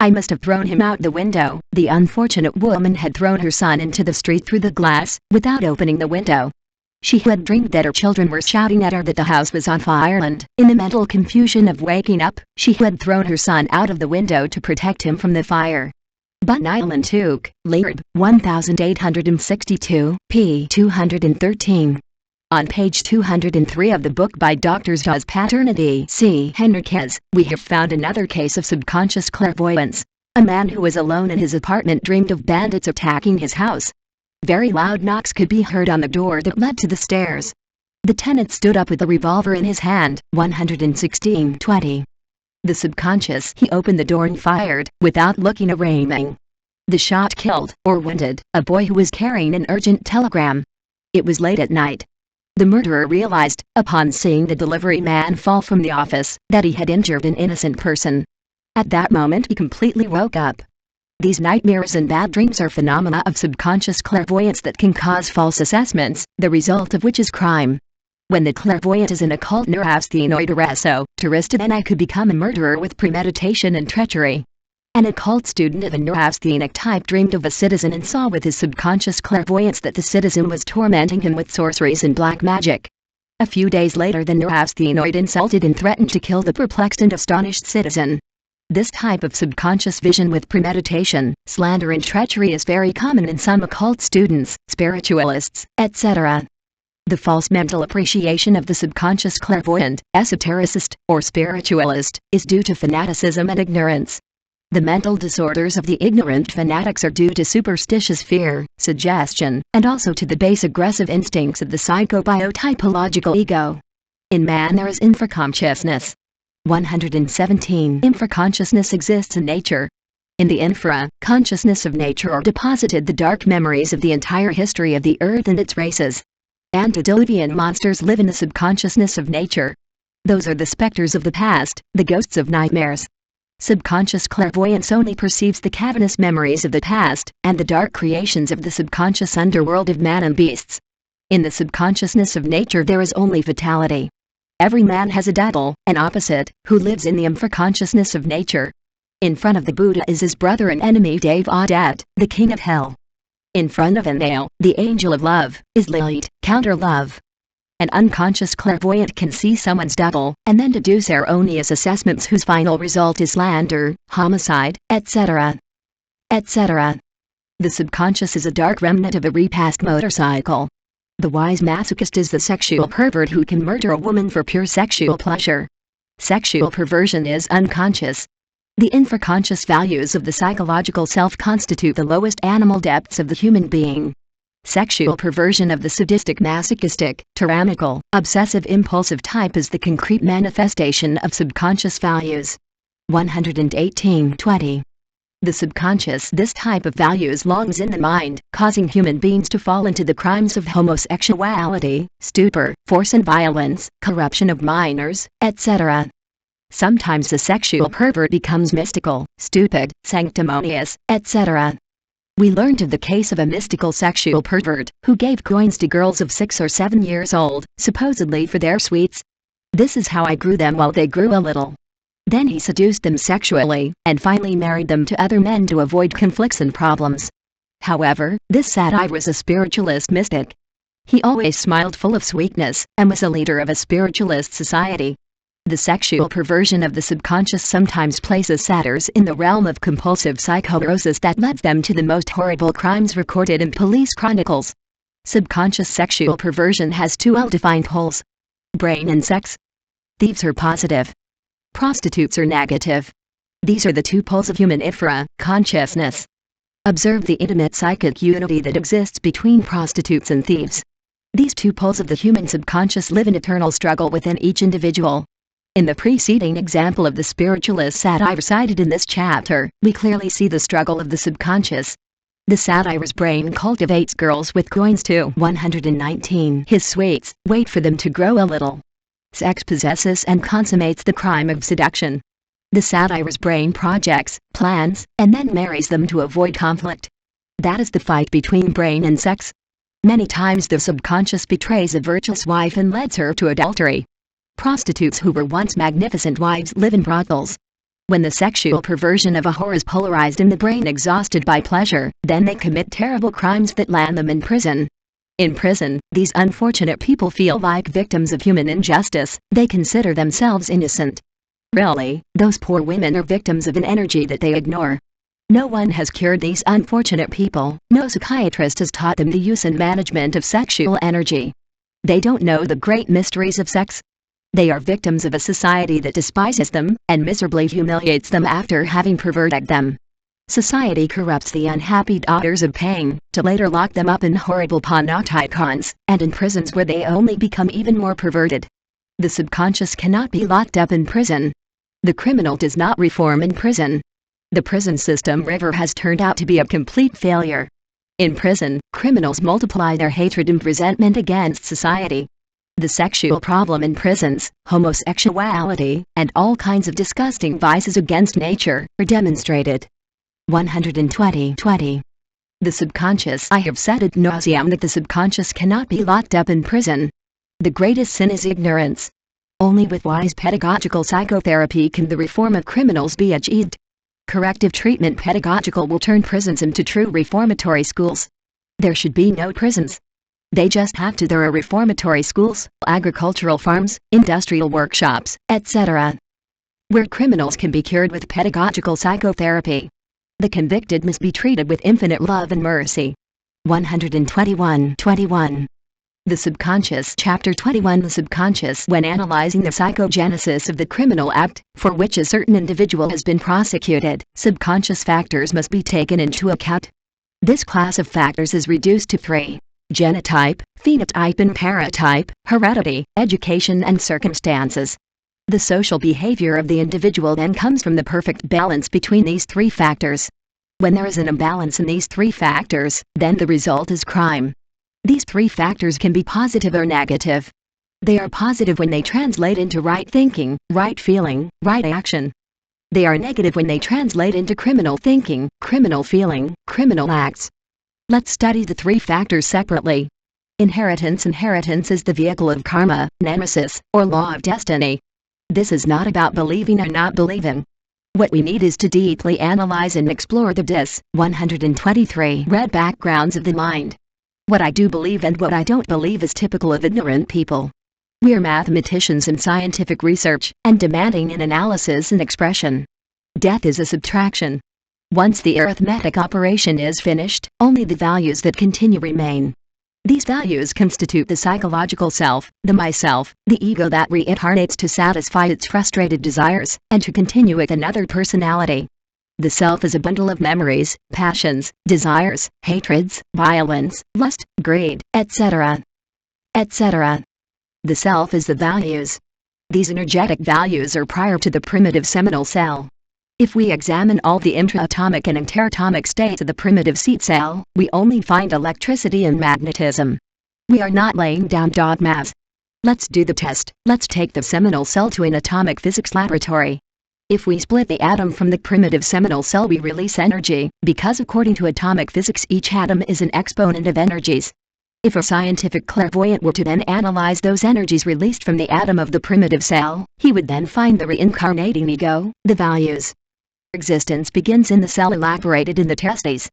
Speaker 1: I must have thrown him out the window." The unfortunate woman had thrown her son into the street through the glass, without opening the window. She had dreamed that her children were shouting at her that the house was on fire, and, in the mental confusion of waking up, she had thrown her son out of the window to protect him from the fire. But Nyland took, Leerd, 1862, p. 213. On page 203 of the book by Dr. Zha's Paternity C. Henriquez, we have found another case of subconscious clairvoyance. A man who was alone in his apartment dreamed of bandits attacking his house. Very loud knocks could be heard on the door that led to the stairs. The tenant stood up with a revolver in his hand. 116:20. The subconscious. He opened the door and fired, without looking or aiming. The shot killed, or wounded, a boy who was carrying an urgent telegram. It was late at night. The murderer realized, upon seeing the delivery man fall from the office, that he had injured an innocent person. At that moment he completely woke up. These nightmares and bad dreams are phenomena of subconscious clairvoyance that can cause false assessments, the result of which is crime. When the clairvoyant is an occult neurasthenoid or esoterist, then I could become a murderer with premeditation and treachery. An occult student of a neurasthenic type dreamed of a citizen and saw with his subconscious clairvoyance that the citizen was tormenting him with sorceries and black magic. A few days later the neurasthenoid insulted and threatened to kill the perplexed and astonished citizen. This type of subconscious vision with premeditation, slander and treachery is very common in some occult students, spiritualists, etc. The false mental appreciation of the subconscious clairvoyant, esotericist, or spiritualist, is due to fanaticism and ignorance. The mental disorders of the ignorant fanatics are due to superstitious fear, suggestion, and also to the base aggressive instincts of the psychobiotypological ego. In man there is infraconsciousness. 117. Infraconsciousness exists in nature. In the infra-consciousness of nature are deposited the dark memories of the entire history of the earth and its races. Antediluvian monsters live in the subconsciousness of nature. Those are the specters of the past, the ghosts of nightmares. Subconscious clairvoyance only perceives the cavernous memories of the past, and the dark creations of the subconscious underworld of man and beasts. In the subconsciousness of nature there is only fatality. Every man has a devil, an opposite, who lives in the infraconsciousness of nature. In front of the Buddha is his brother and enemy Devadat, the king of hell. In front of Enlil, the angel of love, is Lilith, counter-love. An unconscious clairvoyant can see someone's devil, and then deduce erroneous assessments whose final result is slander, homicide, etc. etc. The subconscious is a dark remnant of a repassed motorcycle. The wise masochist is the sexual pervert who can murder a woman for pure sexual pleasure. Sexual perversion is unconscious. The infraconscious values of the psychological self constitute the lowest animal depths of the human being. Sexual perversion of the sadistic, masochistic, tyrannical, obsessive impulsive type is the concrete manifestation of subconscious values. 118.20. The subconscious. This type of values longs in the mind, causing human beings to fall into the crimes of homosexuality, stupor, force and violence, corruption of minors, etc. Sometimes the sexual pervert becomes mystical, stupid, sanctimonious, etc. We learned of the case of a mystical sexual pervert, who gave coins to girls of 6 or 7 years old, supposedly for their sweets. "This is how I grew them while they grew a little." Then he seduced them sexually, and finally married them to other men to avoid conflicts and problems. However, this satyr was a spiritualist mystic. He always smiled full of sweetness, and was a leader of a spiritualist society. The sexual perversion of the subconscious sometimes places satyrs in the realm of compulsive psychosis that led them to the most horrible crimes recorded in police chronicles. Subconscious sexual perversion has two well-defined poles: brain and sex. Thieves are positive. Prostitutes are negative. These are the two poles of human consciousness. Observe the intimate psychic unity that exists between prostitutes and thieves. These two poles of the human subconscious live in eternal struggle within each individual. In the preceding example of the spiritualist satyr cited in this chapter, we clearly see the struggle of the subconscious. The satyr's brain cultivates girls with coins to 119. His sweets, wait for them to grow a little. Sex possesses and consummates the crime of seduction. The satyr's brain projects, plans, and then marries them to avoid conflict. That is the fight between brain and sex. Many times the subconscious betrays a virtuous wife and leads her to adultery. Prostitutes who were once magnificent wives live in brothels. When the sexual perversion of a whore is polarized in the brain, exhausted by pleasure, then they commit terrible crimes that land them in prison. In prison, these unfortunate people feel like victims of human injustice. They consider themselves innocent. Really, those poor women are victims of an energy that they ignore. No one has cured these unfortunate people. No psychiatrist has taught them the use and management of sexual energy. They don't know the great mysteries of sex. They are victims of a society that despises them, and miserably humiliates them after having perverted them. Society corrupts the unhappy daughters of pain, to later lock them up in horrible panopticons, and in prisons where they only become even more perverted. The subconscious cannot be locked up in prison. The criminal does not reform in prison. The prison system river has turned out to be a complete failure. In prison, criminals multiply their hatred and resentment against society. The sexual problem in prisons, homosexuality, and all kinds of disgusting vices against nature, are demonstrated. 120.20. The subconscious. I have said ad nauseam that the subconscious cannot be locked up in prison. The greatest sin is ignorance. Only with wise pedagogical psychotherapy can the reform of criminals be achieved. Corrective treatment pedagogical will turn prisons into true reformatory schools. There should be no prisons. They just have to. There are reformatory schools, agricultural farms, industrial workshops, etc., where criminals can be cured with pedagogical psychotherapy. The convicted must be treated with infinite love and mercy. 121.21. The subconscious. Chapter 21. The subconscious. When analyzing the psychogenesis of the criminal act, for which a certain individual has been prosecuted, subconscious factors must be taken into account. This class of factors is reduced to 3. Genotype, phenotype and paratype, heredity, education and circumstances. The social behavior of the individual then comes from the perfect balance between these 3 factors. When there is an imbalance in these 3 factors, then the result is crime. These 3 factors can be positive or negative. They are positive when they translate into right thinking, right feeling, right action. They are negative when they translate into criminal thinking, criminal feeling, criminal acts. Let's study the 3 factors separately. Inheritance. Inheritance is the vehicle of karma, nemesis, or law of destiny. This is not about believing or not believing. What we need is to deeply analyze and explore the 123 red backgrounds of the mind. What I do believe and what I don't believe is typical of ignorant people. We are mathematicians in scientific research, and demanding an analysis and expression. Death is a subtraction. Once the arithmetic operation is finished, only the values that continue remain. These values constitute the psychological self, the myself, the ego that reincarnates to satisfy its frustrated desires, and to continue with another personality. The self is a bundle of memories, passions, desires, hatreds, violence, lust, greed, etc. etc. The self is the values. These energetic values are prior to the primitive seminal cell. If we examine all the intraatomic and interatomic states of the primitive seed cell, we only find electricity and magnetism. We are not laying down dogmas. Let's do the test. Let's take the seminal cell to an atomic physics laboratory. If we split the atom from the primitive seminal cell, we release energy, because according to atomic physics each atom is an exponent of energies. If a scientific clairvoyant were to then analyze those energies released from the atom of the primitive cell, he would then find the reincarnating ego, the values. Existence begins in the cell elaborated in the testes,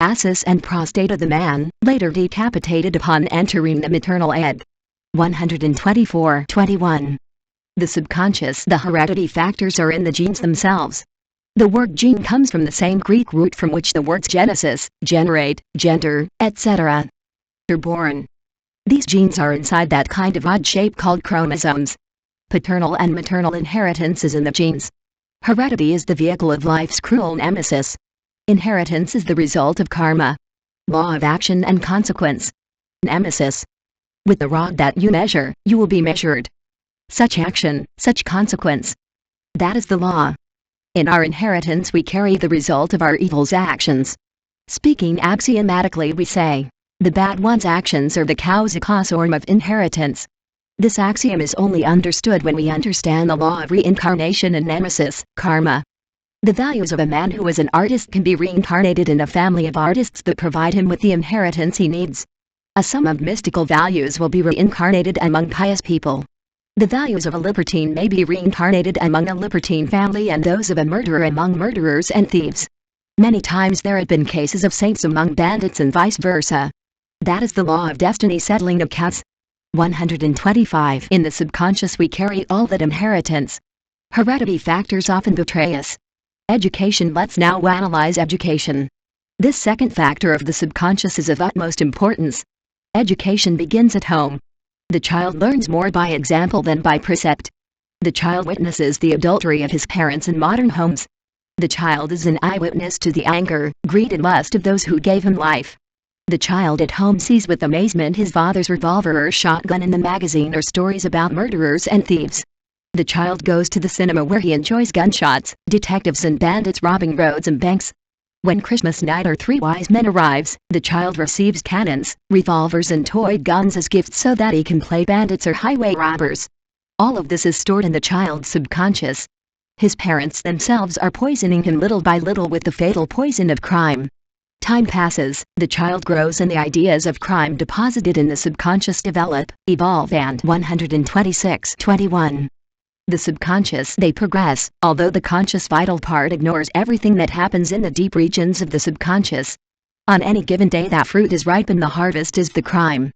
Speaker 1: ascus and prostate of the man, later decapitated upon entering the maternal egg. 124-21. The subconscious, the heredity factors are in the genes themselves. The word gene comes from the same Greek root from which the words genesis, generate, gender, etc. are born. These genes are inside that kind of odd shape called chromosomes. Paternal and maternal inheritance is in the genes. Heredity is the vehicle of life's cruel nemesis. Inheritance is the result of karma. Law of action and consequence. Nemesis. With the rod that you measure, you will be measured. Such action, such consequence. That is the law. In our inheritance we carry the result of our evil's actions. Speaking axiomatically we say, the bad one's actions are the causa causorum of inheritance. This axiom is only understood when we understand the law of reincarnation and nemesis, karma. The values of a man who is an artist can be reincarnated in a family of artists that provide him with the inheritance he needs. A sum of mystical values will be reincarnated among pious people. The values of a libertine may be reincarnated among a libertine family and those of a murderer among murderers and thieves. Many times there have been cases of saints among bandits and vice versa. That is the law of destiny settling accounts. 125. In the subconscious we carry all that inheritance. Heredity factors often betray us. Education. Let's now analyze education. This second factor of the subconscious is of utmost importance. Education begins at home. The child learns more by example than by precept. The child witnesses the adultery of his parents in modern homes. The child is an eyewitness to the anger, greed and lust of those who gave him life. The child at home sees with amazement his father's revolver or shotgun in the magazine or stories about murderers and thieves. The child goes to the cinema where he enjoys gunshots, detectives and bandits robbing roads and banks. When Christmas night or Three Wise Men arrives, the child receives cannons, revolvers and toy guns as gifts so that he can play bandits or highway robbers. All of this is stored in the child's subconscious. His parents themselves are poisoning him little by little with the fatal poison of crime. Time passes, the child grows and the ideas of crime deposited in the subconscious develop, evolve and 126-21. The subconscious they progress, although the conscious vital part ignores everything that happens in the deep regions of the subconscious. On any given day that fruit is ripe and the harvest is the crime.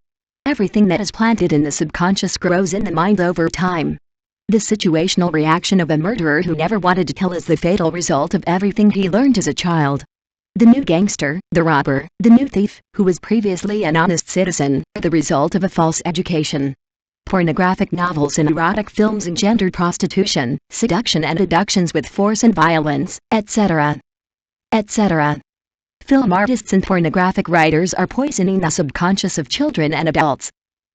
Speaker 1: Everything that is planted in the subconscious grows in the mind over time. The situational reaction of a murderer who never wanted to kill is the fatal result of everything he learned as a child. The new gangster, the robber, the new thief, who was previously an honest citizen, are the result of a false education. Pornographic novels and erotic films engendered prostitution, seduction and abductions with force and violence, etc. etc. Film artists and pornographic writers are poisoning the subconscious of children and adults.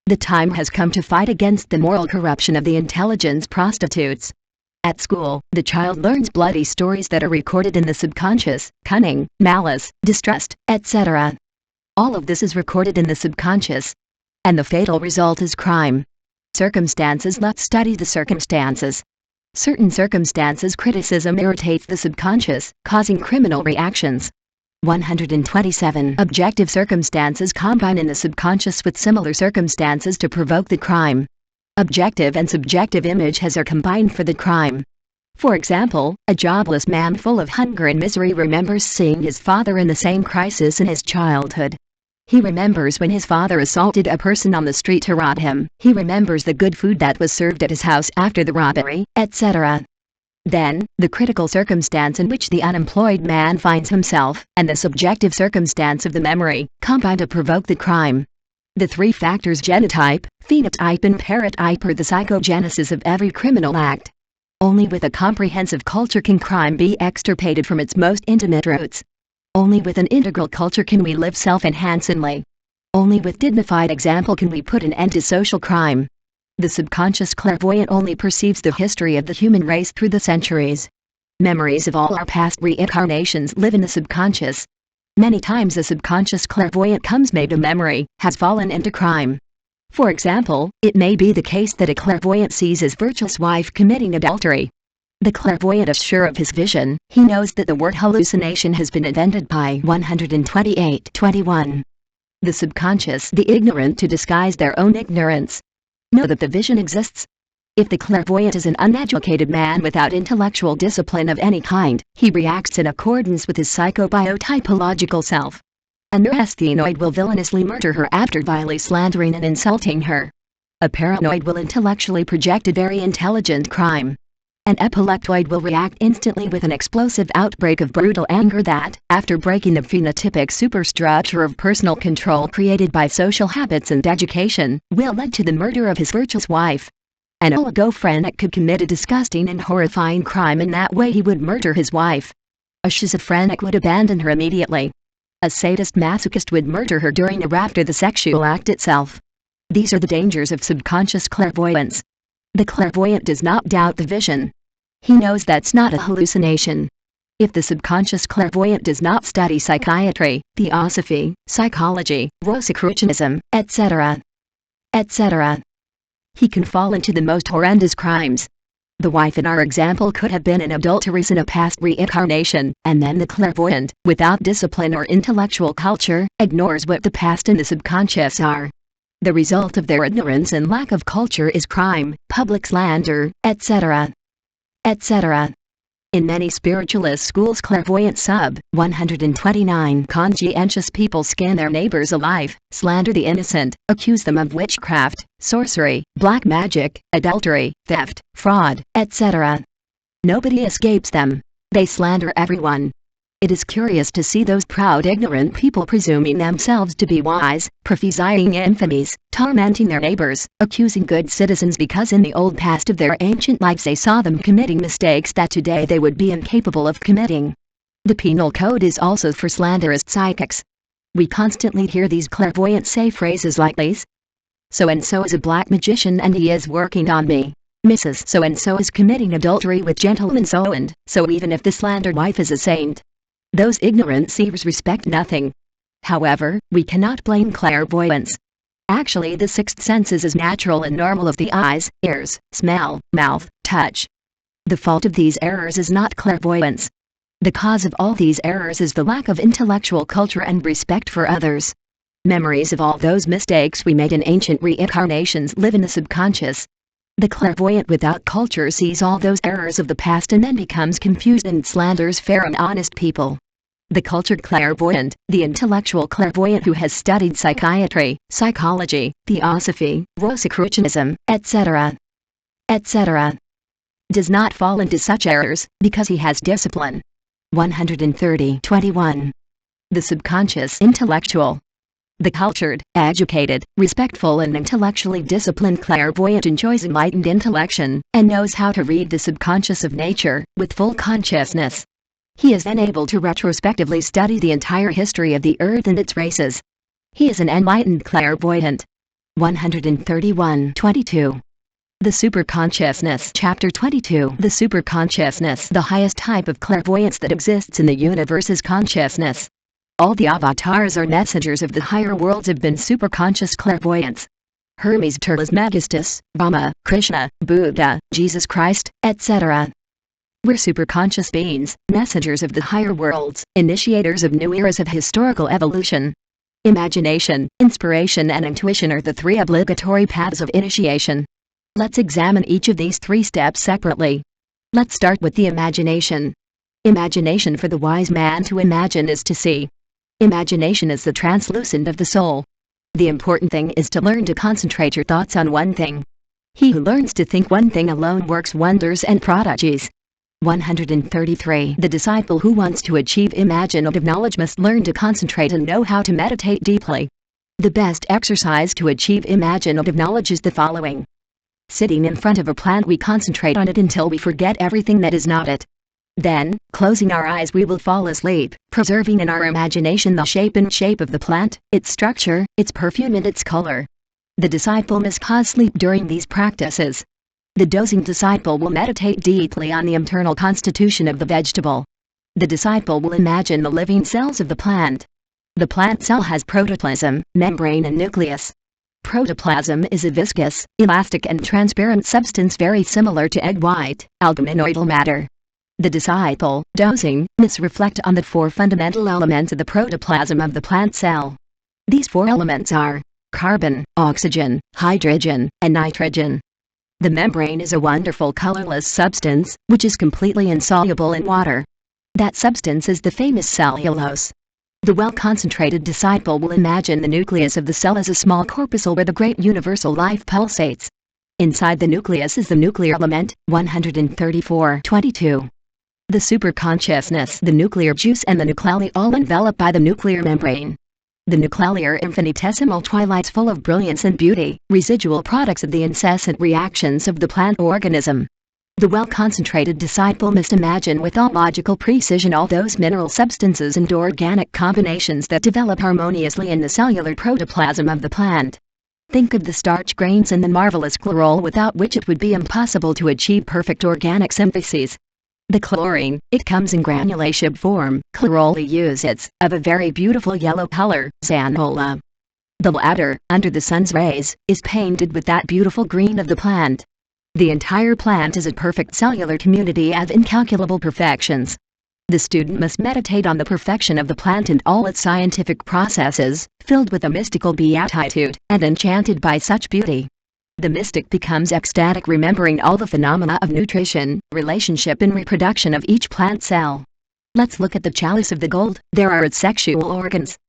Speaker 1: The time has come to fight against the moral corruption of the intelligence prostitutes. At school, the child learns bloody stories that are recorded in the subconscious, cunning, malice, distrust, etc. All of this is recorded in the subconscious. And the fatal result is crime. Circumstances. Let's study the circumstances. Certain circumstances criticism irritates the subconscious, causing criminal reactions. 127. Objective circumstances combine in the subconscious with similar circumstances to provoke the crime. Objective and subjective images are combined for the crime. For example, a jobless man full of hunger and misery remembers seeing his father in the same crisis in his childhood. He remembers when his father assaulted a person on the street to rob him. He remembers the good food that was served at his house after the robbery, etc. Then, the critical circumstance in which the unemployed man finds himself, and the subjective circumstance of the memory, combine to provoke the crime. The three factors genotype, phenotype and paratype are the psychogenesis of every criminal act. Only with a comprehensive culture can crime be extirpated from its most intimate roots. Only with an integral culture can we live self-enhancingly. Only with dignified example can we put an end to social crime. The subconscious clairvoyant only perceives the history of the human race through the centuries. Memories of all our past reincarnations live in the subconscious. Many times the subconscious clairvoyant comes made a memory, has fallen into crime. For example, it may be the case that a clairvoyant sees his virtuous wife committing adultery. The clairvoyant is sure of his vision, he knows that the word hallucination has been invented by 128:21. The subconscious, the ignorant to disguise their own ignorance, know that the vision exists. If the clairvoyant is an uneducated man without intellectual discipline of any kind, he reacts in accordance with his psychobiotypological self. A neurasthenoid will villainously murder her after vilely slandering and insulting her. A paranoid will intellectually project a very intelligent crime. An epileptoid will react instantly with an explosive outbreak of brutal anger that, after breaking the phenotypic superstructure of personal control created by social habits and education, will lead to the murder of his virtuous wife. An oligophrenic could commit a disgusting and horrifying crime in that way he would murder his wife. A schizophrenic would abandon her immediately. A sadist masochist would murder her during or after the sexual act itself. These are the dangers of subconscious clairvoyance. The clairvoyant does not doubt the vision. He knows that's not a hallucination. If the subconscious clairvoyant does not study psychiatry, theosophy, psychology, Rosicrucianism, etc., he can fall into the most horrendous crimes. The wife in our example could have been an adulteress in a past reincarnation, and then the clairvoyant, without discipline or intellectual culture, ignores what the past and the subconscious are. The result of their ignorance and lack of culture is crime, public slander, etc. In many spiritualist schools, clairvoyant sub 129 conscientious people scan their neighbors alive, slander the innocent, accuse them of witchcraft, sorcery, black magic, adultery, theft, fraud, etc. Nobody escapes them. They slander everyone. It is curious to see those proud ignorant people presuming themselves to be wise, prophesying infamies, tormenting their neighbors, accusing good citizens because in the old past of their ancient lives they saw them committing mistakes that today they would be incapable of committing. The penal code is also for slanderous psychics. We constantly hear these clairvoyants say phrases like these. So-and-so is a black magician and he is working on me. Mrs. So-and-so is committing adultery with gentleman so-and, so even if the slandered wife is a saint. Those ignorant seers respect nothing. However, we cannot blame clairvoyance. Actually, the sixth sense is as natural and normal of the eyes, ears, smell, mouth, touch. The fault of these errors is not clairvoyance. The cause of all these errors is the lack of intellectual culture and respect for others. Memories of all those mistakes we made in ancient reincarnations live in the subconscious. The clairvoyant without culture sees all those errors of the past and then becomes confused and slanders fair and honest people. The cultured clairvoyant, the intellectual clairvoyant who has studied psychiatry, psychology, theosophy, Rosicrucianism, etc., does not fall into such errors, because he has discipline. 130:21. The subconscious intellectual. The cultured, educated, respectful and intellectually disciplined clairvoyant enjoys enlightened intellection, and knows how to read the subconscious of nature, with full consciousness. He is then able to retrospectively study the entire history of the earth and its races. He is an enlightened clairvoyant. 131:22. The superconsciousness. Chapter 22. The superconsciousness. The highest type of clairvoyance that exists in the universe is consciousness. All the avatars or messengers of the higher worlds have been superconscious clairvoyants. Hermes Trismegistus, Rama, Krishna, Buddha, Jesus Christ, etc. We're superconscious beings, messengers of the higher worlds, initiators of new eras of historical evolution. Imagination, inspiration and intuition are the three obligatory paths of initiation. Let's examine each of these three steps separately. Let's start with the imagination. Imagination. For the wise man, to imagine is to see. Imagination is the translucent of the soul. The important thing is to learn to concentrate your thoughts on one thing. He who learns to think one thing alone works wonders and prodigies. 133. The disciple who wants to achieve imaginative knowledge must learn to concentrate and know how to meditate deeply. The best exercise to achieve imaginative knowledge is the following. Sitting in front of a plant, we concentrate on it until we forget everything that is not it. Then, closing our eyes, we will fall asleep, preserving in our imagination the shape of the plant, its structure, its perfume and its color. The disciple must cause sleep during these practices. The dozing disciple will meditate deeply on the internal constitution of the vegetable. The disciple will imagine the living cells of the plant. The plant cell has protoplasm, membrane and nucleus. Protoplasm is a viscous, elastic and transparent substance very similar to egg white, albuminoidal matter. The disciple, dozing, must reflect on the four fundamental elements of the protoplasm of the plant cell. These four elements are carbon, oxygen, hydrogen, and nitrogen. The membrane is a wonderful colorless substance, which is completely insoluble in water. That substance is the famous cellulose. The well-concentrated disciple will imagine the nucleus of the cell as a small corpuscle where the great universal life pulsates. Inside the nucleus is the nuclear element, 134(22). The superconsciousness, the nuclear juice and the nuclei all enveloped by the nuclear membrane. The nuclear infinitesimal twilights full of brilliance and beauty, residual products of the incessant reactions of the plant organism. The well-concentrated disciple must imagine with all logical precision all those mineral substances and organic combinations that develop harmoniously in the cellular protoplasm of the plant. Think of the starch grains and the marvelous chlorol without which it would be impossible to achieve perfect organic synthesis. The chlorine, it comes in granulation form, chlorol uses, of a very beautiful yellow color, xanola. The latter, under the sun's rays, is painted with that beautiful green of the plant. The entire plant is a perfect cellular community of incalculable perfections. The student must meditate on the perfection of the plant and all its scientific processes, filled with a mystical beatitude, and enchanted by such beauty. The mystic becomes ecstatic remembering all the phenomena of nutrition, relationship and reproduction of each plant cell. Let's look at the chalice of the gold. There are its sexual organs.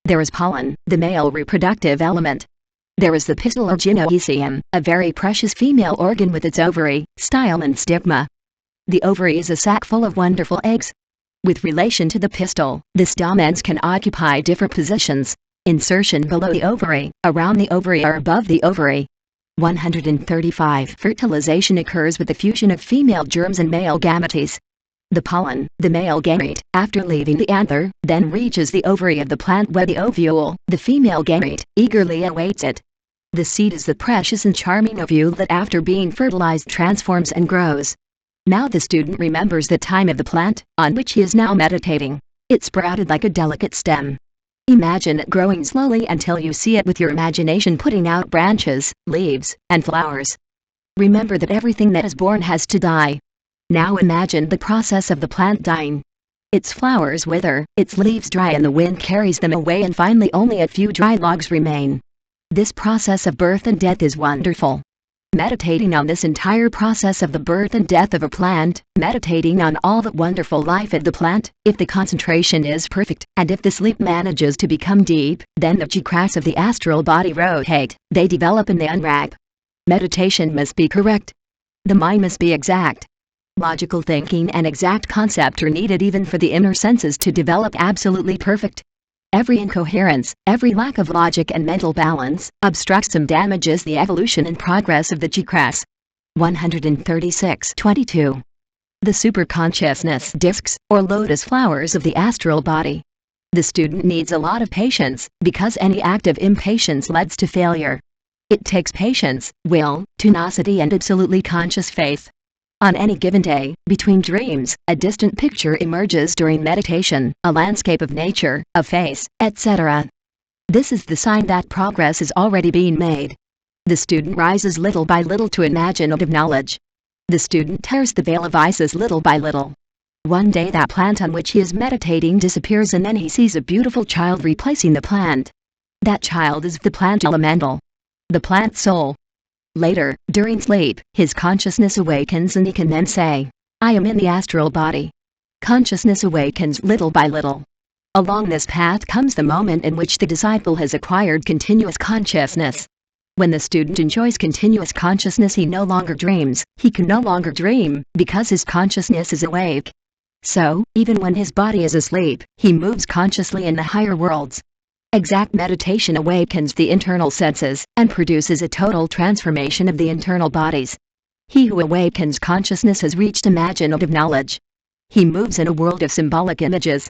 Speaker 1: There is pollen, the male reproductive element. There is the pistil or gynoecium, a very precious female organ with its ovary, style and stigma. The ovary is a sac full of wonderful eggs. With relation to the pistil, the stamens can occupy different positions. Insertion below the ovary, around the ovary or above the ovary. 135. Fertilization occurs with the fusion of female germs and male gametes. The pollen, the male gamete, after leaving the anther, then reaches the ovary of the plant where the ovule, the female gamete, eagerly awaits it. The seed is the precious and charming ovule that after being fertilized transforms and grows. Now the student remembers the time of the plant, on which he is now meditating. It sprouted like a delicate stem. Imagine it growing slowly until you see it with your imagination putting out branches, leaves, and flowers. Remember that everything that is born has to die. Now imagine the process of the plant dying. Its flowers wither, its leaves dry and the wind carries them away and finally only a few dry logs remain. This process of birth and death is wonderful. Meditating on this entire process of the birth and death of a plant, meditating on all the wonderful life of the plant, if the concentration is perfect, and if the sleep manages to become deep, then the chakras of the astral body rotate, they develop and they unwrap. Meditation must be correct. The mind must be exact. Logical thinking and exact concept are needed even for the inner senses to develop absolutely perfect. Every incoherence, every lack of logic and mental balance, obstructs and damages the evolution and progress of the chakras. 136(22). The superconsciousness discs, or lotus flowers of the astral body. The student needs a lot of patience, because any act of impatience leads to failure. It takes patience, will, tenacity and absolutely conscious faith. On any given day, between dreams, a distant picture emerges during meditation, a landscape of nature, a face, etc. This is the sign that progress is already being made. The student rises little by little to imaginative knowledge. The student tears the veil of Isis little by little. One day that plant on which he is meditating disappears and then he sees a beautiful child replacing the plant. That child is the plant elemental. The plant soul. Later, during sleep, his consciousness awakens and he can then say, I am in the astral body. Consciousness awakens little by little. Along this path comes the moment in which the disciple has acquired continuous consciousness. When the student enjoys continuous consciousness, he no longer dreams. He can no longer dream, because his consciousness is awake. So, even when his body is asleep, he moves consciously in the higher worlds. Exact meditation awakens the internal senses, and produces a total transformation of the internal bodies. He who awakens consciousness has reached imaginative knowledge. He moves in a world of symbolic images.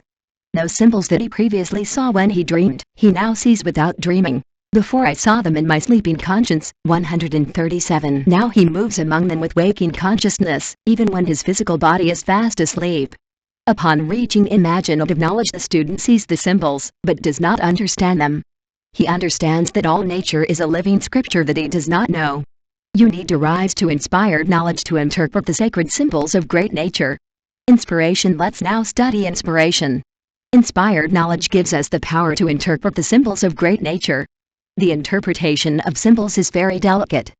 Speaker 1: Those symbols that he previously saw when he dreamed, he now sees without dreaming. Before I saw them in my sleeping conscience, 137. Now he moves among them with waking consciousness, even when his physical body is fast asleep. Upon reaching imaginative knowledge, the student sees the symbols, but does not understand them. He understands that all nature is a living scripture that he does not know. You need to rise to inspired knowledge to interpret the sacred symbols of great nature. Inspiration. Let's now study inspiration. Inspired knowledge gives us the power to interpret the symbols of great nature. The interpretation of symbols is very delicate.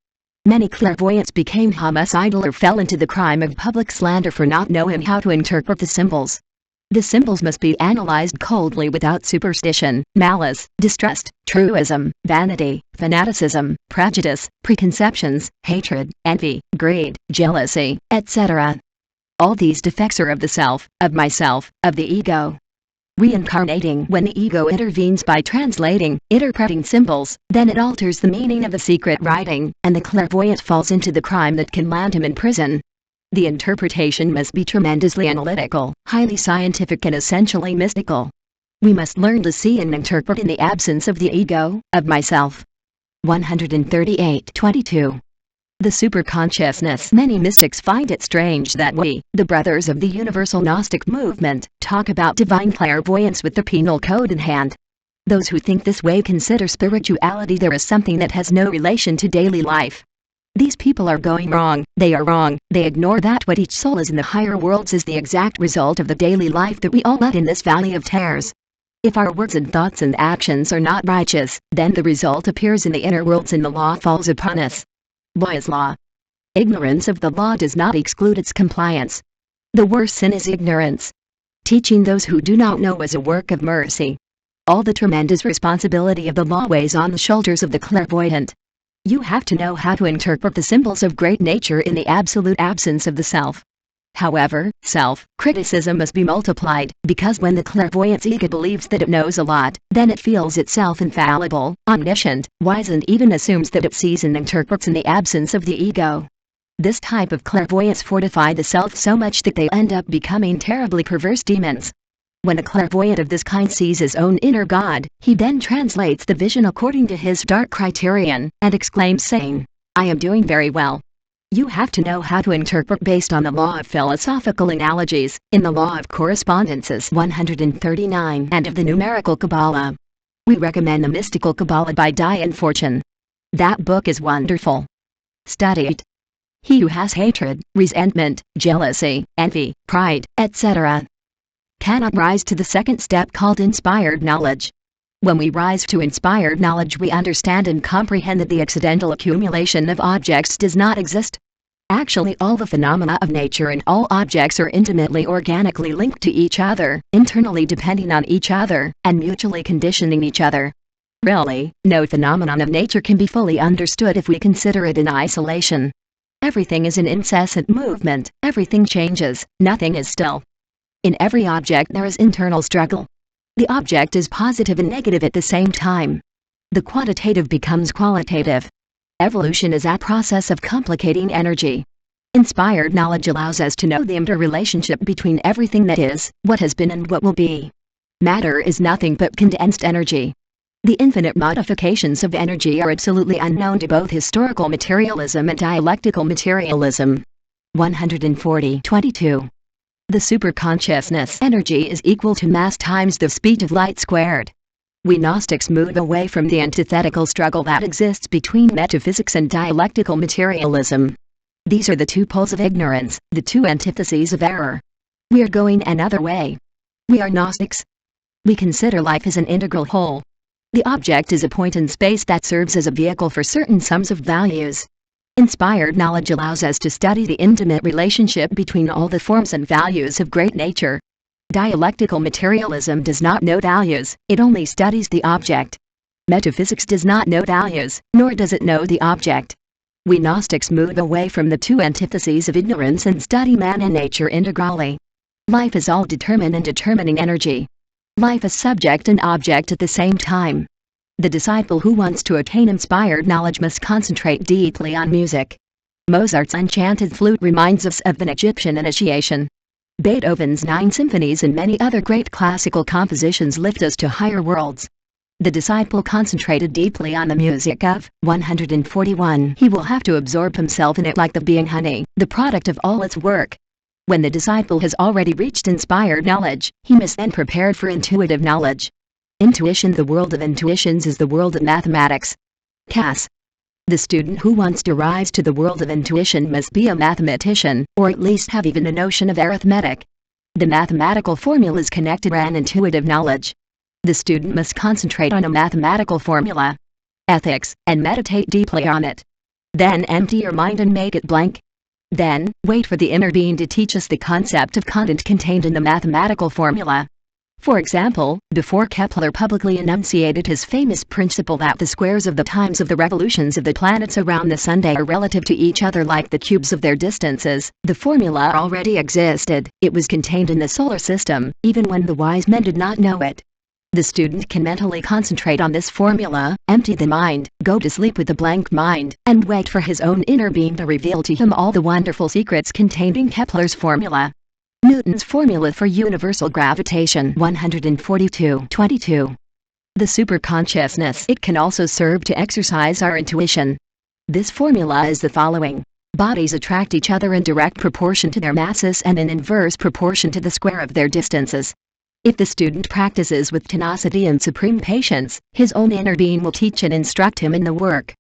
Speaker 1: Many clairvoyants became homicidal or fell into the crime of public slander for not knowing how to interpret the symbols. The symbols must be analyzed coldly without superstition, malice, distrust, truism, vanity, fanaticism, prejudice, preconceptions, hatred, envy, greed, jealousy, etc. All these defects are of the self, of myself, of the ego. Reincarnating. When the ego intervenes by translating, interpreting symbols, then it alters the meaning of the secret writing, and the clairvoyant falls into the crime that can land him in prison. The interpretation must be tremendously analytical, highly scientific, and essentially mystical. We must learn to see and interpret in the absence of the ego, of myself. 138.22. The superconsciousness. Many mystics find it strange that we, the brothers of the universal Gnostic movement, talk about divine clairvoyance with the penal code in hand. Those who think this way consider spirituality there is something that has no relation to daily life. These people are going wrong. They are wrong. They ignore that what each soul is in the higher worlds is the exact result of the daily life that we all lead in this valley of tears. If our words and thoughts and actions are not righteous, then the result appears in the inner worlds and the law falls upon us. Law is law. Ignorance of the law does not exclude its compliance. The worst sin is ignorance. Teaching those who do not know is a work of mercy. All the tremendous responsibility of the law weighs on the shoulders of the clairvoyant. You have to know how to interpret the symbols of great nature in the absolute absence of the self. However, self-criticism must be multiplied, because when the clairvoyant's ego believes that it knows a lot, then it feels itself infallible, omniscient, wise, and even assumes that it sees and interprets in the absence of the ego. This type of clairvoyance fortifies the self so much that they end up becoming terribly perverse demons. When a clairvoyant of this kind sees his own inner God, he then translates the vision according to his dark criterion, and exclaims saying, "I am doing very well." You have to know how to interpret based on the law of philosophical analogies, in the law of correspondences 139, and of the numerical Kabbalah. We recommend the Mystical Kabbalah by Diane Fortune. That book is wonderful. Study it. He who has hatred, resentment, jealousy, envy, pride, etc. cannot rise to the second step called inspired knowledge. When we rise to inspired knowledge, we understand and comprehend that the accidental accumulation of objects does not exist. Actually, all the phenomena of nature and all objects are intimately organically linked to each other, internally depending on each other, and mutually conditioning each other. Really, no phenomenon of nature can be fully understood if we consider it in isolation. Everything is in incessant movement, everything changes, nothing is still. In every object there is internal struggle. The object is positive and negative at the same time. The quantitative becomes qualitative. Evolution is a process of complicating energy. Inspired knowledge allows us to know the interrelationship between everything that is, what has been, and what will be. Matter is nothing but condensed energy. The infinite modifications of energy are absolutely unknown to both historical materialism and dialectical materialism. 140.22. The superconsciousness energy is equal to mass times the speed of light squared. We Gnostics move away from the antithetical struggle that exists between metaphysics and dialectical materialism. These are the two poles of ignorance, the two antitheses of error. We are going another way. We are Gnostics. We consider life as an integral whole. The object is a point in space that serves as a vehicle for certain sums of values. Inspired knowledge allows us to study the intimate relationship between all the forms and values of great nature. Dialectical materialism does not know values, it only studies the object. Metaphysics does not know values, nor does it know the object. We Gnostics move away from the two antitheses of ignorance and study man and nature integrally. Life is all determined and determining energy. life as subject and object at the same time. The disciple who wants to attain inspired knowledge must concentrate deeply on music. Mozart's enchanted flute reminds us of an Egyptian initiation. Beethoven's 9 symphonies and many other great classical compositions lift us to higher worlds. The disciple concentrated deeply on the music of 141. He will have to absorb himself in it like the bee in honey, the product of all its work. When the disciple has already reached inspired knowledge, he must then prepare for intuitive knowledge. Intuition. The world of intuitions is the world of mathematics. Cass. The student who wants to rise to the world of intuition must be a mathematician, or at least have even a notion of arithmetic. The mathematical formulas connected to an intuitive knowledge. The student must concentrate on a mathematical formula, ethics, and meditate deeply on it. Then empty your mind and make it blank. Then, wait for the inner being to teach us the concept of content contained in the mathematical formula. For example, before Kepler publicly enunciated his famous principle that the squares of the times of the revolutions of the planets around the Sun are relative to each other like the cubes of their distances, the formula already existed. It was contained in the solar system, even when the wise men did not know it. The student can mentally concentrate on this formula, empty the mind, go to sleep with a blank mind, and wait for his own inner being to reveal to him all the wonderful secrets contained in Kepler's formula. Newton's formula for universal gravitation 142.22. The superconsciousness. It can also serve to exercise our intuition. This formula is the following. Bodies attract each other in direct proportion to their masses and in inverse proportion to the square of their distances. If the student practices with tenacity and supreme patience, his own inner being will teach and instruct him in the work.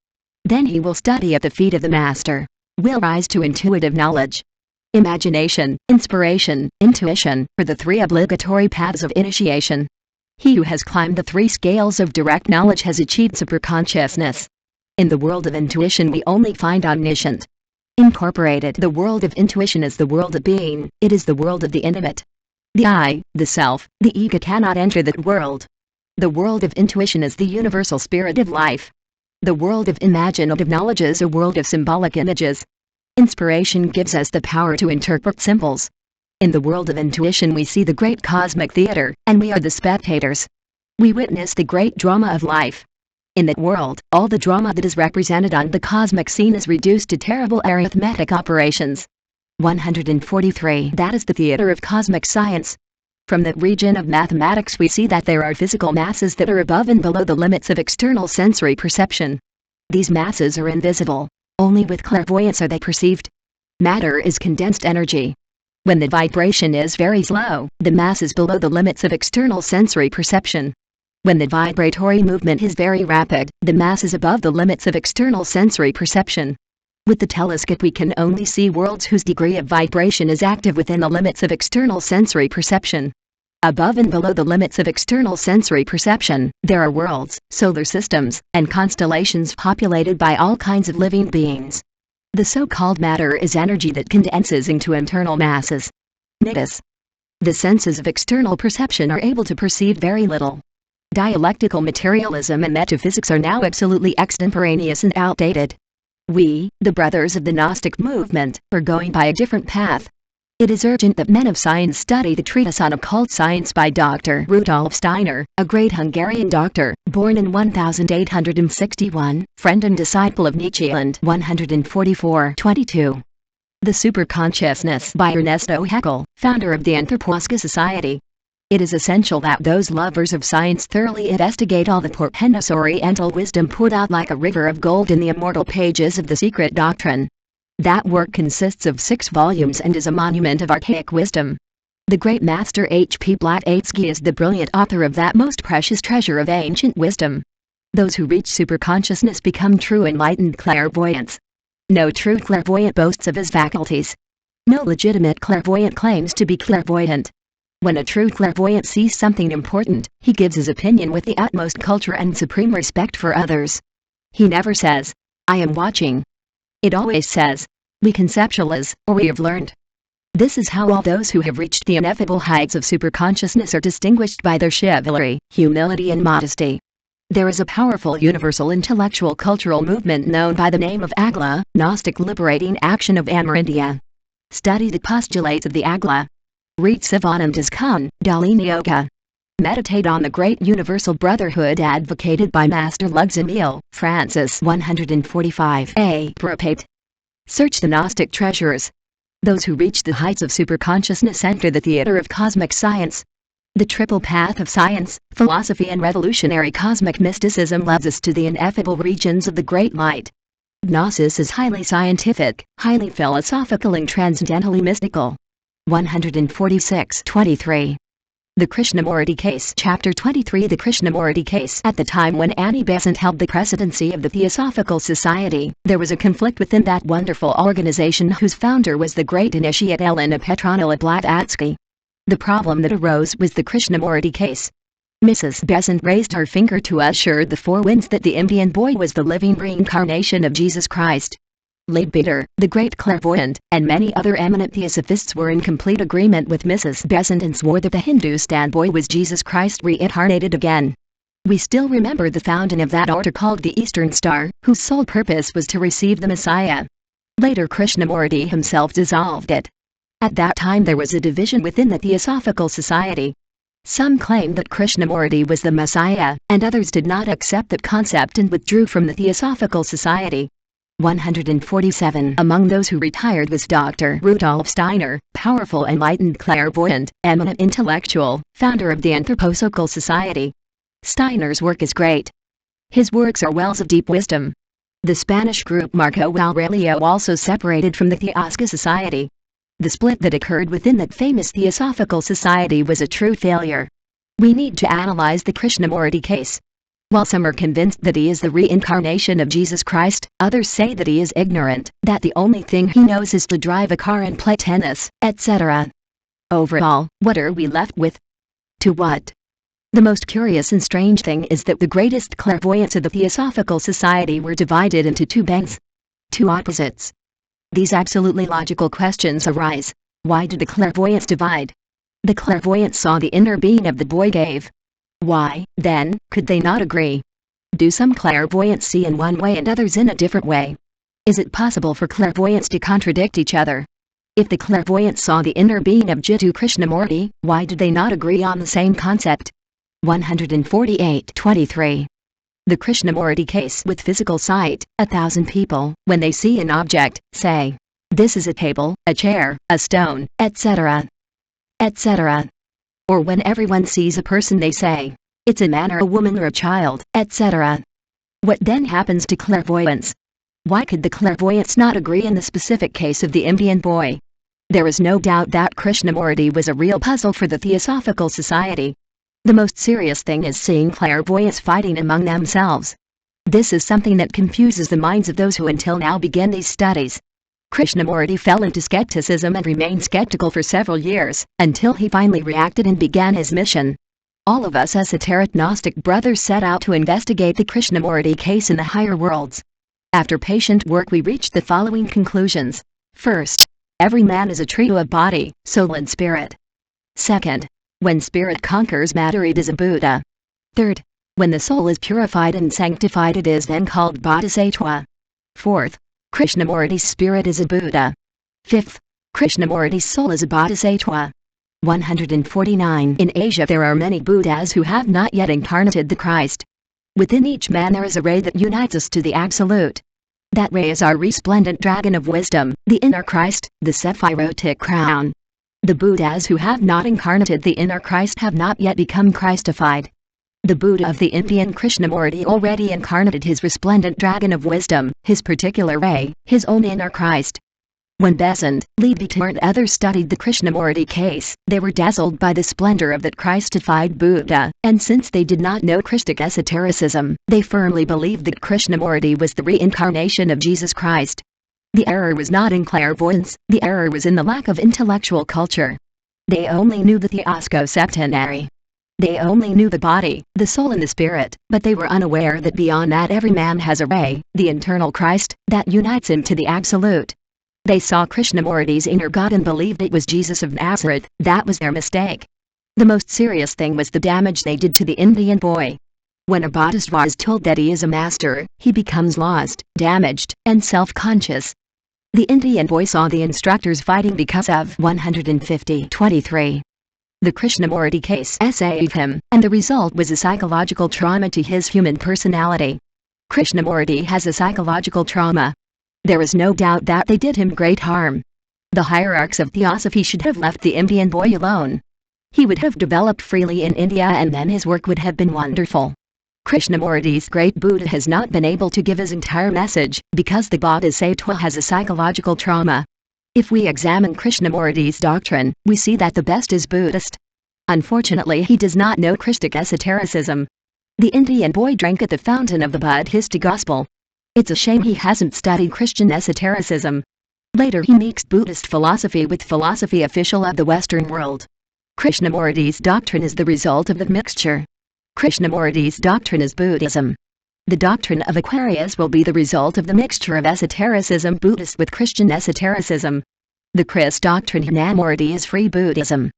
Speaker 1: Then he will study at the feet of the master, will rise to intuitive knowledge. Imagination, inspiration, intuition are the 3 obligatory paths of initiation. He who has climbed the 3 scales of direct knowledge has achieved superconsciousness. In the world of intuition we only find omniscient. Incorporated. The world of intuition is the world of being, it is the world of the intimate. The I, the self, the ego cannot enter that world. The world of intuition is the universal spirit of life. The world of imaginative knowledge is a world of symbolic images. Inspiration gives us the power to interpret symbols. In the world of intuition we see the great cosmic theater, and we are the spectators. We witness the great drama of life. In that world, all the drama that is represented on the cosmic scene is reduced to terrible arithmetic operations. 143. That is the theater of cosmic science. From that region of mathematics we see that there are physical masses that are above and below the limits of external sensory perception. These masses are invisible. Only with clairvoyance are they perceived. Matter is condensed energy. When the vibration is very slow, the mass is below the limits of external sensory perception. When the vibratory movement is very rapid, the mass is above the limits of external sensory perception. With the telescope we can only see worlds whose degree of vibration is active within the limits of external sensory perception. Above and below the limits of external sensory perception, there are worlds, solar systems, and constellations populated by all kinds of living beings. The so-called matter is energy that condenses into internal masses. Nidus. The senses of external perception are able to perceive very little. Dialectical materialism and metaphysics are now absolutely extemporaneous and outdated. We, the brothers of the Gnostic movement, are going by a different path. It is urgent that men of science study the treatise on occult science by Dr. Rudolf Steiner, a great Hungarian doctor, born in 1861, friend and disciple of Nietzsche and 144.22. The Superconsciousness by Ernesto Haeckel, founder of the Anthropological Society. It is essential that those lovers of science thoroughly investigate all the portentous oriental wisdom poured out like a river of gold in the immortal pages of the Secret Doctrine. That work consists of 6 volumes and is a monument of archaic wisdom. The great master H.P. Blavatsky is the brilliant author of that most precious treasure of ancient wisdom. Those who reach superconsciousness become true enlightened clairvoyants. No true clairvoyant boasts of his faculties. No legitimate clairvoyant claims to be clairvoyant. When a true clairvoyant sees something important, he gives his opinion with the utmost culture and supreme respect for others. He never says, "I am watching." It always says, "We conceptualize," or "We have learned." This is how all those who have reached the ineffable heights of superconsciousness are distinguished by their chivalry, humility and modesty. There is a powerful universal intellectual cultural movement known by the name of ajna, Gnostic liberating action of India. Study the postulates of the ajna. Read Sivananda's Kun, Dalini Yoga. Meditate on the great universal brotherhood advocated by Master Luxemil, Francis 145a. Propate. Search the Gnostic treasures. Those who reach the heights of superconsciousness enter the theater of cosmic science. The triple path of science, philosophy and revolutionary cosmic mysticism leads us to the ineffable regions of the great light. Gnosis is highly scientific, highly philosophical and transcendentally mystical. 146-23. The Krishnamurti Case. Chapter 23. The Krishnamurti Case. At the time when Annie Besant held the presidency of the Theosophical Society, there was a conflict within that wonderful organization whose founder was the great initiate Elena Petrovna Blavatsky. The problem that arose was the Krishnamurti Case. Mrs. Besant raised her finger to assure the four winds that the Indian boy was the living reincarnation of Jesus Christ. Leadbeater, the great clairvoyant, and many other eminent theosophists were in complete agreement with Mrs. Besant and swore that the Hindustan boy was Jesus Christ reincarnated again. We still remember the founding of that order called the Eastern Star, whose sole purpose was to receive the Messiah. Later Krishnamurti himself dissolved it. At that time there was a division within the Theosophical Society. Some claimed that Krishnamurti was the Messiah, and others did not accept that concept and withdrew from the Theosophical Society. 147. Among those who retired was Dr. Rudolf Steiner, powerful enlightened clairvoyant, eminent intellectual, founder of the Anthropological Society. Steiner's work is great. His works are wells of deep wisdom. The Spanish group Marco Aurelio also separated from the Theosophical Society. The split that occurred within that famous Theosophical Society was a true failure. We need to analyze the Krishnamurti Case. While some are convinced that he is the reincarnation of Jesus Christ, others say that he is ignorant, that the only thing he knows is to drive a car and play tennis, etc. Overall, what are we left with? To what? The most curious and strange thing is that the greatest clairvoyants of the Theosophical Society were divided into two banks. Two opposites. These absolutely logical questions arise. Why did the clairvoyants divide? The clairvoyants saw the inner being of the boy gave. Why, then, could they not agree? Do some clairvoyants see in one way and others in a different way? Is it possible for clairvoyants to contradict each other? If the clairvoyants saw the inner being of Jiddu Krishnamurti, why did they not agree on the same concept? 148-23. The Krishnamurti Case. With physical sight, 1,000 people, when they see an object, say, "This is a table, a chair, a stone, etc. etc." Or when everyone sees a person they say, "It's a man or a woman or a child, etc." What then happens to clairvoyance? Why could the clairvoyants not agree in the specific case of the Indian boy? There is no doubt that Krishnamurti was a real puzzle for the Theosophical Society. The most serious thing is seeing clairvoyants fighting among themselves. This is something that confuses the minds of those who until now began these studies. Krishnamurti fell into skepticism and remained skeptical for several years, until he finally reacted and began his mission. All of us esoteric Gnostic brothers set out to investigate the Krishnamurti Case in the higher worlds. After patient work we reached the following conclusions. First, every man is a trio of body, soul and spirit. Second, when spirit conquers matter it is a Buddha. Third, when the soul is purified and sanctified it is then called Bodhisattva. Fourth, Krishnamurti's spirit is a Buddha. Fifth, Krishnamurti's soul is a Bodhisattva. 149. In Asia there are many Buddhas who have not yet incarnated the Christ. Within each man there is a ray that unites us to the Absolute. That ray is our resplendent dragon of wisdom, the inner Christ, the Sephirotic crown. The Buddhas who have not incarnated the inner Christ have not yet become Christified. The Buddha of the Indian Krishnamurti already incarnated his resplendent dragon of wisdom, his particular ray, his own inner Christ. When Besant, Leadbeater and others studied the Krishnamurti Case, they were dazzled by the splendor of that Christified Buddha, and since they did not know Christic esotericism, they firmly believed that Krishnamurti was the reincarnation of Jesus Christ. The error was not in clairvoyance, the error was in the lack of intellectual culture. They only knew the Theosophical septenary. They only knew the body, the soul and the spirit, but they were unaware that beyond that every man has a ray, the internal Christ, that unites him to the Absolute. They saw Krishnamurti's inner God and believed it was Jesus of Nazareth. That was their mistake. The most serious thing was the damage they did to the Indian boy. When a bodhisattva is told that he is a master, he becomes lost, damaged, and self-conscious. The Indian boy saw the instructors fighting because of 150-23. The Krishnamurti case saved him, and the result was a psychological trauma to his human personality. Krishnamurti has a psychological trauma. There is no doubt that they did him great harm. The hierarchs of theosophy should have left the Indian boy alone. He would have developed freely in India, and then his work would have been wonderful. Krishnamurti's great Buddha has not been able to give his entire message, because the Bodhisattva has a psychological trauma. If we examine Krishnamurti's doctrine, we see that the best is Buddhist. Unfortunately, he does not know Christic esotericism. The Indian boy drank at the fountain of the Buddhist gospel. It's a shame he hasn't studied Christian esotericism. Later he mixed Buddhist philosophy with philosophy official of the Western world. Krishnamurti's doctrine is the result of the mixture. Krishnamurti's doctrine is Buddhism. The doctrine of Aquarius will be the result of the mixture of esotericism Buddhist with Christian esotericism. The Christ doctrine Hiramabiff is free Buddhism.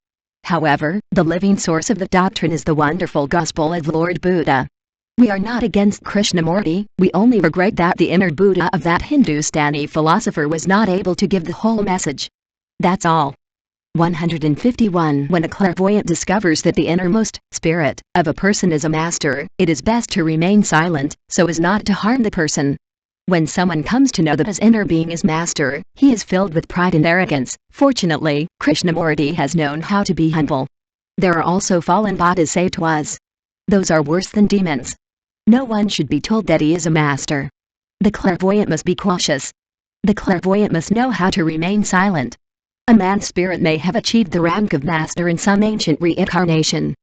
Speaker 1: However, the living source of the doctrine is the wonderful gospel of Lord Buddha. We are not against Krishnamurti, we only regret that the inner Buddha of that Hindustani philosopher was not able to give the whole message. That's all. 151. When a clairvoyant discovers that the innermost spirit of a person is a master, it is best to remain silent, so as not to harm the person. When someone comes to know that his inner being is master, he is filled with pride and arrogance. Fortunately, Krishnamurti has known how to be humble. There are also fallen bodhisattvas. Those are worse than demons. No one should be told that he is a master. The clairvoyant must be cautious. The clairvoyant must know how to remain silent. A man's spirit may have achieved the rank of master in some ancient reincarnation.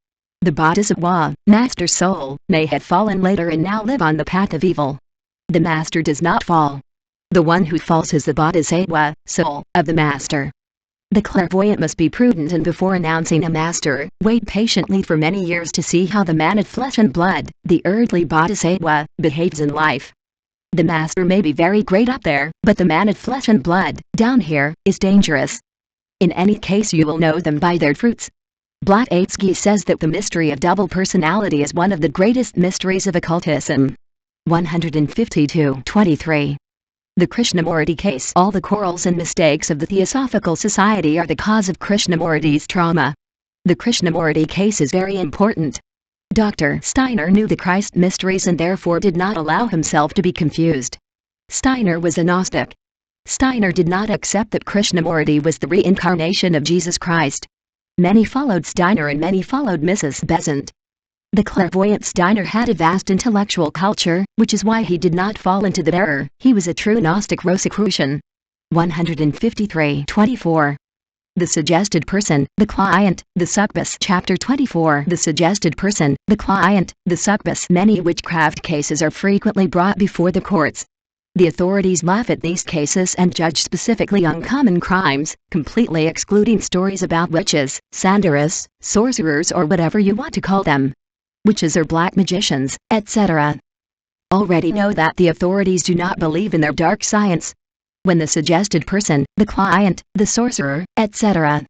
Speaker 1: The bodhisattva, master soul, may have fallen later and now live on the path of evil. The master does not fall. The one who falls is the bodhisattva, soul, of the master. The clairvoyant must be prudent, and before announcing a master, wait patiently for many years to see how the man of flesh and blood, the earthly bodhisattva, behaves in life. The master may be very great up there, but the man of flesh and blood, down here, is dangerous. In any case, you will know them by their fruits. Blavatsky says that the mystery of double personality is one of the greatest mysteries of occultism. 152-23. The Krishnamurti case. All the quarrels and mistakes of the Theosophical Society are the cause of Krishnamurti's trauma. The Krishnamurti case is very important. Dr. Steiner knew the Christ mysteries and therefore did not allow himself to be confused. Steiner was a Gnostic. Steiner did not accept that Krishnamurti was the reincarnation of Jesus Christ. Many followed Steiner and many followed Mrs. Besant. The clairvoyant Steiner had a vast intellectual culture, which is why he did not fall into the error. He was a true Gnostic Rosicrucian. 153-24. The suggested person, the client, the succubus. Chapter 24. The suggested person, the client, the succubus. Many witchcraft cases are frequently brought before the courts. The authorities laugh at these cases and judge specifically on common crimes, completely excluding stories about witches, sandaras, sorcerers, or whatever you want to call them. Witches or black magicians, etc. Already know that the authorities do not believe in their dark science. When the suggested person, the client, the sorcerer, etc.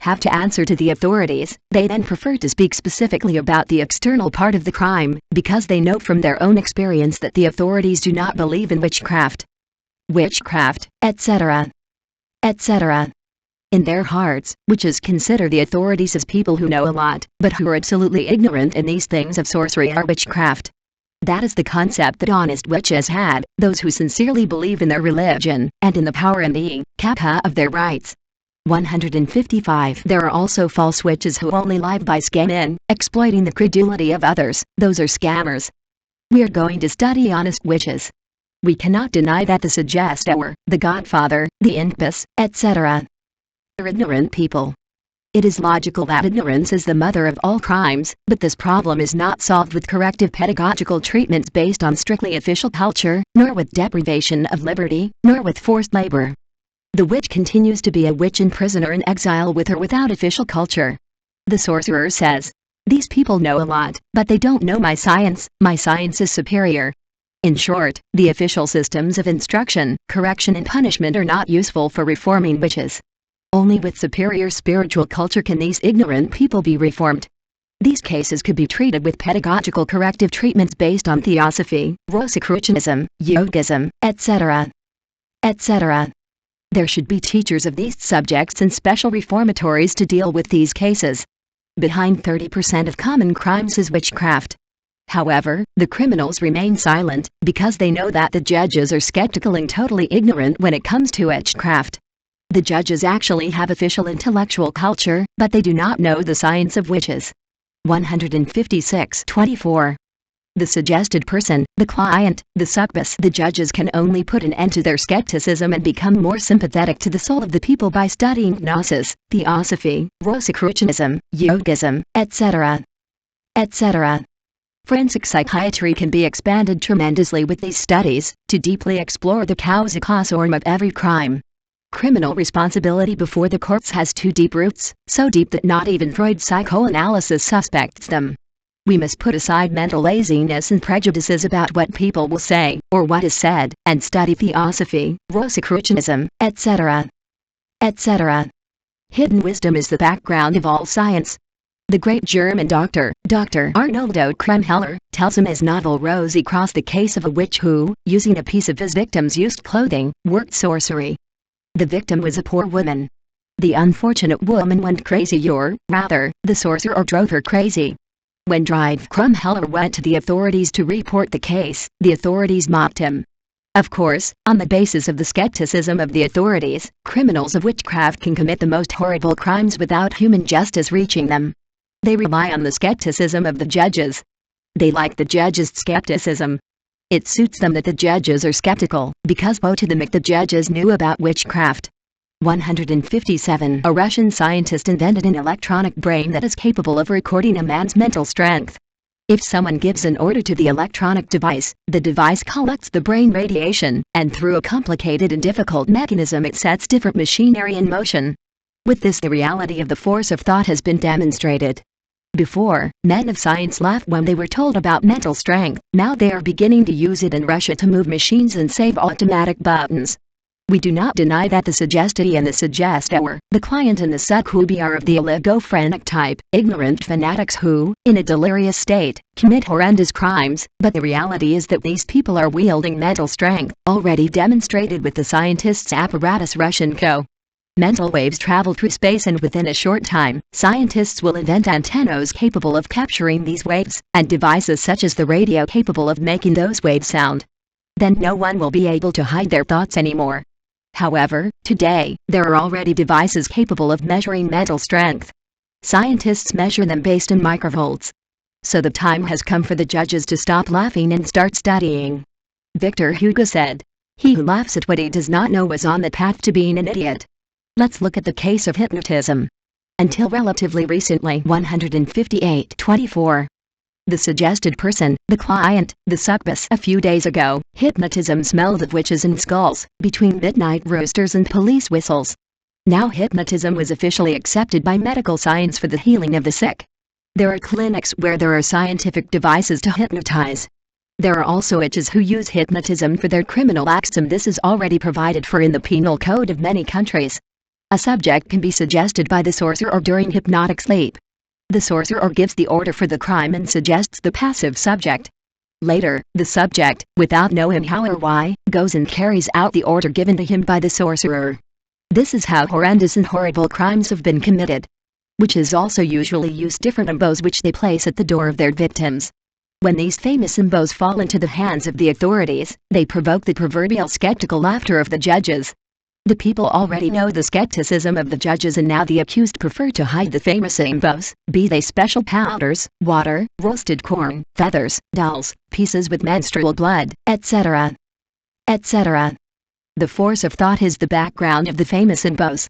Speaker 1: have to answer to the authorities, they then prefer to speak specifically about the external part of the crime, because they know from their own experience that the authorities do not believe in witchcraft, etc. etc. In their hearts, witches consider the authorities as people who know a lot, but who are absolutely ignorant in these things of sorcery or witchcraft. That is the concept that honest witches had, those who sincerely believe in their religion, and in the power and being kappa of their rites. 155. There are also false witches who only lie by scamming, exploiting the credulity of others. Those are scammers. We are going to study honest witches. We cannot deny that the suggestor, the godfather, the incubus, etc. are ignorant people. It is logical that ignorance is the mother of all crimes, but this problem is not solved with corrective pedagogical treatments based on strictly official culture, nor with deprivation of liberty, nor with forced labor. The witch continues to be a witch in prison or in exile with or without official culture. The sorcerer says, "These people know a lot, but they don't know my science is superior." In short, the official systems of instruction, correction and punishment are not useful for reforming witches. Only with superior spiritual culture can these ignorant people be reformed. These cases could be treated with pedagogical corrective treatments based on theosophy, Rosicrucianism, yogism, etc. etc. There should be teachers of these subjects and special reformatories to deal with these cases. Behind 30% of common crimes is witchcraft. However, the criminals remain silent, because they know that the judges are skeptical and totally ignorant when it comes to witchcraft. The judges actually have official intellectual culture, but they do not know the science of witches. 156-24. The suggested person, the client, the succubus. The judges can only put an end to their skepticism and become more sympathetic to the soul of the people by studying gnosis, theosophy, Rosicrucianism, yogism, etc. etc. Forensic psychiatry can be expanded tremendously with these studies, to deeply explore the causa causorum of every crime. Criminal responsibility before the courts has too deep roots, so deep that not even Freud's psychoanalysis suspects them. We must put aside mental laziness and prejudices about what people will say, or what is said, and study theosophy, Rosicrucianism, etc. etc. Hidden wisdom is the background of all science. The great German doctor, Dr. Arnoldo Kremheller, tells in his novel Rosie Cross the case of a witch who, using a piece of his victim's used clothing, worked sorcery. The victim was a poor woman. The unfortunate woman went crazy, or, rather, the sorcerer drove her crazy. When Kremheller went to the authorities to report the case, the authorities mocked him. Of course, on the basis of the skepticism of the authorities, criminals of witchcraft can commit the most horrible crimes without human justice reaching them. They rely on the skepticism of the judges. They like the judges' skepticism. It suits them that the judges are skeptical, because woe to them if the judges knew about witchcraft. 157. A Russian scientist invented an electronic brain that is capable of recording a man's mental strength. If someone gives an order to the electronic device, the device collects the brain radiation, and through a complicated and difficult mechanism it sets different machinery in motion. With this, the reality of the force of thought has been demonstrated. Before, men of science laughed when they were told about mental strength. Now they are beginning to use it in Russia to move machines and save automatic buttons. We do not deny that the suggestee and the suggester, the client and the succubus are of the oligophrenic type, ignorant fanatics who, in a delirious state, commit horrendous crimes, but the reality is that these people are wielding mental strength, already demonstrated with the scientists' apparatus Russian Co. Mental waves travel through space, and within a short time, scientists will invent antennas capable of capturing these waves, and devices such as the radio capable of making those waves sound. Then no one will be able to hide their thoughts anymore. However, today, there are already devices capable of measuring mental strength. Scientists measure them based on microvolts. So the time has come for the judges to stop laughing and start studying. Victor Hugo said, "He who laughs at what he does not know is on the path to being an idiot." Let's look at the case of hypnotism. Until relatively recently, 158-24. The suggested person, the client, the succubus. A few days ago, hypnotism smelled of witches and skulls, between midnight roosters and police whistles. Now hypnotism was officially accepted by medical science for the healing of the sick. There are clinics where there are scientific devices to hypnotize. There are also witches who use hypnotism for their criminal acts, and this is already provided for in the penal code of many countries. A subject can be suggested by the sorcerer during hypnotic sleep. The sorcerer gives the order for the crime and suggests the passive subject. Later, the subject, without knowing how or why, goes and carries out the order given to him by the sorcerer. This is how horrendous and horrible crimes have been committed. Witches also usually use different symbols which they place at the door of their victims. When these famous symbols fall into the hands of the authorities, they provoke the proverbial skeptical laughter of the judges. The people already know the skepticism of the judges, and now the accused prefer to hide the famous symbols, be they special powders, water, roasted corn, feathers, dolls, pieces with menstrual blood, etc. etc. The force of thought is the background of the famous symbols.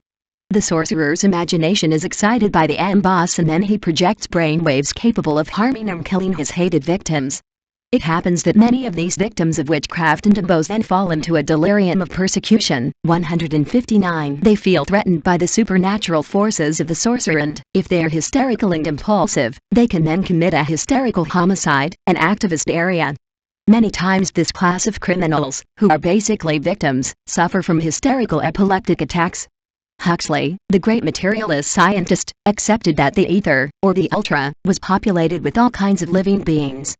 Speaker 1: The sorcerer's imagination is excited by the emboss, and then he projects brainwaves capable of harming and killing his hated victims. It happens that many of these victims of witchcraft and symbols then fall into a delirium of persecution. 159. They feel threatened by the supernatural forces of the sorcerer, and, if they are hysterical and impulsive, they can then commit a hysterical homicide, an activist area. Many times this class of criminals, who are basically victims, suffer from hysterical epileptic attacks. Huxley, the great materialist scientist, accepted that the ether, or the ultra, was populated with all kinds of living beings.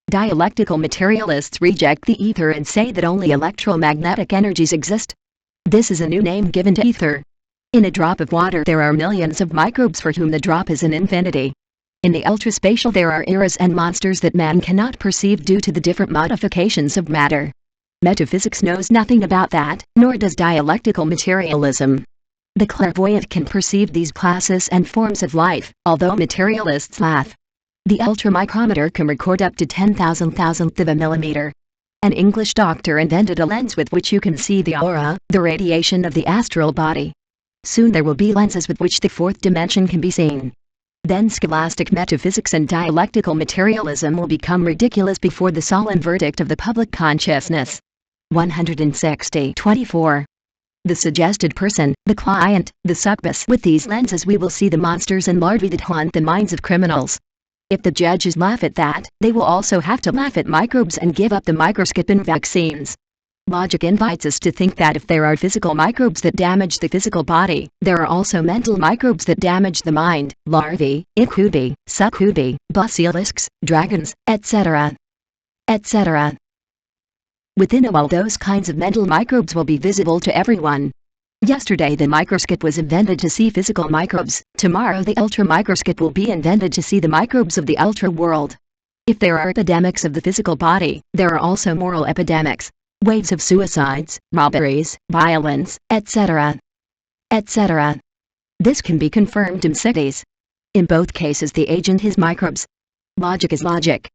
Speaker 1: Dialectical materialists reject the ether and say that only electromagnetic energies exist. This is a new name given to ether. In a drop of water there are millions of microbes for whom the drop is an infinity. In the ultraspatial there are eras and monsters that man cannot perceive due to the different modifications of matter. Metaphysics knows nothing about that, nor does dialectical materialism. The clairvoyant can perceive these classes and forms of life, although materialists laugh. The ultramicrometer can record up to 10,000,000th of a millimeter. An English doctor invented a lens with which you can see the aura, the radiation of the astral body. Soon there will be lenses with which the fourth dimension can be seen. Then scholastic metaphysics and dialectical materialism will become ridiculous before the solemn verdict of the public consciousness. 160-24. The suggested person, the client, the succubus. With these lenses we will see the monsters and larvae that haunt the minds of criminals. If the judges laugh at that, they will also have to laugh at microbes and give up the microscope and vaccines. Logic invites us to think that if there are physical microbes that damage the physical body, there are also mental microbes that damage the mind, larvae, incubi, succubi, basilisks, dragons, etc. etc. Within a while those kinds of mental microbes will be visible to everyone. Yesterday the microscope was invented to see physical microbes, tomorrow the ultramicroscope will be invented to see the microbes of the ultra world. If there are epidemics of the physical body, there are also moral epidemics. Waves of suicides, robberies, violence, etc. etc. This can be confirmed in cities. In both cases the agent is microbes. Logic is logic.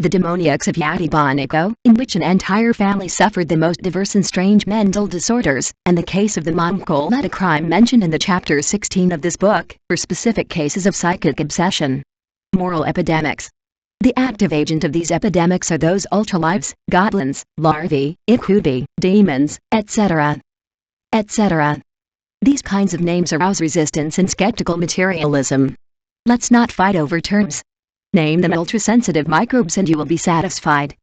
Speaker 1: The demoniacs of Yadibonico, in which an entire family suffered the most diverse and strange mental disorders, and the case of the Mongol crime mentioned in the chapter 16 of this book, were specific cases of psychic obsession. Moral epidemics. The active agent of these epidemics are those ultralives, goblins, larvae, incubi, demons, etc. etc. These kinds of names arouse resistance in skeptical materialism. Let's not fight over terms. Name them ultrasensitive microbes and you will be satisfied.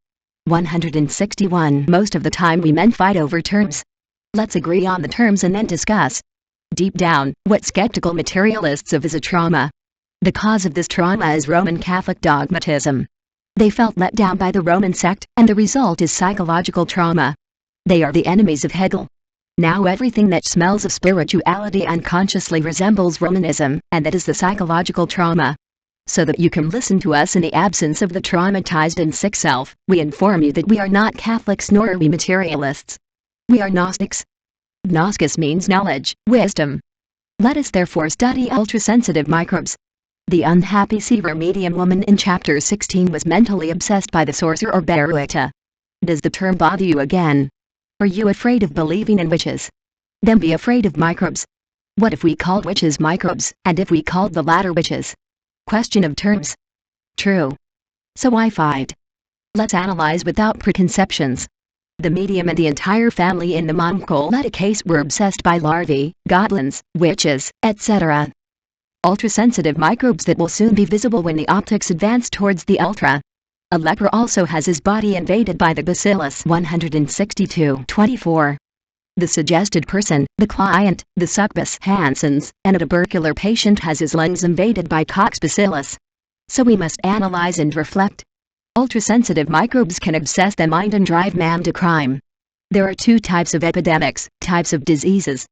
Speaker 1: 161. Most of the time we men fight over terms. Let's agree on the terms and then discuss. Deep down, what skeptical materialists of is a trauma. The cause of this trauma is Roman Catholic dogmatism. They felt let down by the Roman sect, and the result is psychological trauma. They are the enemies of Hegel. Now everything that smells of spirituality unconsciously resembles Romanism, and that is the psychological trauma. So that you can listen to us in the absence of the traumatized and sick self, we inform you that we are not Catholics nor are we materialists. We are Gnostics. Gnoscus means knowledge, wisdom. Let us therefore study ultrasensitive microbes. The unhappy Seer medium woman in chapter 16 was mentally obsessed by the sorcerer or baruta. Does the term bother you again? Are you afraid of believing in witches? Then be afraid of microbes. What if we called witches microbes, and if we called the latter witches? Question of terms. True. So why fight? Let's analyze without preconceptions. The medium and the entire family in the Mongol case were obsessed by larvae, goblins, witches, etc. Ultrasensitive microbes that will soon be visible when the optics advance towards the ultra. A leper also has his body invaded by the bacillus. 162-24. The suggested person, the client, the succubus Hansen's, and a tubercular patient has his lungs invaded by Koch's bacillus. So we must analyze and reflect. Ultrasensitive microbes can obsess the mind and drive man to crime. There are two types of epidemics, types of diseases.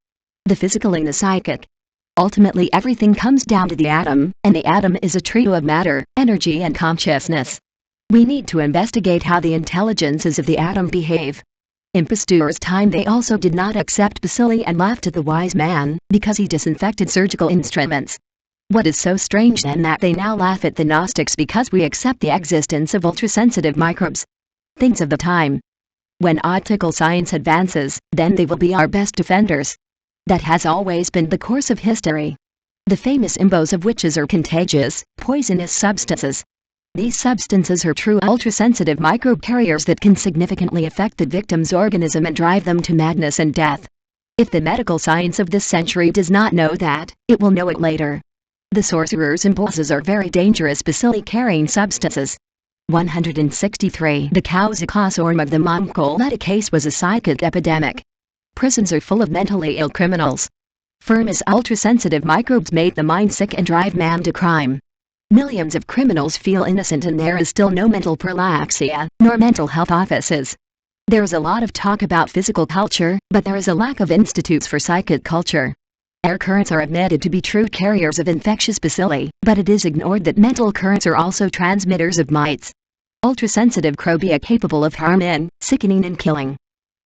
Speaker 1: The physical and the psychic. Ultimately everything comes down to the atom, and the atom is a trio of matter, energy and consciousness. We need to investigate how the intelligences of the atom behave. In Pasteur's time they also did not accept bacilli and laughed at the wise man, because he disinfected surgical instruments. What is so strange then that they now laugh at the Gnostics because we accept the existence of ultrasensitive microbes? Things of the time. When optical science advances, then they will be our best defenders. That has always been the course of history. The famous imbos of witches are contagious, poisonous substances. These substances are true ultrasensitive microbe carriers that can significantly affect the victim's organism and drive them to madness and death. If the medical science of this century does not know that, it will know it later. The sorcerer's impulses are very dangerous bacilli-carrying substances. 163. The causa of the Mongol case was a psychic epidemic. Prisons are full of mentally ill criminals. Firm as ultrasensitive microbes made the mind sick and drive man to crime. Millions of criminals feel innocent and there is still no mental parallaxia, nor mental health offices. There is a lot of talk about physical culture, but there is a lack of institutes for psychic culture. Air currents are admitted to be true carriers of infectious bacilli, but it is ignored that mental currents are also transmitters of mites. Ultrasensitive crobia capable of harming, sickening and killing.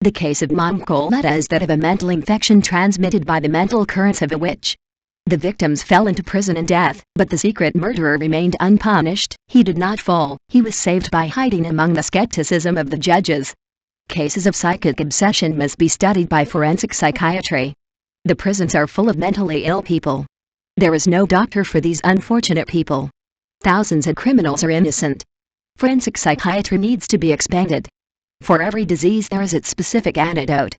Speaker 1: The case of Moncoletta is that of a mental infection transmitted by the mental currents of a witch. The victims fell into prison and death, but the secret murderer remained unpunished. He did not fall, he was saved by hiding among the skepticism of the judges. Cases of psychic obsession must be studied by forensic psychiatry. The prisons are full of mentally ill people. There is no doctor for these unfortunate people. Thousands of criminals are innocent. Forensic psychiatry needs to be expanded. For every disease there is its specific antidote.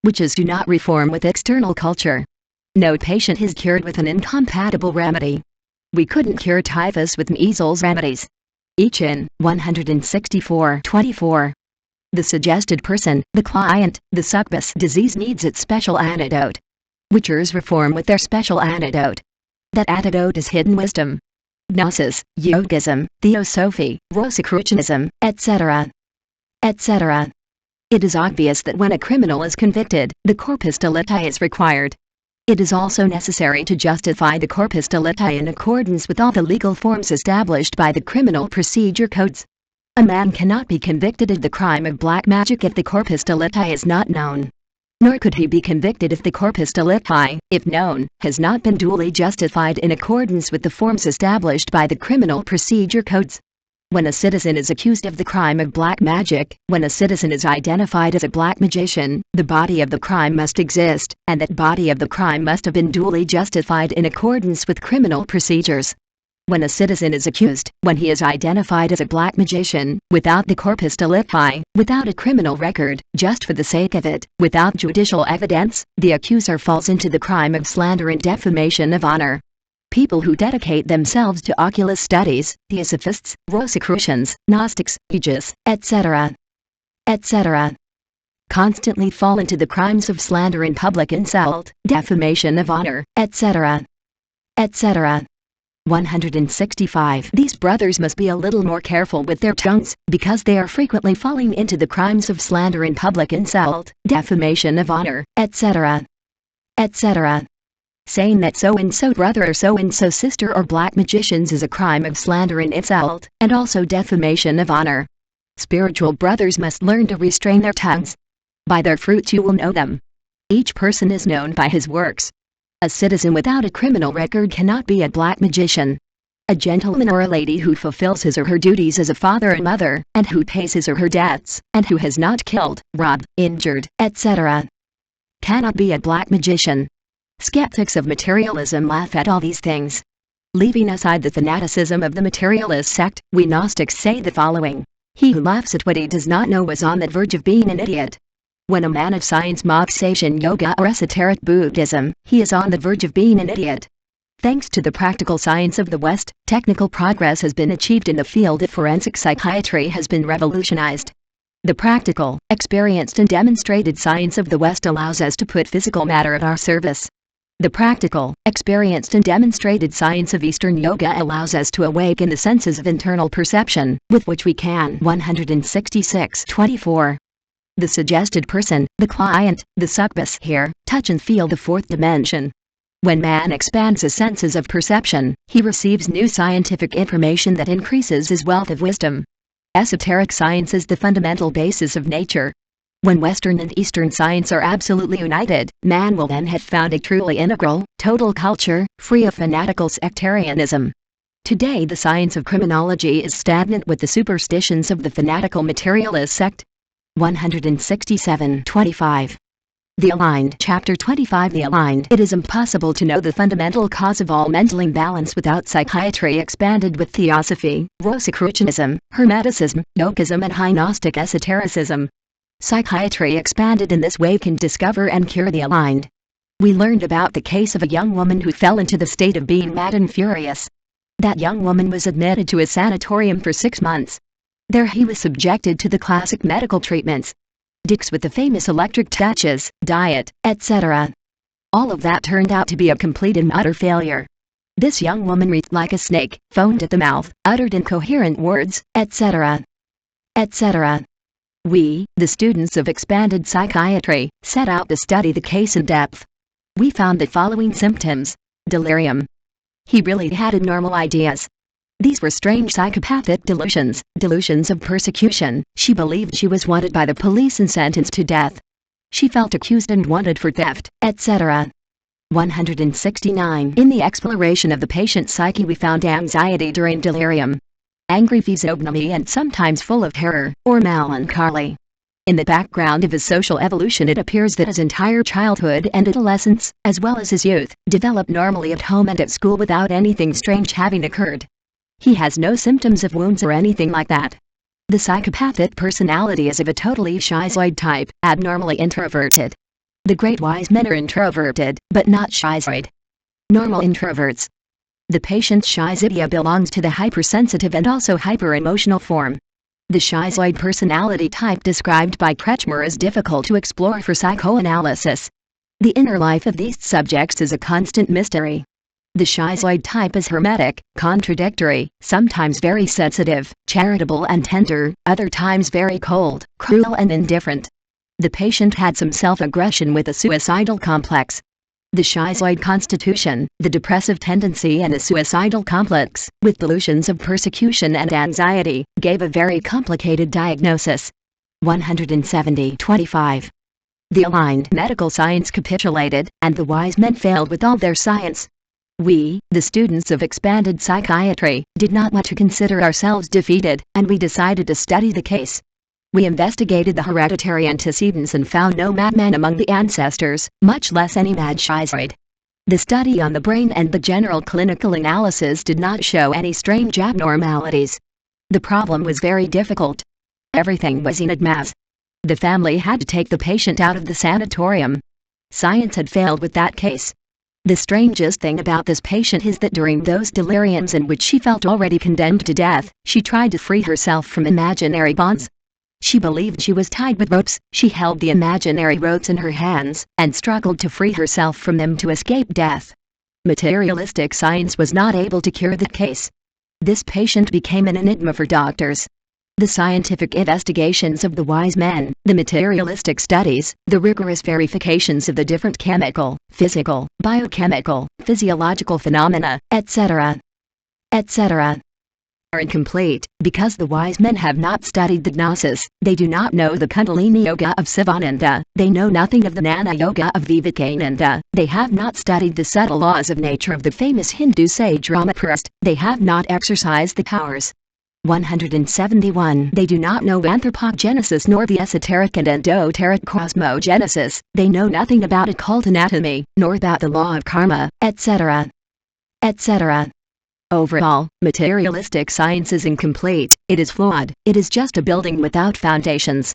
Speaker 1: Witches do not reform with external culture. No patient is cured with an incompatible remedy. We couldn't cure typhus with measles remedies. Each in 164-24. The suggested person, the client, the succubus disease needs its special antidote. Witchers reform with their special antidote. That antidote is hidden wisdom. Gnosis, yogism, theosophy, Rosicrucianism, etc. etc. It is obvious that when a criminal is convicted, the corpus delicti is required. It is also necessary to justify the corpus delicti in accordance with all the legal forms established by the criminal procedure codes. A man cannot be convicted of the crime of black magic if the corpus delicti is not known. Nor could he be convicted if the corpus delicti, if known, has not been duly justified in accordance with the forms established by the criminal procedure codes. When a citizen is accused of the crime of black magic, when a citizen is identified as a black magician, the body of the crime must exist, and that body of the crime must have been duly justified in accordance with criminal procedures. When a citizen is accused, when he is identified as a black magician, without the corpus delicti, without a criminal record, just for the sake of it, without judicial evidence, the accuser falls into the crime of slander and defamation of honor. People who dedicate themselves to oculist studies, theosophists, Rosicrucians, Gnostics, ajas, etc., etc., constantly fall into the crimes of slander and public insult, defamation of honor, etc., etc. 165. These brothers must be a little more careful with their tongues, because they are frequently falling into the crimes of slander and public insult, defamation of honor, etc., etc. Saying that so-and-so brother or so-and-so sister or black magicians is a crime of slander and insult, and also defamation of honor. Spiritual brothers must learn to restrain their tongues. By their fruits you will know them. Each person is known by his works. A citizen without a criminal record cannot be a black magician. A gentleman or a lady who fulfills his or her duties as a father and mother, and who pays his or her debts, and who has not killed, robbed, injured, etc., cannot be a black magician. Skeptics of materialism laugh at all these things. Leaving aside the fanaticism of the materialist sect, we Gnostics say the following: he who laughs at what he does not know is on the verge of being an idiot. When a man of science mocks Asian yoga or esoteric Buddhism, he is on the verge of being an idiot. Thanks to the practical science of the West, technical progress has been achieved in the field of forensic psychiatry has been revolutionized. The practical, experienced and demonstrated science of the West allows us to put physical matter at our service. The practical, experienced and demonstrated science of Eastern Yoga allows us to awaken the senses of internal perception, with which we can 166-24. The suggested person, the client, the succubus here, touch and feel the fourth dimension. When man expands his senses of perception, he receives new scientific information that increases his wealth of wisdom. Esoteric science is the fundamental basis of nature. When Western and Eastern science are absolutely united, man will then have found a truly integral, total culture, free of fanatical sectarianism. Today the science of criminology is stagnant with the superstitions of the fanatical materialist sect. 167-25. The Aligned. Chapter 25. The Aligned. It is impossible to know the fundamental cause of all mental imbalance without psychiatry expanded with theosophy, Rosicrucianism, Hermeticism, yogism and high Gnostic esotericism. Psychiatry expanded in this way can discover and cure the aligned. We learned about the case of a young woman who fell into the state of being mad and furious. That young woman was admitted to a sanatorium for 6 months. There he was subjected to the classic medical treatments. Dicks with the famous electric touches, diet, etc. All of that turned out to be a complete and utter failure. This young woman writhed like a snake, foamed at the mouth, uttered incoherent words, etc., etc. We, the students of expanded psychiatry, set out to study the case in depth. We found the following symptoms. Delirium. He really had abnormal ideas. These were strange psychopathic delusions, delusions of persecution. She believed she was wanted by the police and sentenced to death. She felt accused and wanted for theft, etc. 169. In the exploration of the patient's psyche we found anxiety during delirium. Angry physiognomy and sometimes full of terror, or melancholy. In the background of his social evolution it appears that his entire childhood and adolescence, as well as his youth, developed normally at home and at school without anything strange having occurred. He has no symptoms of wounds or anything like that. The psychopathic personality is of a totally schizoid type, abnormally introverted. The great wise men are introverted, but not schizoid. Normal introverts. The patient's schizoidea belongs to the hypersensitive and also hyper-emotional form. The schizoid personality type described by Kretschmer is difficult to explore for psychoanalysis. The inner life of these subjects is a constant mystery. The schizoid type is hermetic, contradictory, sometimes very sensitive, charitable and tender, other times very cold, cruel and indifferent. The patient had some self-aggression with a suicidal complex. The schizoid constitution, the depressive tendency and the suicidal complex, with delusions of persecution and anxiety, gave a very complicated diagnosis. 170-25. The aligned medical science capitulated, and the wise men failed with all their science. We, the students of expanded psychiatry, did not want to consider ourselves defeated, and we decided to study the case. We investigated the hereditary antecedents and found no madman among the ancestors, much less any mad schizoid. The study on the brain and the general clinical analysis did not show any strange abnormalities. The problem was very difficult. Everything was in mass. The family had to take the patient out of the sanatorium. Science had failed with that case. The strangest thing about this patient is that during those deliriums in which she felt already condemned to death, she tried to free herself from imaginary bonds. She believed she was tied with ropes, she held the imaginary ropes in her hands, and struggled to free herself from them to escape death. Materialistic science was not able to cure the case. This patient became an enigma for doctors. The scientific investigations of the wise men, the materialistic studies, the rigorous verifications of the different chemical, physical, biochemical, physiological phenomena, etc., are incomplete, because the wise men have not studied the Gnosis. They do not know the Kundalini Yoga of Sivananda, they know nothing of the Jnana Yoga of Vivekananda, they have not studied the subtle laws of nature of the famous Hindu sage Ramapurst, they have not exercised the powers. 171. They do not know anthropogenesis nor the esoteric and endoteric cosmogenesis, they know nothing about occult anatomy, nor about the law of karma, etc., etc. Overall, materialistic science is incomplete, it is flawed, it is just a building without foundations.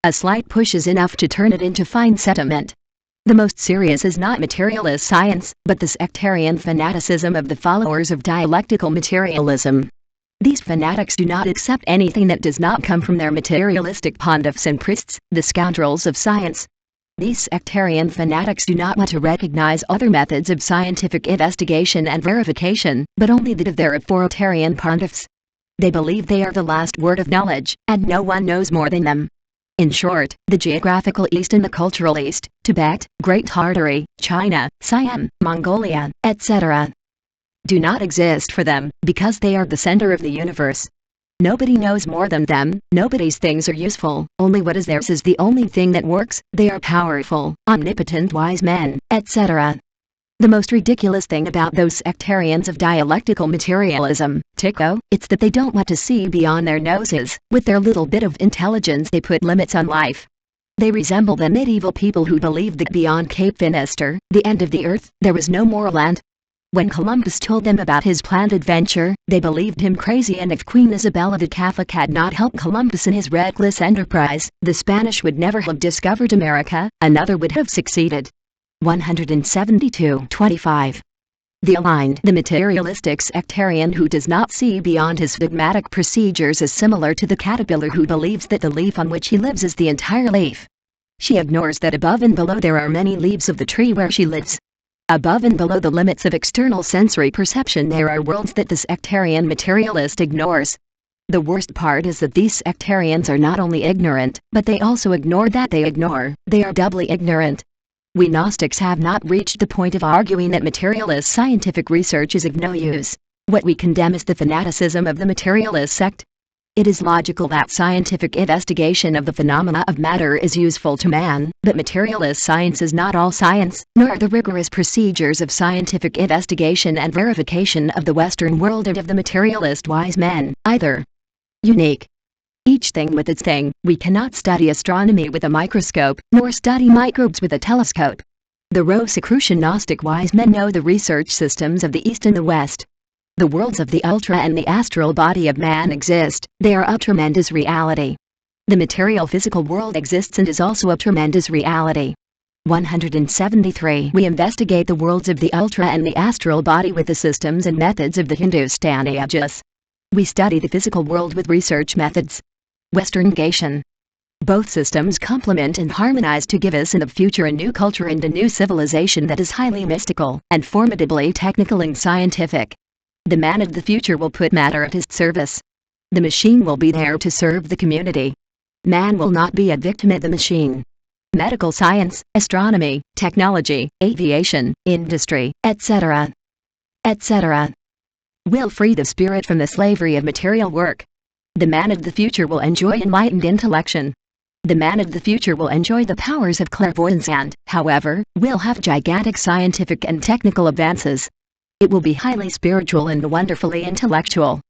Speaker 1: A slight push is enough to turn it into fine sediment. The most serious is not materialist science, but the sectarian fanaticism of the followers of dialectical materialism. These fanatics do not accept anything that does not come from their materialistic pontiffs and priests, the scoundrels of science. These sectarian fanatics do not want to recognize other methods of scientific investigation and verification, but only that of their authoritarian pontiffs. They believe they are the last word of knowledge, and no one knows more than them. In short, the geographical East and the cultural East, Tibet, Great Tartary, China, Siam, Mongolia, etc., do not exist for them, because they are the center of the universe. Nobody knows more than them, nobody's things are useful, only what is theirs is the only thing that works, they are powerful, omnipotent wise men, etc. The most ridiculous thing about those sectarians of dialectical materialism, Tico, it's that they don't want to see beyond their noses. With their little bit of intelligence they put limits on life. They resemble the medieval people who believed that beyond Cape Finisterre, the end of the earth, there was no more land. When Columbus told them about his planned adventure, they believed him crazy, and if Queen Isabella the Catholic had not helped Columbus in his reckless enterprise, the Spanish would never have discovered America, another would have succeeded. 172-25. The aligned, the materialistic sectarian who does not see beyond his phlegmatic procedures is similar to the caterpillar who believes that the leaf on which he lives is the entire leaf. She ignores that above and below there are many leaves of the tree where she lives. Above and below the limits of external sensory perception there are worlds that the sectarian materialist ignores. The worst part is that these sectarians are not only ignorant, but they also ignore that they ignore, they are doubly ignorant. We Gnostics have not reached the point of arguing that materialist scientific research is of no use. What we condemn is the fanaticism of the materialist sect. It is logical that scientific investigation of the phenomena of matter is useful to man, but materialist science is not all science, nor are the rigorous procedures of scientific investigation and verification of the Western world and of the materialist wise men, either. Unique. Each thing with its thing. We cannot study astronomy with a microscope, nor study microbes with a telescope. The Rosicrucian Gnostic wise men know the research systems of the East and the West. The worlds of the ultra and the astral body of man exist, they are a tremendous reality. The material physical world exists and is also a tremendous reality. 173. We investigate the worlds of the ultra and the astral body with the systems and methods of the Hindustani ajnas. We study the physical world with research methods. Westernization. Both systems complement and harmonize to give us in the future a new culture and a new civilization that is highly mystical and formidably technical and scientific. The man of the future will put matter at his service. The machine will be there to serve the community. Man will not be a victim of the machine. Medical science, astronomy, technology, aviation, industry, etc. will free the spirit from the slavery of material work. The man of the future will enjoy enlightened intellection. The man of the future will enjoy the powers of clairvoyance and, however, will have gigantic scientific and technical advances. It will be highly spiritual and wonderfully intellectual.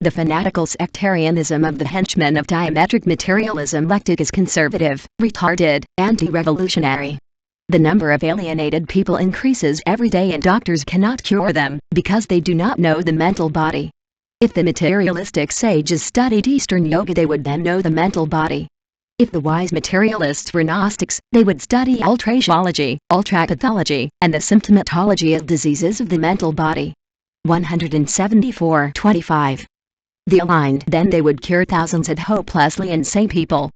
Speaker 1: The fanatical sectarianism of the henchmen of diametric materialism lectic is conservative, retarded, anti-revolutionary. The number of alienated people increases every day and doctors cannot cure them, because they do not know the mental body. If the materialistic sages studied Eastern Yoga they would then know the mental body. If the wise materialists were Gnostics, they would study ultrasology, ultrapathology, and the symptomatology of diseases of the mental body. 174-25. The aligned then they would cure thousands of hopelessly insane people.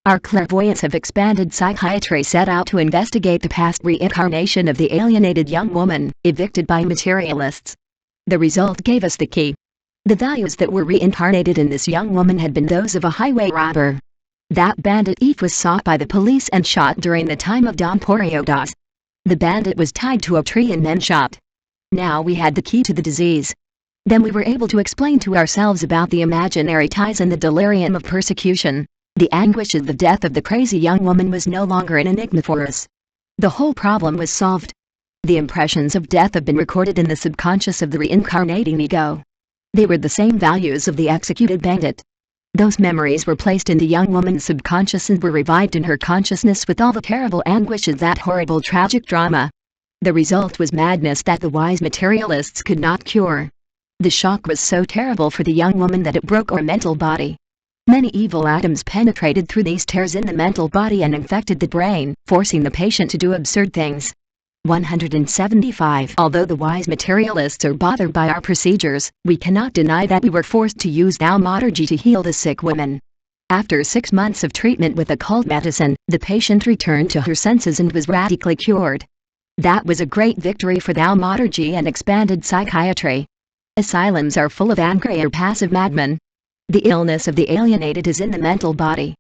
Speaker 1: Our clairvoyants of expanded psychiatry set out to investigate the past reincarnation of the alienated young woman, evicted by materialists. The result gave us the key. The values that were reincarnated in this young woman had been those of a highway robber. That bandit Eve was sought by the police and shot during the time of Don Porcio Das. The bandit was tied to a tree and then shot. Now we had the key to the disease. Then we were able to explain to ourselves about the imaginary ties and the delirium of persecution. The anguish of the death of the crazy young woman was no longer an enigma for us. The whole problem was solved. The impressions of death have been recorded in the subconscious of the reincarnating ego. They were the same values of the executed bandit. Those memories were placed in the young woman's subconscious and were revived in her consciousness with all the terrible anguish of that horrible tragic drama. The result was madness that the wise materialists could not cure. The shock was so terrible for the young woman that it broke her mental body. Many evil atoms penetrated through these tears in the mental body and infected the brain, forcing the patient to do absurd things. 175. Although the wise materialists are bothered by our procedures, we cannot deny that we were forced to use thaumaturgy to heal the sick woman. After 6 months of treatment with occult medicine, the patient returned to her senses and was radically cured. That was a great victory for thaumaturgy and expanded psychiatry. Asylums are full of angry or passive madmen. The illness of the alienated is in the mental body.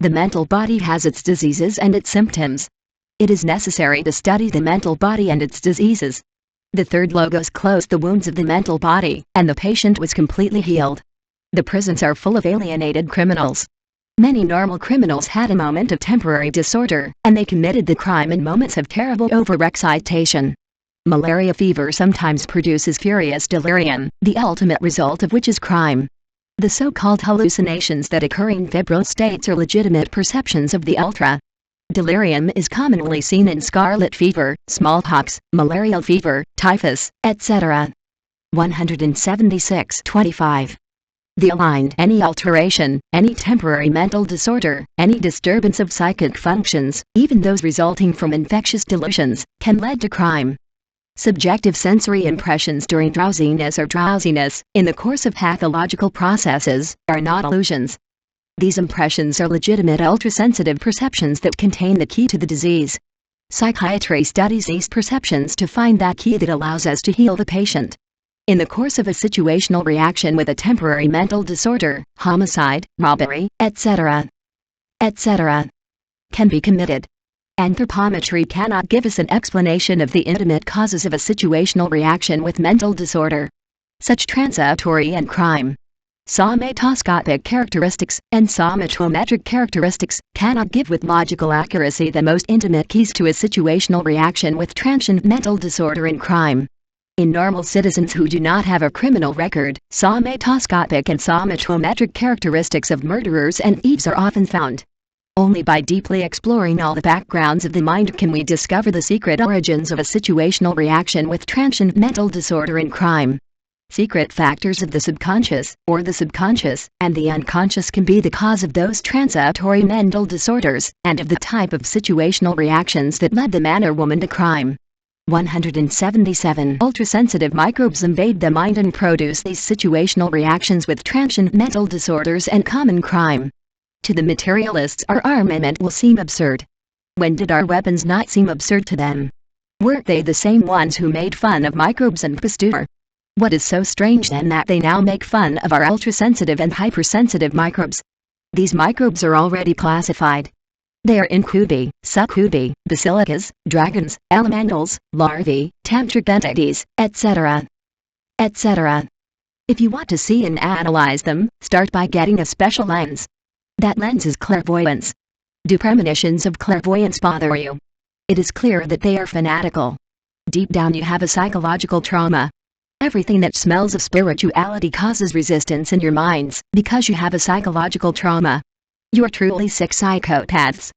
Speaker 1: The mental body has its diseases and its symptoms. It is necessary to study the mental body and its diseases. The third logos closed the wounds of the mental body, and the patient was completely healed. The prisons are full of alienated criminals. Many normal criminals had a moment of temporary disorder, and they committed the crime in moments of terrible overexcitation. Malaria fever sometimes produces furious delirium, the ultimate result of which is crime. The so-called hallucinations that occur in febrile states are legitimate perceptions of the ultra. Delirium is commonly seen in scarlet fever, smallpox, malarial fever, typhus, etc. 176-25. The aligned any alteration, any temporary mental disorder, any disturbance of psychic functions, even those resulting from infectious delusions, can lead to crime. Subjective sensory impressions during drowsiness or drowsiness, in the course of pathological processes, are not illusions. These impressions are legitimate ultrasensitive perceptions that contain the key to the disease. Psychiatry studies these perceptions to find that key that allows us to heal the patient. In the course of a situational reaction with a temporary mental disorder, homicide, robbery, etc. can be committed. Anthropometry cannot give us an explanation of the intimate causes of a situational reaction with mental disorder, such transitory and crime. Somatoscopic characteristics and somatometric characteristics cannot give with logical accuracy the most intimate keys to a situational reaction with transient mental disorder and crime. In normal citizens who do not have a criminal record, somatoscopic and somatometric characteristics of murderers and thieves are often found. Only by deeply exploring all the backgrounds of the mind can we discover the secret origins of a situational reaction with transient mental disorder and crime. Secret factors of the subconscious, or the subconscious, and the unconscious can be the cause of those transitory mental disorders, and of the type of situational reactions that led the man or woman to crime. 177 ultrasensitive microbes invade the mind and produce these situational reactions with transient mental disorders and common crime. To the materialists, our armament will seem absurd. When did our weapons not seem absurd to them? Weren't they the same ones who made fun of microbes and Pasteur? What is so strange then that they now make fun of our ultrasensitive and hypersensitive microbes? These microbes are already classified. They are incubi, succubi, basilicas, dragons, elementals, larvae, tantric entities, etc. etc. If you want to see and analyze them, start by getting a special lens. That lens is clairvoyance. Do premonitions of clairvoyance bother you? It is clear that they are fanatical. Deep down you have a psychological trauma. Everything that smells of spirituality causes resistance in your minds, because you have a psychological trauma. You are truly sick psychopaths.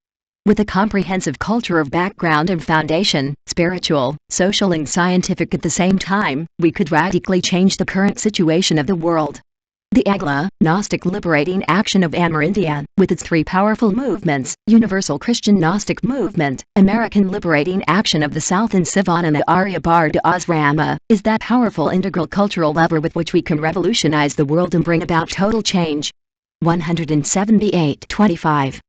Speaker 1: With a comprehensive culture of background and foundation, spiritual, social and scientific at the same time, we could radically change the current situation of the world. The ajna, Gnostic liberating action of Masoneria, with its three powerful movements, Universal Christian Gnostic Movement, American liberating action of the South and Sivanana Arya Bar de Rama, is that powerful integral cultural lever with which we can revolutionize the world and bring about total change. 178-25.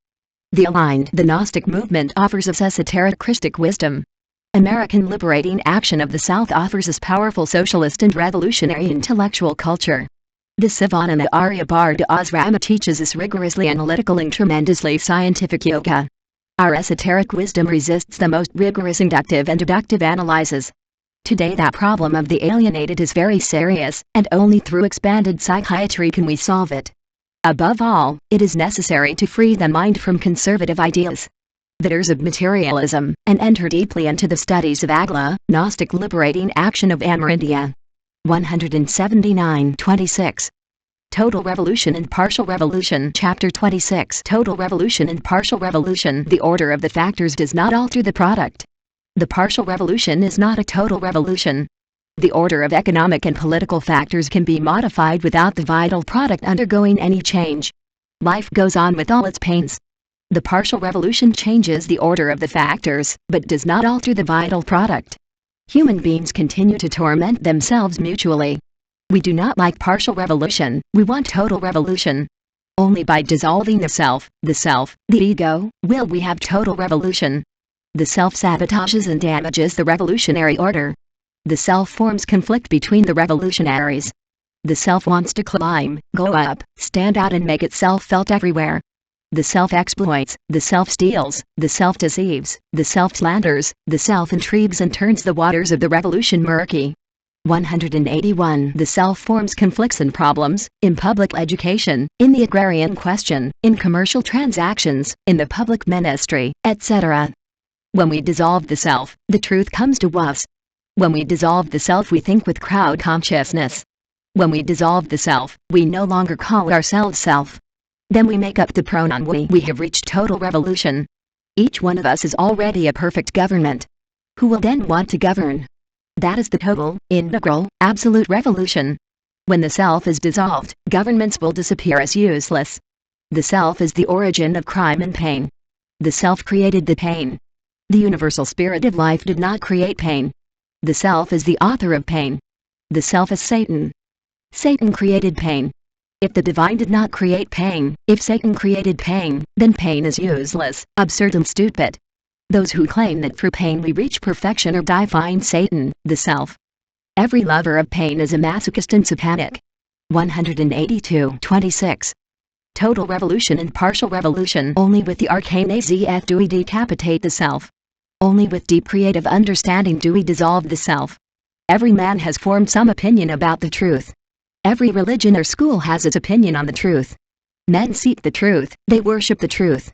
Speaker 1: The Gnostic movement offers us esoteric Christic wisdom. American liberating action of the South offers us powerful socialist and revolutionary intellectual culture. The Sivanana Arya Bar de Rama teaches us rigorously analytical and tremendously scientific yoga. Our esoteric wisdom resists the most rigorous inductive and deductive analyses. Today that problem of the alienated is very serious, and only through expanded psychiatry can we solve it. Above all, it is necessary to free the mind from conservative ideas, victors of materialism, and enter deeply into the studies of ajna, Gnostic liberating action of Masoneria. 179-26. Total Revolution and Partial Revolution. Chapter 26. Total Revolution and Partial Revolution. The order of the factors does not alter the product. The partial revolution is not a total revolution. The order of economic and political factors can be modified without the vital product undergoing any change. Life goes on with all its pains. The partial revolution changes the order of the factors, but does not alter the vital product. Human beings continue to torment themselves mutually. We do not like partial revolution, we want total revolution. Only by dissolving the self, the ego, will we have total revolution. The self sabotages and damages the revolutionary order. The self forms conflict between the revolutionaries. The self wants to climb, go up, stand out and make itself felt everywhere. The self exploits, the self steals, the self deceives, the self slanders, the self intrigues and turns the waters of the revolution murky. 181. The self forms conflicts and problems, in public education, in the agrarian question, in commercial transactions, in the public ministry, etc. When we dissolve the self, the truth comes to us. When we dissolve the self we think with crowd consciousness. When we dissolve the self, we no longer call ourselves self. Then we make up the pronoun we. We have reached total revolution. Each one of us is already a perfect government. Who will then want to govern? That is the total, integral, absolute revolution. When the self is dissolved, governments will disappear as useless. The self is the origin of crime and pain. The self created the pain. The universal spirit of life did not create pain. The self is the author of pain. The self is Satan. Satan created pain. If the divine did not create pain, if Satan created pain, then pain is useless, absurd and stupid. Those who claim that through pain we reach perfection or die find Satan, the self. Every lover of pain is a masochist and satanic. 182-26. Total revolution and partial revolution. Only with the arcane azf do we decapitate the self. Only with deep creative understanding do we dissolve the self. Every man has formed some opinion about the truth. Every religion or school has its opinion on the truth. Men seek the truth, they worship the truth.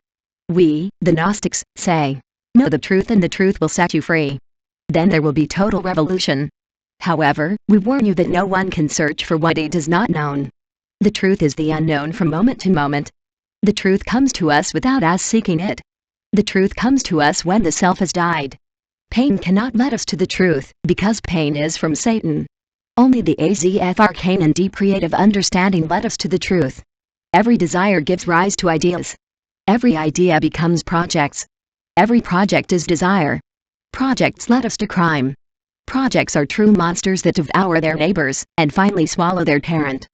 Speaker 1: We, the Gnostics, say, know the truth and the truth will set you free. Then there will be total revolution. However, we warn you that no one can search for what he does not know. The truth is the unknown from moment to moment. The truth comes to us without us seeking it. The truth comes to us when the self has died. Pain cannot lead us to the truth, because pain is from Satan. Only the azf arcane and deep creative understanding led us to the truth. Every desire gives rise to ideas. Every idea becomes projects. Every project is desire. Projects lead us to crime. Projects are true monsters that devour their neighbors, and finally swallow their parent.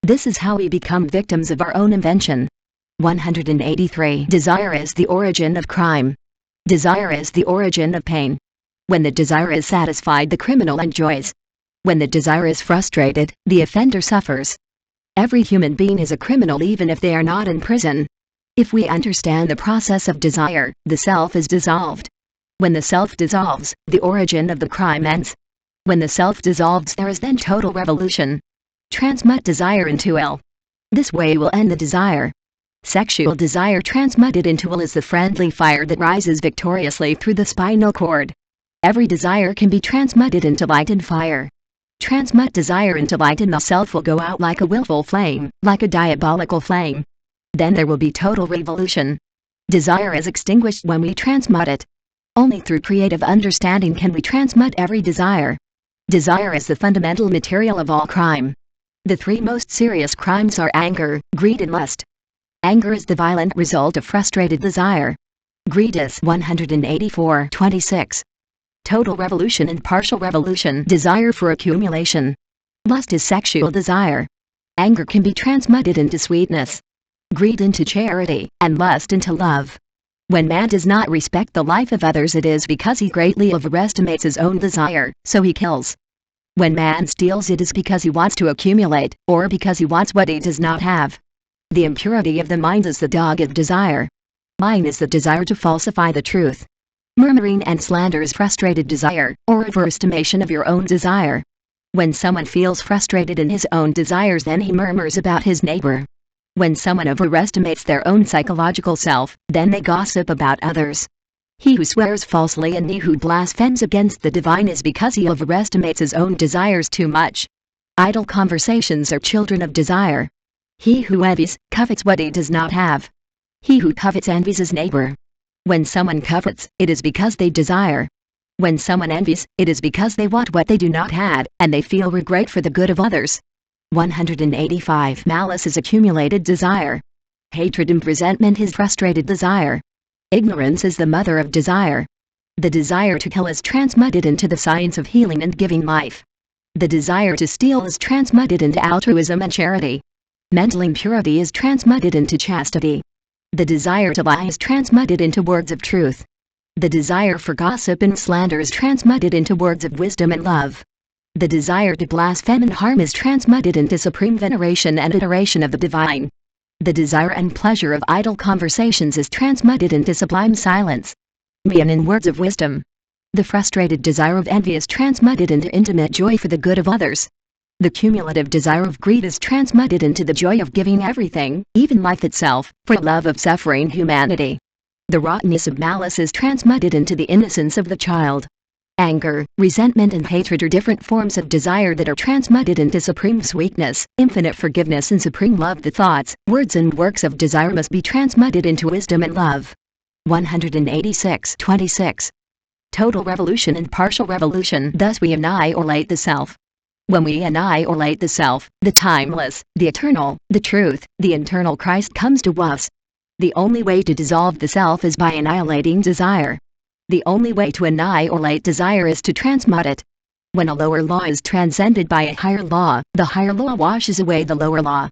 Speaker 1: This is how we become victims of our own invention. 183. Desire is the origin of crime. Desire is the origin of pain. When the desire is satisfied, the criminal enjoys. When the desire is frustrated, the offender suffers. Every human being is a criminal even if they are not in prison. If we understand the process of desire, the self is dissolved. When the self dissolves, the origin of the crime ends. When the self dissolves, there is then total revolution. Transmute desire into will. This way will end the desire. Sexual desire transmuted into will is the friendly fire that rises victoriously through the spinal cord. Every desire can be transmuted into light and fire. Transmute desire into light and the self will go out like a willful flame, like a diabolical flame. Then there will be total revolution. Desire is extinguished when we transmute it. Only through creative understanding can we transmute every desire. Desire is the fundamental material of all crime. The three most serious crimes are anger, greed and lust. Anger is the violent result of frustrated desire. Greed is 184:26. Total revolution and partial revolution. Desire for accumulation. Lust is sexual desire. Anger can be transmuted into sweetness. Greed into charity, and lust into love. When man does not respect the life of others, it is because he greatly overestimates his own desire, so he kills. When man steals, it is because he wants to accumulate, or because he wants what he does not have. The impurity of the mind is the dogged desire. Lying is the desire to falsify the truth. Murmuring and slander is frustrated desire, or overestimation of your own desire. When someone feels frustrated in his own desires, then he murmurs about his neighbor. When someone overestimates their own psychological self, then they gossip about others. He who swears falsely and he who blasphemes against the divine is because he overestimates his own desires too much. Idle conversations are children of desire. He who envies, covets what he does not have. He who covets envies his neighbor. When someone covets, it is because they desire. When someone envies, it is because they want what they do not have, and they feel regret for the good of others. 185. Malice is accumulated desire. Hatred and resentment is frustrated desire. Ignorance is the mother of desire. The desire to kill is transmuted into the science of healing and giving life. The desire to steal is transmuted into altruism and charity. Mental impurity is transmuted into chastity. The desire to lie is transmuted into words of truth. The desire for gossip and slander is transmuted into words of wisdom and love. The desire to blaspheme and harm is transmuted into supreme veneration and adoration of the divine. The desire and pleasure of idle conversations is transmuted into sublime silence. Mean in words of wisdom. The frustrated desire of envy is transmuted into intimate joy for the good of others. The cumulative desire of greed is transmuted into the joy of giving everything, even life itself, for love of suffering humanity. The rottenness of malice is transmuted into the innocence of the child. Anger, resentment and hatred are different forms of desire that are transmuted into supreme sweetness, infinite forgiveness and supreme love. The thoughts, words and works of desire must be transmuted into wisdom and love. 186:26. Total revolution and partial revolution. Thus we annihilate the self. When we annihilate the self, the timeless, the eternal, the truth, the internal Christ comes to us. The only way to dissolve the self is by annihilating desire. The only way to annihilate desire is to transmute it. When a lower law is transcended by a higher law, the higher law washes away the lower law.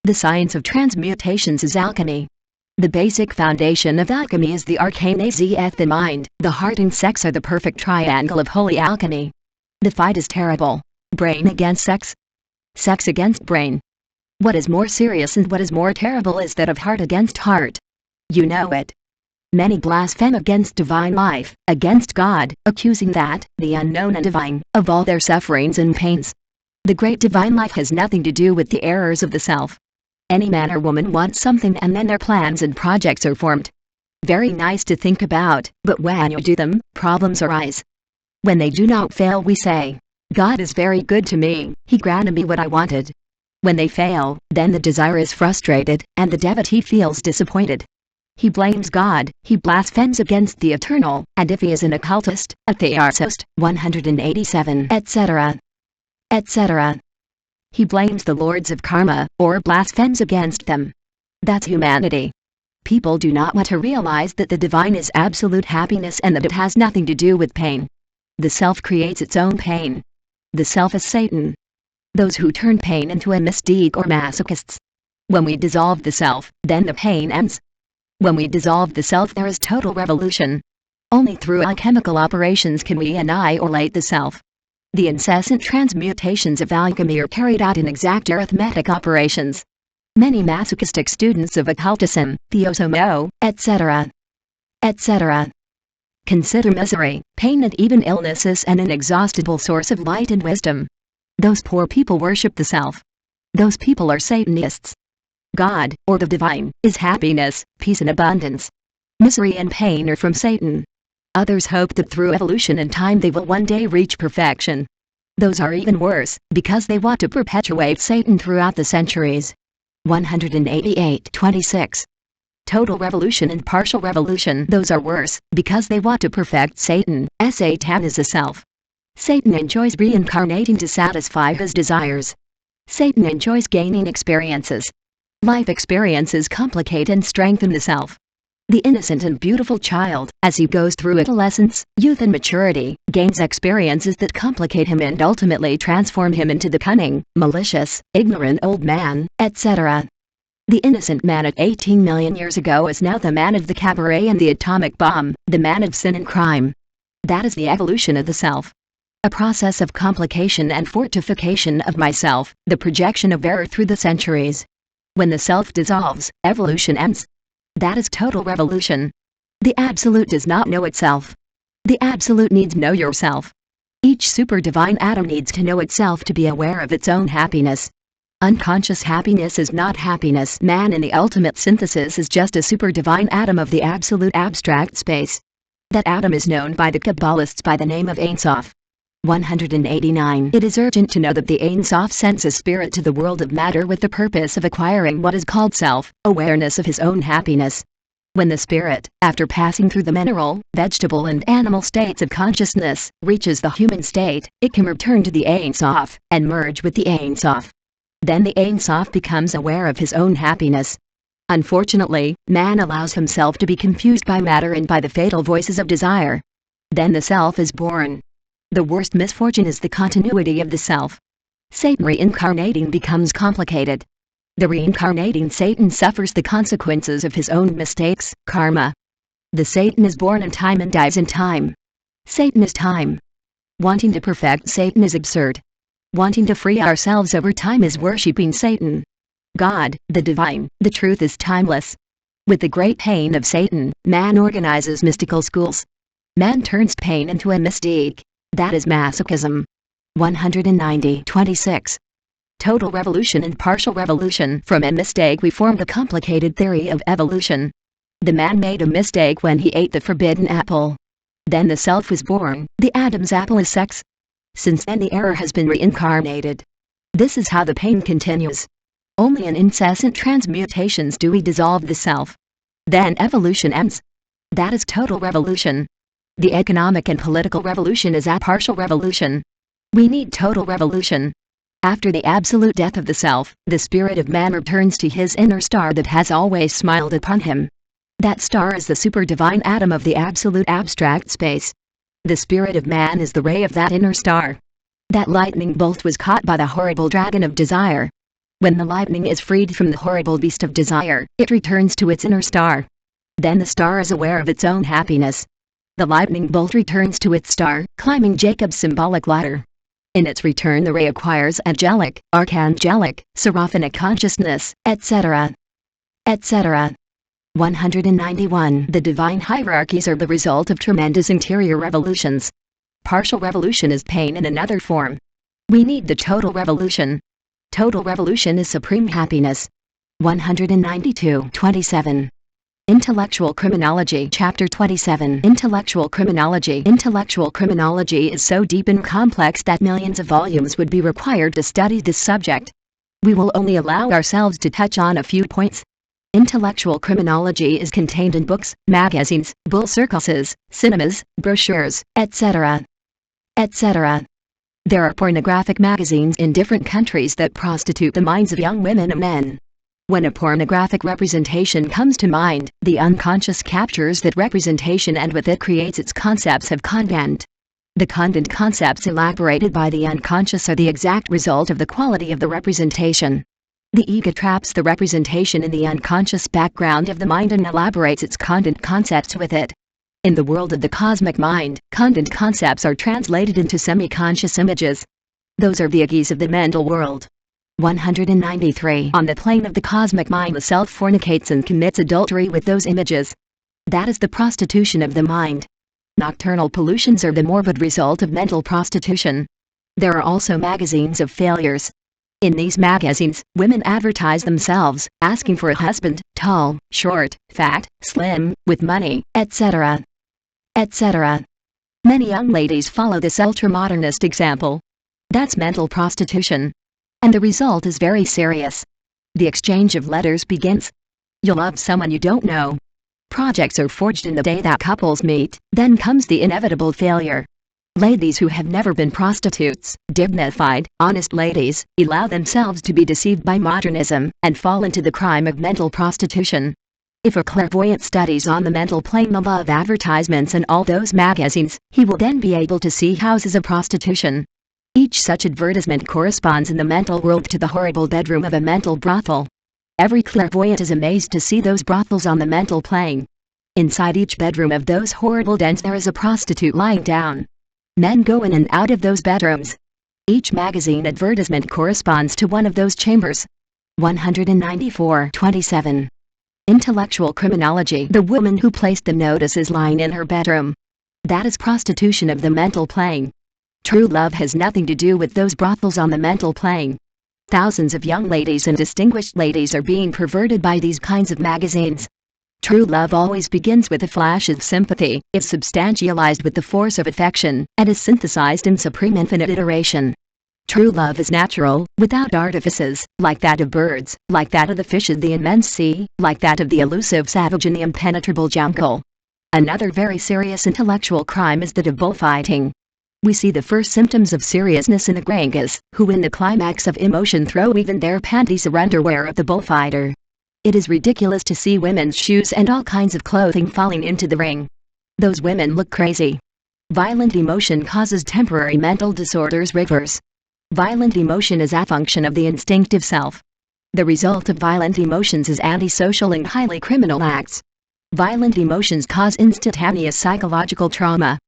Speaker 1: The science of transmutations is alchemy. The basic foundation of alchemy is the arcane azf. The mind, the heart and sex are the perfect triangle of holy alchemy. The fight is terrible. Brain against sex. Sex against brain. What is more serious and what is more terrible is that of heart against heart. You know it. Many blaspheme against divine life, against God, accusing that, the unknown and divine, of all their sufferings and pains. The great divine life has nothing to do with the errors of the self. Any man or woman wants something and then their plans and projects are formed. Very nice to think about, but when you do them, problems arise. When they do not fail, we say, God is very good to me, He granted me what I wanted. When they fail, then the desire is frustrated, and the devotee feels disappointed. He blames God, he blasphemes against the eternal, and if he is an occultist, a theosophist, 187, etc., etc. He blames the lords of karma, or blasphemes against them. That's humanity. People do not want to realize that the divine is absolute happiness and that it has nothing to do with pain. The self creates its own pain. The self is Satan. Those who turn pain into a mystique or masochists. When we dissolve the self, then the pain ends. When we dissolve the self, there is total revolution. Only through alchemical operations can we annihilate the self. The incessant transmutations of alchemy are carried out in exact arithmetic operations. Many masochistic students of occultism, theosophy, etc., etc., consider misery, pain and even illness as an inexhaustible source of light and wisdom. Those poor people worship the self. Those people are Satanists. God, or the divine, is happiness, peace and abundance. Misery and pain are from Satan. Others hope that through evolution and time they will one day reach perfection. Those are even worse, because they want to perpetuate Satan throughout the centuries. 188:26. Total revolution and partial revolution. Those are worse, because they want to perfect Satan. Satan is a self. Satan enjoys reincarnating to satisfy his desires. Satan enjoys gaining experiences. Life experiences complicate and strengthen the self. The innocent and beautiful child, as he goes through adolescence, youth and maturity, gains experiences that complicate him and ultimately transform him into the cunning, malicious, ignorant old man, etc. The innocent man at 18 million years ago is now the man of the cabaret and the atomic bomb, the man of sin and crime. That is the evolution of the self. A process of complication and fortification of myself, the projection of error through the centuries. When the self dissolves, evolution ends. That is total revolution. The Absolute does not know itself. The Absolute needs to know yourself. Each super divine atom needs to know itself to be aware of its own happiness. Unconscious happiness is not happiness. Man in the ultimate synthesis is just a super divine atom of the absolute abstract space. That atom is known by the Kabbalists by the name of Ein Sof. 189. It is urgent to know that the Ein Sof sends a spirit to the world of matter with the purpose of acquiring what is called self-awareness of his own happiness. When the spirit, after passing through the mineral, vegetable and animal states of consciousness, reaches the human state, it can return to the Ein Sof, and merge with the Ein Sof. Then the Ein Sof becomes aware of his own happiness. Unfortunately, man allows himself to be confused by matter and by the fatal voices of desire. Then the self is born. The worst misfortune is the continuity of the self. Satan reincarnating becomes complicated. The reincarnating Satan suffers the consequences of his own mistakes, karma. The Satan is born in time and dies in time. Satan is time. Wanting to perfect Satan is absurd. Wanting to free ourselves over time is worshipping Satan. God, the divine, the truth is timeless. With the great pain of Satan, man organizes mystical schools. Man turns pain into a mystique. That is masochism. 190:26. Total revolution and partial revolution. From a mistake we formed a complicated theory of evolution. The man made a mistake when he ate the forbidden apple. Then the self was born, the Adam's apple is sex. Since then the error has been reincarnated. This is how the pain continues. Only in incessant transmutations do we dissolve the self. Then evolution ends. That is total revolution. The economic and political revolution is a partial revolution. We need total revolution. After the absolute death of the self, the spirit of man returns to his inner star that has always smiled upon him. That star is the super divine atom of the absolute abstract space. The spirit of man is the ray of that inner star. That lightning bolt was caught by the horrible dragon of desire. When the lightning is freed from the horrible beast of desire, it returns to its inner star. Then the star is aware of its own happiness. The lightning bolt returns to its star, climbing Jacob's symbolic ladder. In its return the ray acquires angelic, archangelic, seraphinic consciousness, etc. etc. 191. The divine hierarchies are the result of tremendous interior revolutions. Partial revolution is pain in another form. We need the total revolution. Total revolution is supreme happiness. 192. 27. Intellectual Criminology. Chapter 27. Intellectual Criminology. Intellectual Criminology is so deep and complex that millions of volumes would be required to study this subject. We will only allow ourselves to touch on a few points. Intellectual criminology is contained in books, magazines, bull circuses, cinemas, brochures, etc. etc. There are pornographic magazines in different countries that prostitute the minds of young women and men. When a pornographic representation comes to mind, the unconscious captures that representation and with it creates its concepts of content. The content concepts elaborated by the unconscious are the exact result of the quality of the representation. The ego traps the representation in the unconscious background of the mind and elaborates its content concepts with it. In the world of the cosmic mind, content concepts are translated into semi-conscious images. Those are the egos of the mental world. 193. On the plane of the cosmic mind the self fornicates and commits adultery with those images. That is the prostitution of the mind. Nocturnal pollutions are the morbid result of mental prostitution. There are also magazines of failures. In these magazines, women advertise themselves, asking for a husband, tall, short, fat, slim, with money, etc. etc. Many young ladies follow this ultra-modernist example. That's mental prostitution. And the result is very serious. The exchange of letters begins. You'll love someone you don't know. Projects are forged in the day that couples meet, then comes the inevitable failure. Ladies who have never been prostitutes, dignified, honest ladies, allow themselves to be deceived by modernism, and fall into the crime of mental prostitution. If a clairvoyant studies on the mental plane the love advertisements and all those magazines, he will then be able to see houses of prostitution. Each such advertisement corresponds in the mental world to the horrible bedroom of a mental brothel. Every clairvoyant is amazed to see those brothels on the mental plane. Inside each bedroom of those horrible dens there is a prostitute lying down. Men go in and out of those bedrooms. Each magazine advertisement corresponds to one of those chambers. 194. 27. Intellectual criminology. The woman who placed the notice is lying in her bedroom. That is prostitution of the mental plane. True love has nothing to do with those brothels on the mental plane. Thousands of young ladies and distinguished ladies are being perverted by these kinds of magazines. True love always begins with a flash of sympathy, is substantialized with the force of affection, and is synthesized in supreme infinite iteration. True love is natural, without artifices, like that of birds, like that of the fish of the immense sea, like that of the elusive savage in the impenetrable jungle. Another very serious intellectual crime is that of bullfighting. We see the first symptoms of seriousness in the Grangas, who in the climax of emotion throw even their panties or underwear at the bullfighter. It is ridiculous to see women's shoes and all kinds of clothing falling into the ring. Those women look crazy. Violent emotion causes temporary mental disorders. Reverse. Violent emotion is a function of the instinctive self. The result of violent emotions is antisocial and highly criminal acts. Violent emotions cause instantaneous psychological trauma.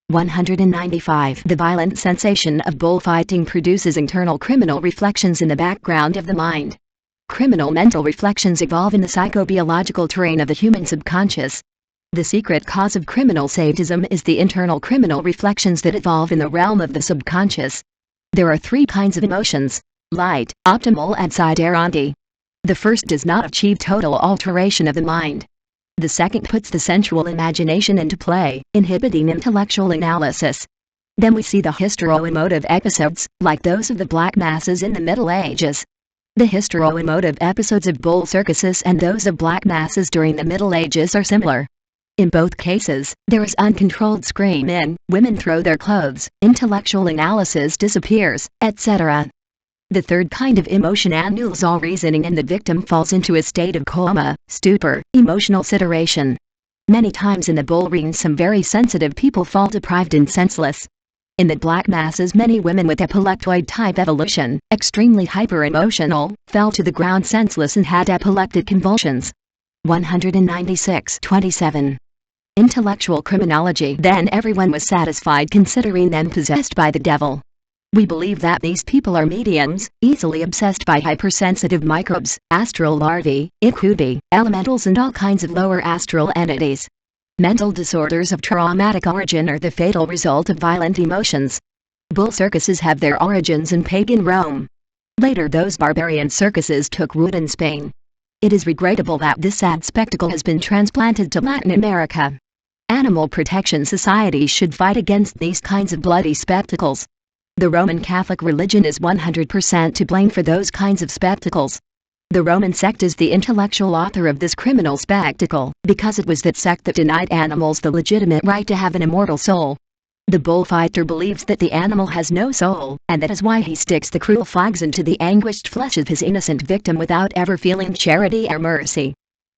Speaker 1: 195. The violent sensation of bullfighting produces internal criminal reflections in the background of the mind. Criminal mental reflections evolve in the psychobiological terrain of the human subconscious. The secret cause of criminal sadism is the internal criminal reflections that evolve in the realm of the subconscious. There are three kinds of emotions: light, optimal and siderendi. The first does not achieve total alteration of the mind. The second puts the sensual imagination into play, inhibiting intellectual analysis. Then we see the hystero-emotive episodes, like those of the black masses in the Middle Ages. The hystero-emotive episodes of bull circuses and those of black masses during the Middle Ages are similar. In both cases, there is uncontrolled screaming, women throw their clothes, intellectual analysis disappears, etc. The third kind of emotion annuls all reasoning and the victim falls into a state of coma, stupor, emotional saturation. Many times in the bull ring some very sensitive people fall deprived and senseless. In the black masses many women with epileptoid-type evolution, extremely hyper-emotional, fell to the ground senseless and had epileptic convulsions. 196. 27. Intellectual criminology. Then everyone was satisfied considering them possessed by the devil. We believe that these people are mediums, easily obsessed by hypersensitive microbes, astral larvae, incubi, elementals and all kinds of lower astral entities. Mental disorders of traumatic origin are the fatal result of violent emotions. Bull circuses have their origins in pagan Rome. Later those barbarian circuses took root in Spain. It is regrettable that this sad spectacle has been transplanted to Latin America. Animal protection societies should fight against these kinds of bloody spectacles. The Roman Catholic religion is 100% to blame for those kinds of spectacles. The Roman sect is the intellectual author of this criminal spectacle, because it was that sect that denied animals the legitimate right to have an immortal soul. The bullfighter believes that the animal has no soul, and that is why he sticks the cruel flags into the anguished flesh of his innocent victim without ever feeling charity or mercy.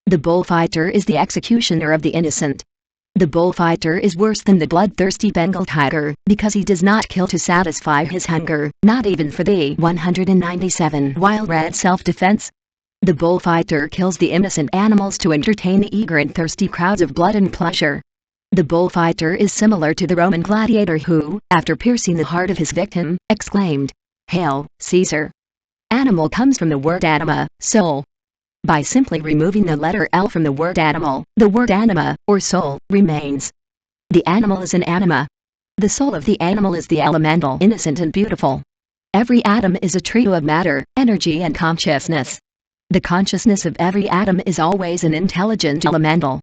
Speaker 1: The bullfighter is the executioner of the innocent. The bullfighter is worse than the bloodthirsty Bengal tiger, because he does not kill to satisfy his hunger, not even for the 197 wild red self-defense. The bullfighter kills the innocent animals to entertain the eager and thirsty crowds of blood and pleasure. The bullfighter is similar to the Roman gladiator who, after piercing the heart of his victim, exclaimed, "Hail, Caesar!" Animal comes from the word anima, soul. By simply removing the letter L from the word animal, the word anima, or soul, remains. The animal is an anima. The soul of the animal is the elemental, innocent and beautiful. Every atom is a trio of matter, energy and consciousness. The consciousness of every atom is always an intelligent elemental.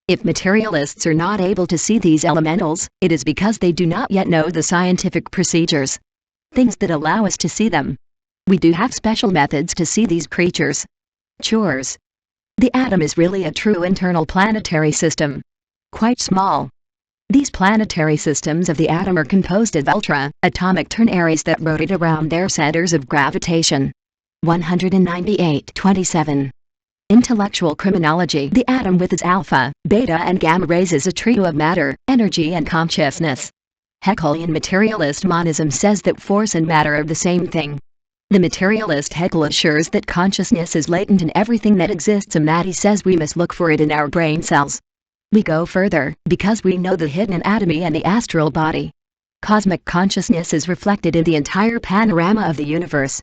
Speaker 1: If materialists are not able to see these elementals, it is because they do not yet know the scientific procedures. Things that allow us to see them. We do have special methods to see these creatures. Chores. The atom is really a true internal planetary system. Quite small. These planetary systems of the atom are composed of ultra-atomic ternaries that rotate around their centers of gravitation. 198.27. Intellectual criminology. The atom with its alpha, beta and gamma rays is a trio of matter, energy and consciousness. Hegelian materialist monism says that force and matter are the same thing. The materialist Hegel assures that consciousness is latent in everything that exists and that he says we must look for it in our brain cells. We go further, because we know the hidden anatomy and the astral body. Cosmic consciousness is reflected in the entire panorama of the universe.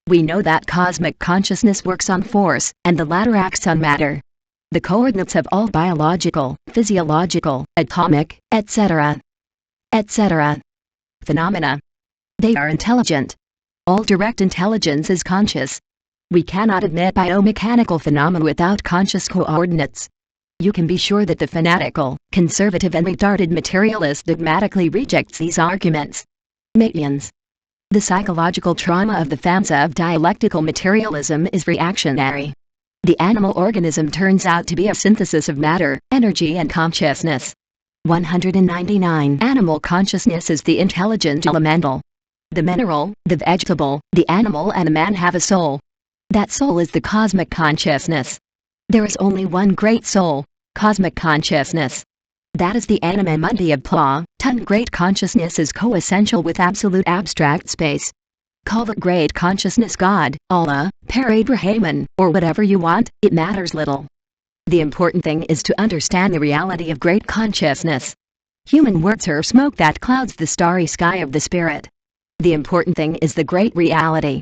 Speaker 1: We know that cosmic consciousness works on force, and the latter acts on matter. The coordinates of all biological, physiological, atomic, etc. phenomena. They are intelligent. All direct intelligence is conscious. We cannot admit biomechanical phenomena without conscious coordinates. You can be sure that the fanatical, conservative and retarded materialist dogmatically rejects these arguments. Millions. The psychological trauma of the FAMSA of dialectical materialism is reactionary. The animal organism turns out to be a synthesis of matter, energy and consciousness. 199. Animal consciousness is the intelligent elemental. The mineral, the vegetable, the animal and a man have a soul. That soul is the cosmic consciousness. There is only one great soul, cosmic consciousness. That is the anima mundi of Platon. Great consciousness is coessential with absolute abstract space. Call the great consciousness God, Allah, Per-Abrahaman, or whatever you want, it matters little. The important thing is to understand the reality of great consciousness. Human words are smoke that clouds the starry sky of the spirit. The important thing is the great reality.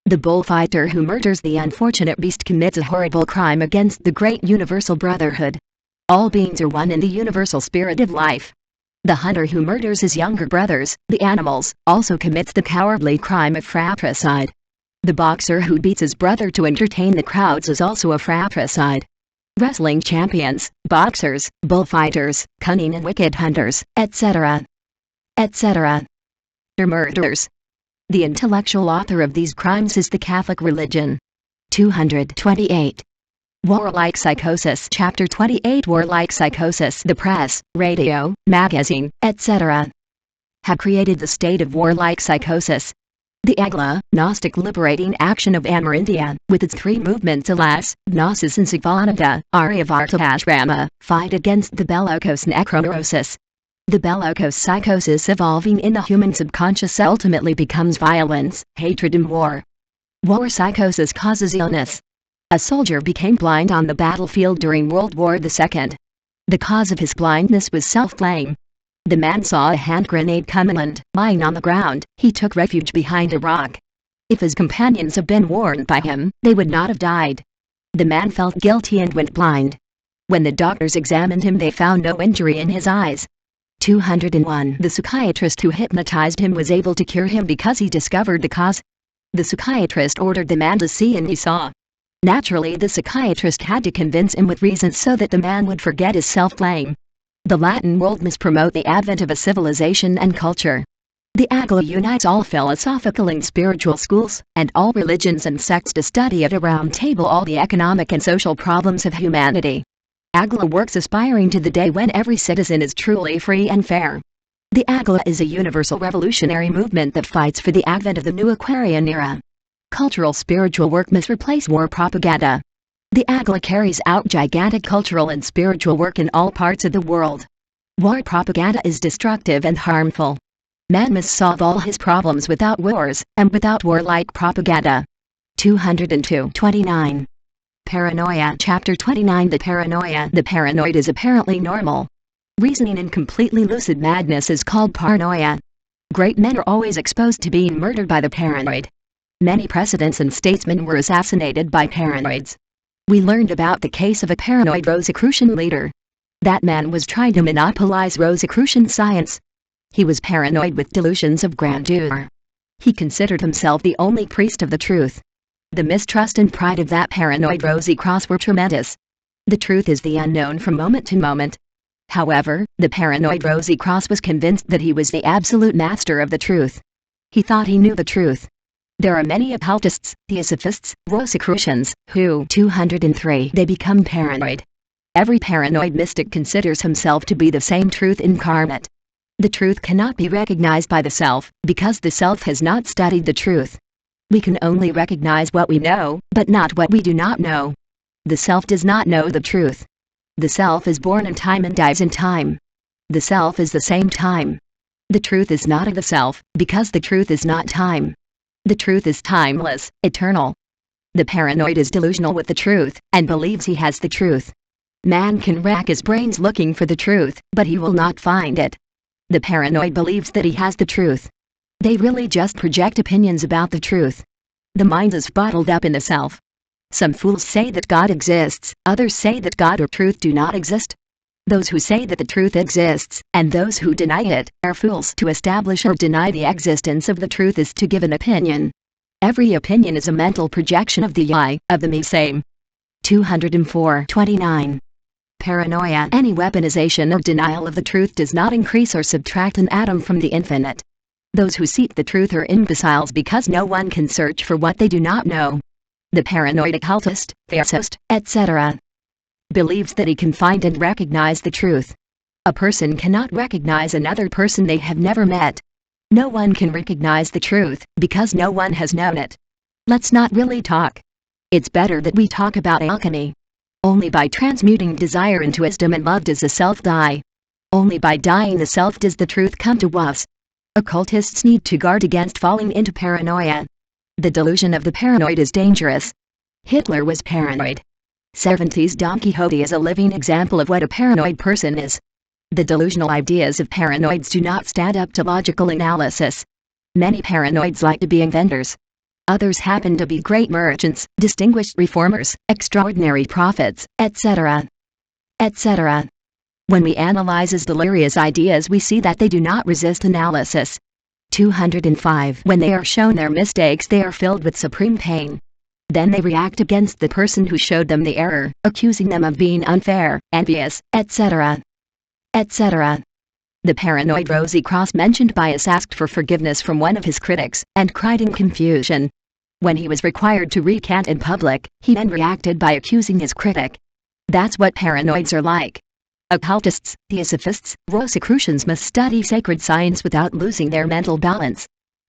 Speaker 1: The bullfighter who murders the unfortunate beast commits a horrible crime against the great universal brotherhood. All beings are one in the universal spirit of life. The hunter who murders his younger brothers, the animals, also commits the cowardly crime of fratricide. The boxer who beats his brother to entertain the crowds is also a fratricide. Wrestling champions, boxers, bullfighters, cunning and wicked hunters, etc. are murderers. The intellectual author of these crimes is the Catholic religion. 228. Warlike psychosis. Chapter 28. Warlike psychosis. The press, radio, magazine, etc. have created the state of warlike psychosis. The ajna, gnostic liberating action of Amerindia, with its three movements alas, gnosis and sivananda, aryavarta-ashrama, fight against the bellicose necroneurosis. The bellicose psychosis evolving in the human subconscious ultimately becomes violence, hatred and war. War psychosis causes illness. A soldier became blind on the battlefield during World War II. The cause of his blindness was self-blame. The man saw a hand grenade coming and, lying on the ground, he took refuge behind a rock. If his companions had been warned by him, they would not have died. The man felt guilty and went blind. When the doctors examined him, they found no injury in his eyes. 201. The psychiatrist who hypnotized him was able to cure him because he discovered the cause. The psychiatrist ordered the man to see, and he saw. Naturally, the psychiatrist had to convince him with reasons so that the man would forget his self-blame. The Latin world must promote the advent of a civilization and culture. The ajna unites all philosophical and spiritual schools, and all religions and sects to study at a round table all the economic and social problems of humanity. Ajna works aspiring to the day when every citizen is truly free and fair. The ajna is a universal revolutionary movement that fights for the advent of the new Aquarian era. Cultural spiritual work must replace war propaganda. The ajna carries out gigantic cultural and spiritual work in all parts of the world. War propaganda is destructive and harmful. Man must solve all his problems without wars, and without warlike propaganda. 202-29. Paranoia. Chapter 29. The paranoia. The paranoid is apparently normal. Reasoning in completely lucid madness is called paranoia. Great men are always exposed to being murdered by the paranoid. Many presidents and statesmen were assassinated by paranoids. We learned about the case of a paranoid Rosicrucian leader. That man was trying to monopolize Rosicrucian science. He was paranoid with delusions of grandeur. He considered himself the only priest of the truth. The mistrust and pride of that paranoid Rosicrucian were tremendous. The truth is the unknown from moment to moment. However, the paranoid Rosicrucian was convinced that he was the absolute master of the truth. He thought he knew the truth. There are many occultists, theosophists, Rosicrucians, who 203 they become paranoid. Every paranoid mystic considers himself to be the same truth incarnate. The truth cannot be recognized by the self, because the self has not studied the truth. We can only recognize what we know, but not what we do not know. The self does not know the truth. The self is born in time and dies in time. The self is the same time. The truth is not of the self, because the truth is not time. The truth is timeless, eternal. The paranoid is delusional with the truth, and believes he has the truth. Man can rack his brains looking for the truth, but he will not find it. The paranoid believes that he has the truth. They really just project opinions about the truth. The mind is bottled up in the self. Some fools say that God exists, others say that God or truth do not exist. Those who say that the truth exists, and those who deny it, are fools. To establish or deny the existence of the truth is to give an opinion. Every opinion is a mental projection of the I, of the me same. 204-29. Paranoia. Any weaponization or denial of the truth does not increase or subtract an atom from the infinite. Those who seek the truth are imbeciles because no one can search for what they do not know. The paranoid occultist, theosopist, etc. believes that he can find and recognize the truth. A person cannot recognize another person they have never met. No one can recognize the truth, because no one has known it. Let's not really talk. It's better that we talk about alchemy. Only by transmuting desire into wisdom and love does the self die. Only by dying the self does the truth come to us. Occultists need to guard against falling into paranoia. The delusion of the paranoid is dangerous. Hitler was paranoid. Cervantes' Don Quixote is a living example of what a paranoid person is. The delusional ideas of paranoids do not stand up to logical analysis. Many paranoids like to be inventors. Others happen to be great merchants, distinguished reformers, extraordinary prophets, etc. etc. When we analyze his delirious ideas, we see that they do not resist analysis. 205. When they are shown their mistakes, they are filled with supreme pain. Then they react against the person who showed them the error, accusing them of being unfair, envious, etc. etc. The paranoid Rosicrucian mentioned by us asked for forgiveness from one of his critics, and cried in confusion. When he was required to recant in public, he then reacted by accusing his critic. That's what paranoids are like. Occultists, theosophists, Rosicrucians must study sacred science without losing their mental balance.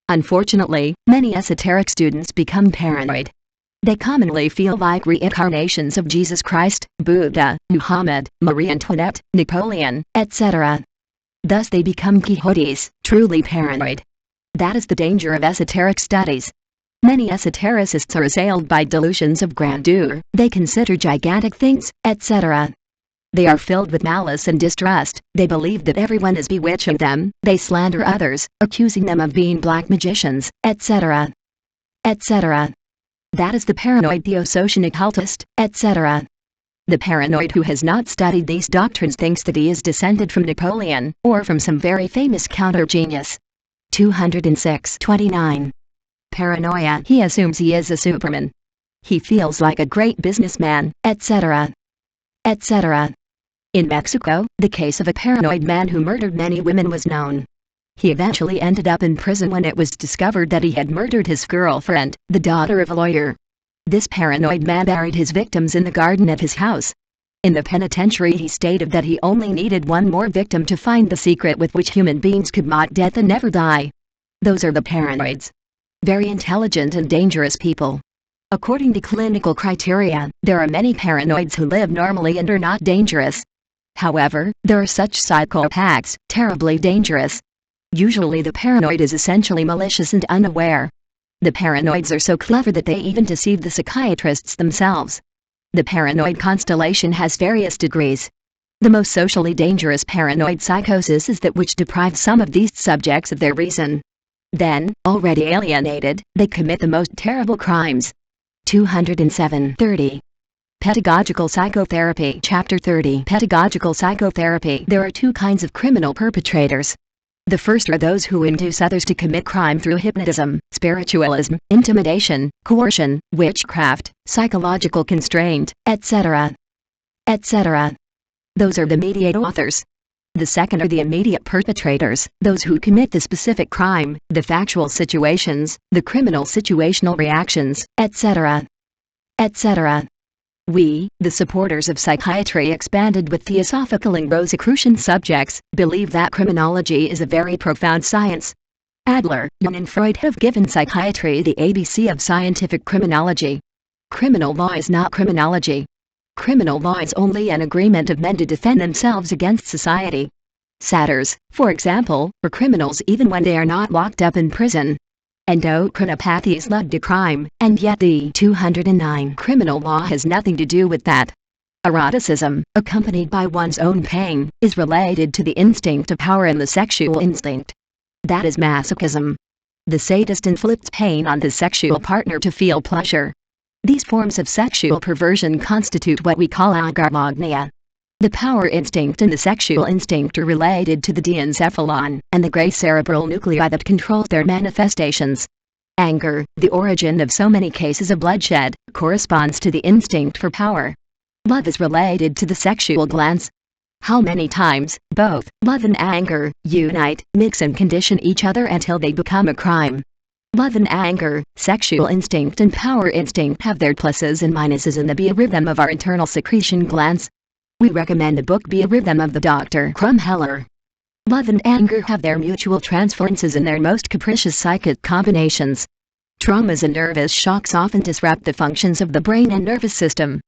Speaker 1: Unfortunately, many esoteric students become paranoid. They commonly feel like reincarnations of Jesus Christ, Buddha, Muhammad, Marie Antoinette, Napoleon, etc. Thus they become Quixotes, truly paranoid. That is the danger of esoteric studies. Many esotericists are assailed by delusions of grandeur, they consider gigantic things, etc. They are filled with malice and distrust. They believe that everyone is bewitching them. They slander others, accusing them of being black magicians, etc. etc. That is the paranoid theosocian occultist, etc. The paranoid who has not studied these doctrines thinks that he is descended from Napoleon, or from some very famous counter-genius. 206-29. Paranoia. He assumes he is a superman. He feels like a great businessman, etc. etc. In Mexico, the case of a paranoid man who murdered many women was known. He eventually ended up in prison when it was discovered that he had murdered his girlfriend, the daughter of a lawyer. This paranoid man buried his victims in the garden of his house. In the penitentiary he stated that he only needed one more victim to find the secret with which human beings could mock death and never die. Those are the paranoids. Very intelligent and dangerous people. According to clinical criteria, there are many paranoids who live normally and are not dangerous. However, there are such psychopaths, terribly dangerous. Usually the paranoid is essentially malicious and unaware. The paranoids are so clever that they even deceive the psychiatrists themselves. The paranoid constellation has various degrees. The most socially dangerous paranoid psychosis is that which deprives some of these subjects of their reason. Then, already alienated, they commit the most terrible crimes. 207-30. Pedagogical Psychotherapy. Chapter 30. Pedagogical Psychotherapy. There are two kinds of criminal perpetrators. The first are those who induce others to commit crime through hypnotism, spiritualism, intimidation, coercion, witchcraft, psychological constraint, etc. etc. Those are the mediate authors. The second are the immediate perpetrators, those who commit the specific crime, the factual situations, the criminal situational reactions, etc. etc. We, the supporters of psychiatry expanded with theosophical and Rosicrucian subjects, believe that criminology is a very profound science. Adler, Jung and Freud have given psychiatry the ABC of scientific criminology. Criminal law is not criminology. Criminal law is only an agreement of men to defend themselves against society. Satyrs, for example, are criminals even when they are not locked up in prison. Endocrinopathy is led to crime, and yet the 209 criminal law has nothing to do with that. Eroticism, accompanied by one's own pain, is related to the instinct of power and the sexual instinct. That is masochism. The sadist inflicts pain on his sexual partner to feel pleasure. These forms of sexual perversion constitute what we call agarmagnia. The power instinct and the sexual instinct are related to the diencephalon, and the gray cerebral nuclei that control their manifestations. Anger, the origin of so many cases of bloodshed, corresponds to the instinct for power. Love is related to the sexual glands. How many times, both love and anger unite, mix and condition each other until they become a crime. Love and anger, sexual instinct and power instinct have their pluses and minuses in the biorhythm of our internal secretion glands. We recommend the book Biorhythm of the Dr. Krumheller. Love and anger have their mutual transferences in their most capricious psychic combinations. Traumas and nervous shocks often disrupt the functions of the brain and nervous system.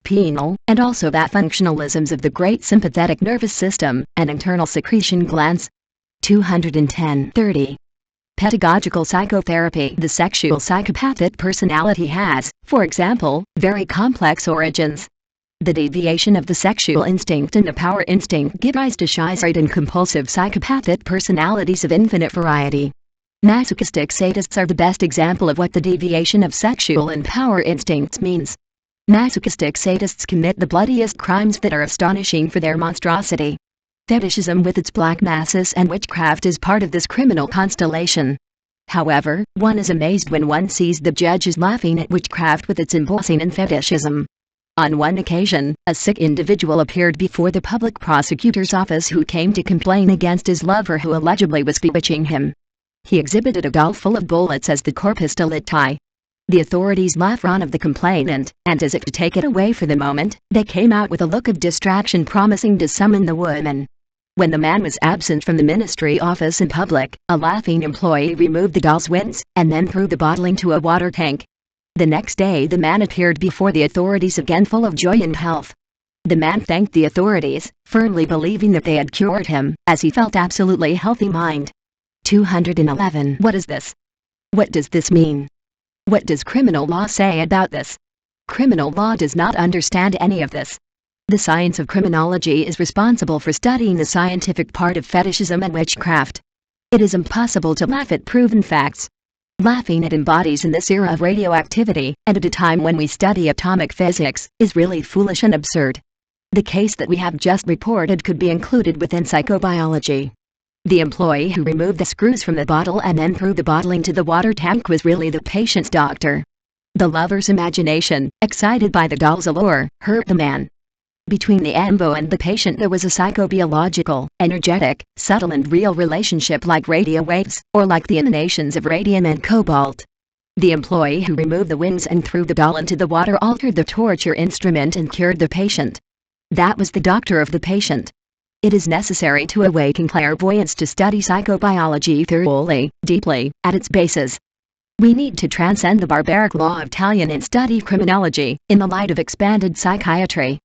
Speaker 1: Penal, and also that functionalisms of the great sympathetic nervous system, and internal secretion glands. 210-30. Pedagogical psychotherapy. The sexual psychopathic personality has, for example, very complex origins. The deviation of the sexual instinct and the power instinct give rise to schizoid and compulsive psychopathic personalities of infinite variety. Masochistic sadists are the best example of what the deviation of sexual and power instincts means. Masochistic sadists commit the bloodiest crimes that are astonishing for their monstrosity. Fetishism with its black masses and witchcraft is part of this criminal constellation. However, one is amazed when one sees the judges laughing at witchcraft with its embossing and fetishism. On one occasion, a sick individual appeared before the public prosecutor's office who came to complain against his lover who allegedly was bewitching him. He exhibited a doll full of bullets as the corpus delicti. The authorities laughed of the complainant, and as if to take it away for the moment, they came out with a look of distraction promising to summon the woman. When the man was absent from the ministry office in public, a laughing employee removed the doll's wings, and then threw the bottle into a water tank. The next day the man appeared before the authorities again full of joy and health. The man thanked the authorities, firmly believing that they had cured him, as he felt absolutely healthy mind. 211. What is this? What does this mean? What does criminal law say about this? Criminal law does not understand any of this. The science of criminology is responsible for studying the scientific part of fetishism and witchcraft. It is impossible to laugh at proven facts. Laughing at embodies in this era of radioactivity, and at a time when we study atomic physics, is really foolish and absurd. The case that we have just reported could be included within psychobiology. The employee who removed the screws from the bottle and then threw the bottle into the water tank was really the patient's doctor. The lover's imagination, excited by the doll's allure, hurt the man. Between the embo and the patient there was a psychobiological, energetic, subtle and real relationship like radio waves, or like the emanations of radium and cobalt. The employee who removed the wings and threw the doll into the water altered the torture instrument and cured the patient. That was the doctor of the patient. It is necessary to awaken clairvoyance to study psychobiology thoroughly, deeply, at its basis. We need to transcend the barbaric law of talion and study criminology, in the light of expanded psychiatry.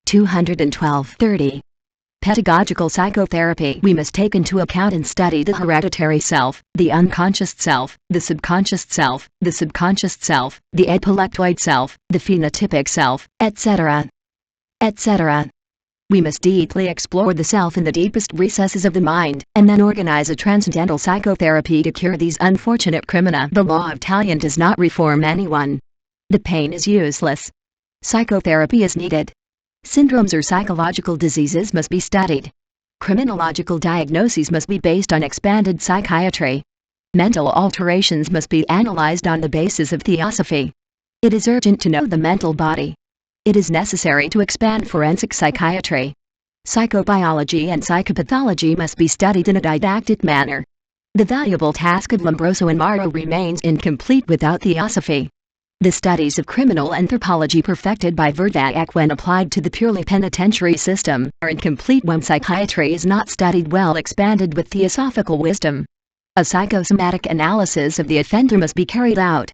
Speaker 1: 212-30. Pedagogical psychotherapy. We must take into account and study the hereditary self, the unconscious self, the subconscious self, the subconscious self, the epileptoid self, the phenotypic self, etc. etc. We must deeply explore the self in the deepest recesses of the mind, and then organize a transcendental psychotherapy to cure these unfortunate crimina. The law of talion does not reform anyone. The pain is useless. Psychotherapy is needed. Syndromes or psychological diseases must be studied. Criminological diagnoses must be based on expanded psychiatry. Mental alterations must be analyzed on the basis of theosophy. It is urgent to know the mental body. It is necessary to expand forensic psychiatry. Psychobiology and psychopathology must be studied in a didactic manner. The valuable task of Lombroso and Morrow remains incomplete without theosophy. The studies of criminal anthropology perfected by Vervaek when applied to the purely penitentiary system are incomplete when psychiatry is not studied well expanded with theosophical wisdom. A psychosomatic analysis of the offender must be carried out.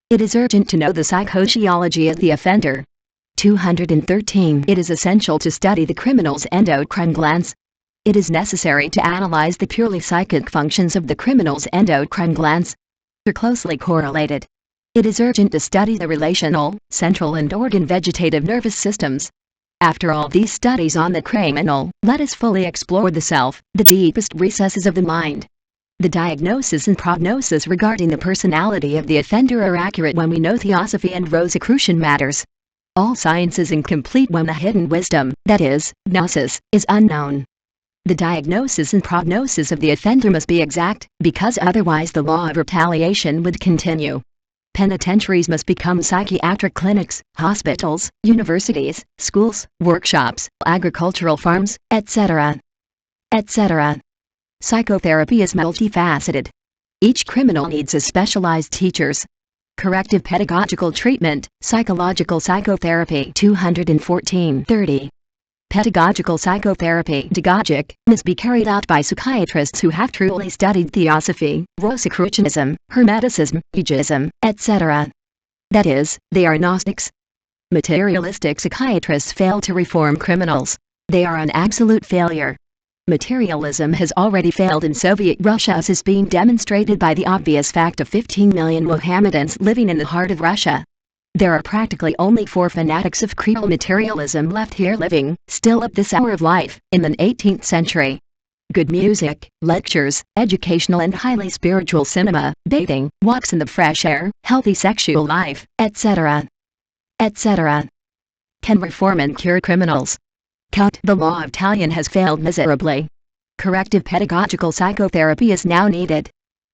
Speaker 1: It is urgent to know the psychosociology of the offender. 213. It is essential to study the criminal's endocrine glands. It is necessary to analyze the purely psychic functions of the criminal's endocrine glands. They're closely correlated. It is urgent to study the relational, central and organ vegetative nervous systems. After all these studies on the criminal, let us fully explore the self, the deepest recesses of the mind. The diagnosis and prognosis regarding the personality of the offender are accurate when we know theosophy and Rosicrucian matters. All science is incomplete when the hidden wisdom, that is, gnosis, is unknown. The diagnosis and prognosis of the offender must be exact, because otherwise the law of retaliation would continue. Penitentiaries must become psychiatric clinics, hospitals, universities, schools, workshops, agricultural farms, etc. etc. Psychotherapy is multifaceted. Each criminal needs a specialized teachers. Corrective pedagogical treatment, psychological psychotherapy 214-30. Pedagogical psychotherapy pedagogic, must be carried out by psychiatrists who have truly studied theosophy, Rosicrucianism, Hermeticism, Agism, etc. That is, they are Gnostics. Materialistic psychiatrists fail to reform criminals. They are an absolute failure. Materialism has already failed in Soviet Russia as is being demonstrated by the obvious fact of 15 million Mohammedans living in the heart of Russia. There are practically only 4 fanatics of creole materialism left here living, still at this hour of life, in the 18th century. Good music, lectures, educational and highly spiritual cinema, bathing, walks in the fresh air, healthy sexual life, etc. etc. can reform and cure criminals. Count. The law of talion has failed miserably. Corrective pedagogical psychotherapy is now needed.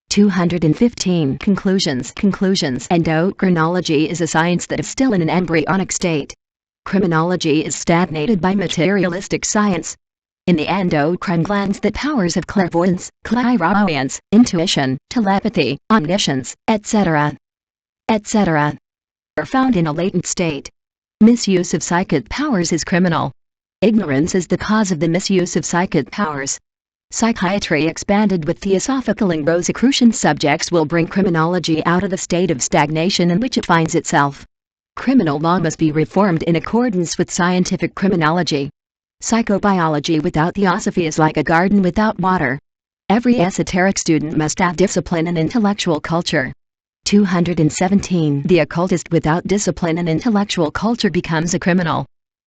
Speaker 1: 215. Conclusions. Endocrinology is a science that is still in an embryonic state. Criminology is stagnated by materialistic science. In the endocrine glands the powers of clairvoyance, clairvoyance, intuition, telepathy, omniscience, etc. etc. are found in a latent state. Misuse of psychic powers is criminal. Ignorance is the cause of the misuse of psychic powers. Psychiatry expanded with theosophical and Rosicrucian subjects will bring criminology out of the state of stagnation in which it finds itself. Criminal law must be reformed in accordance with scientific criminology. Psychobiology without theosophy is like a garden without water. Every esoteric student must have discipline and intellectual culture. 217. The occultist without discipline and intellectual culture becomes a criminal.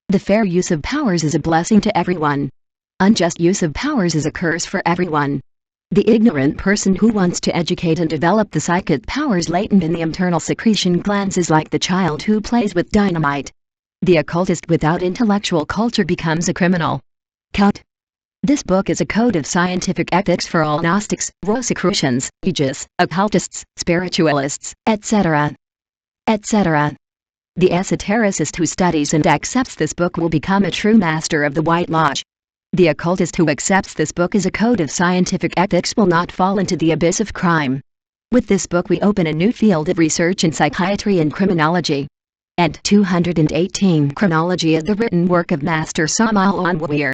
Speaker 1: The fair use of powers is a blessing to everyone. Unjust use of powers is a curse for everyone. The ignorant person who wants to educate and develop the psychic powers latent in the internal secretion glands is like the child who plays with dynamite. The occultist without intellectual culture becomes a criminal. Cut. This book is a code of scientific ethics for all Gnostics, Rosicrucians, Aegis, occultists, spiritualists, etc. etc. The esotericist who studies and accepts this book will become a true master of the White Lodge. The occultist who accepts this book as a code of scientific ethics will not fall into the abyss of crime. With this book we open a new field of research in psychiatry and criminology. And 218 Criminology is the written work of Master Samael Aun Weor.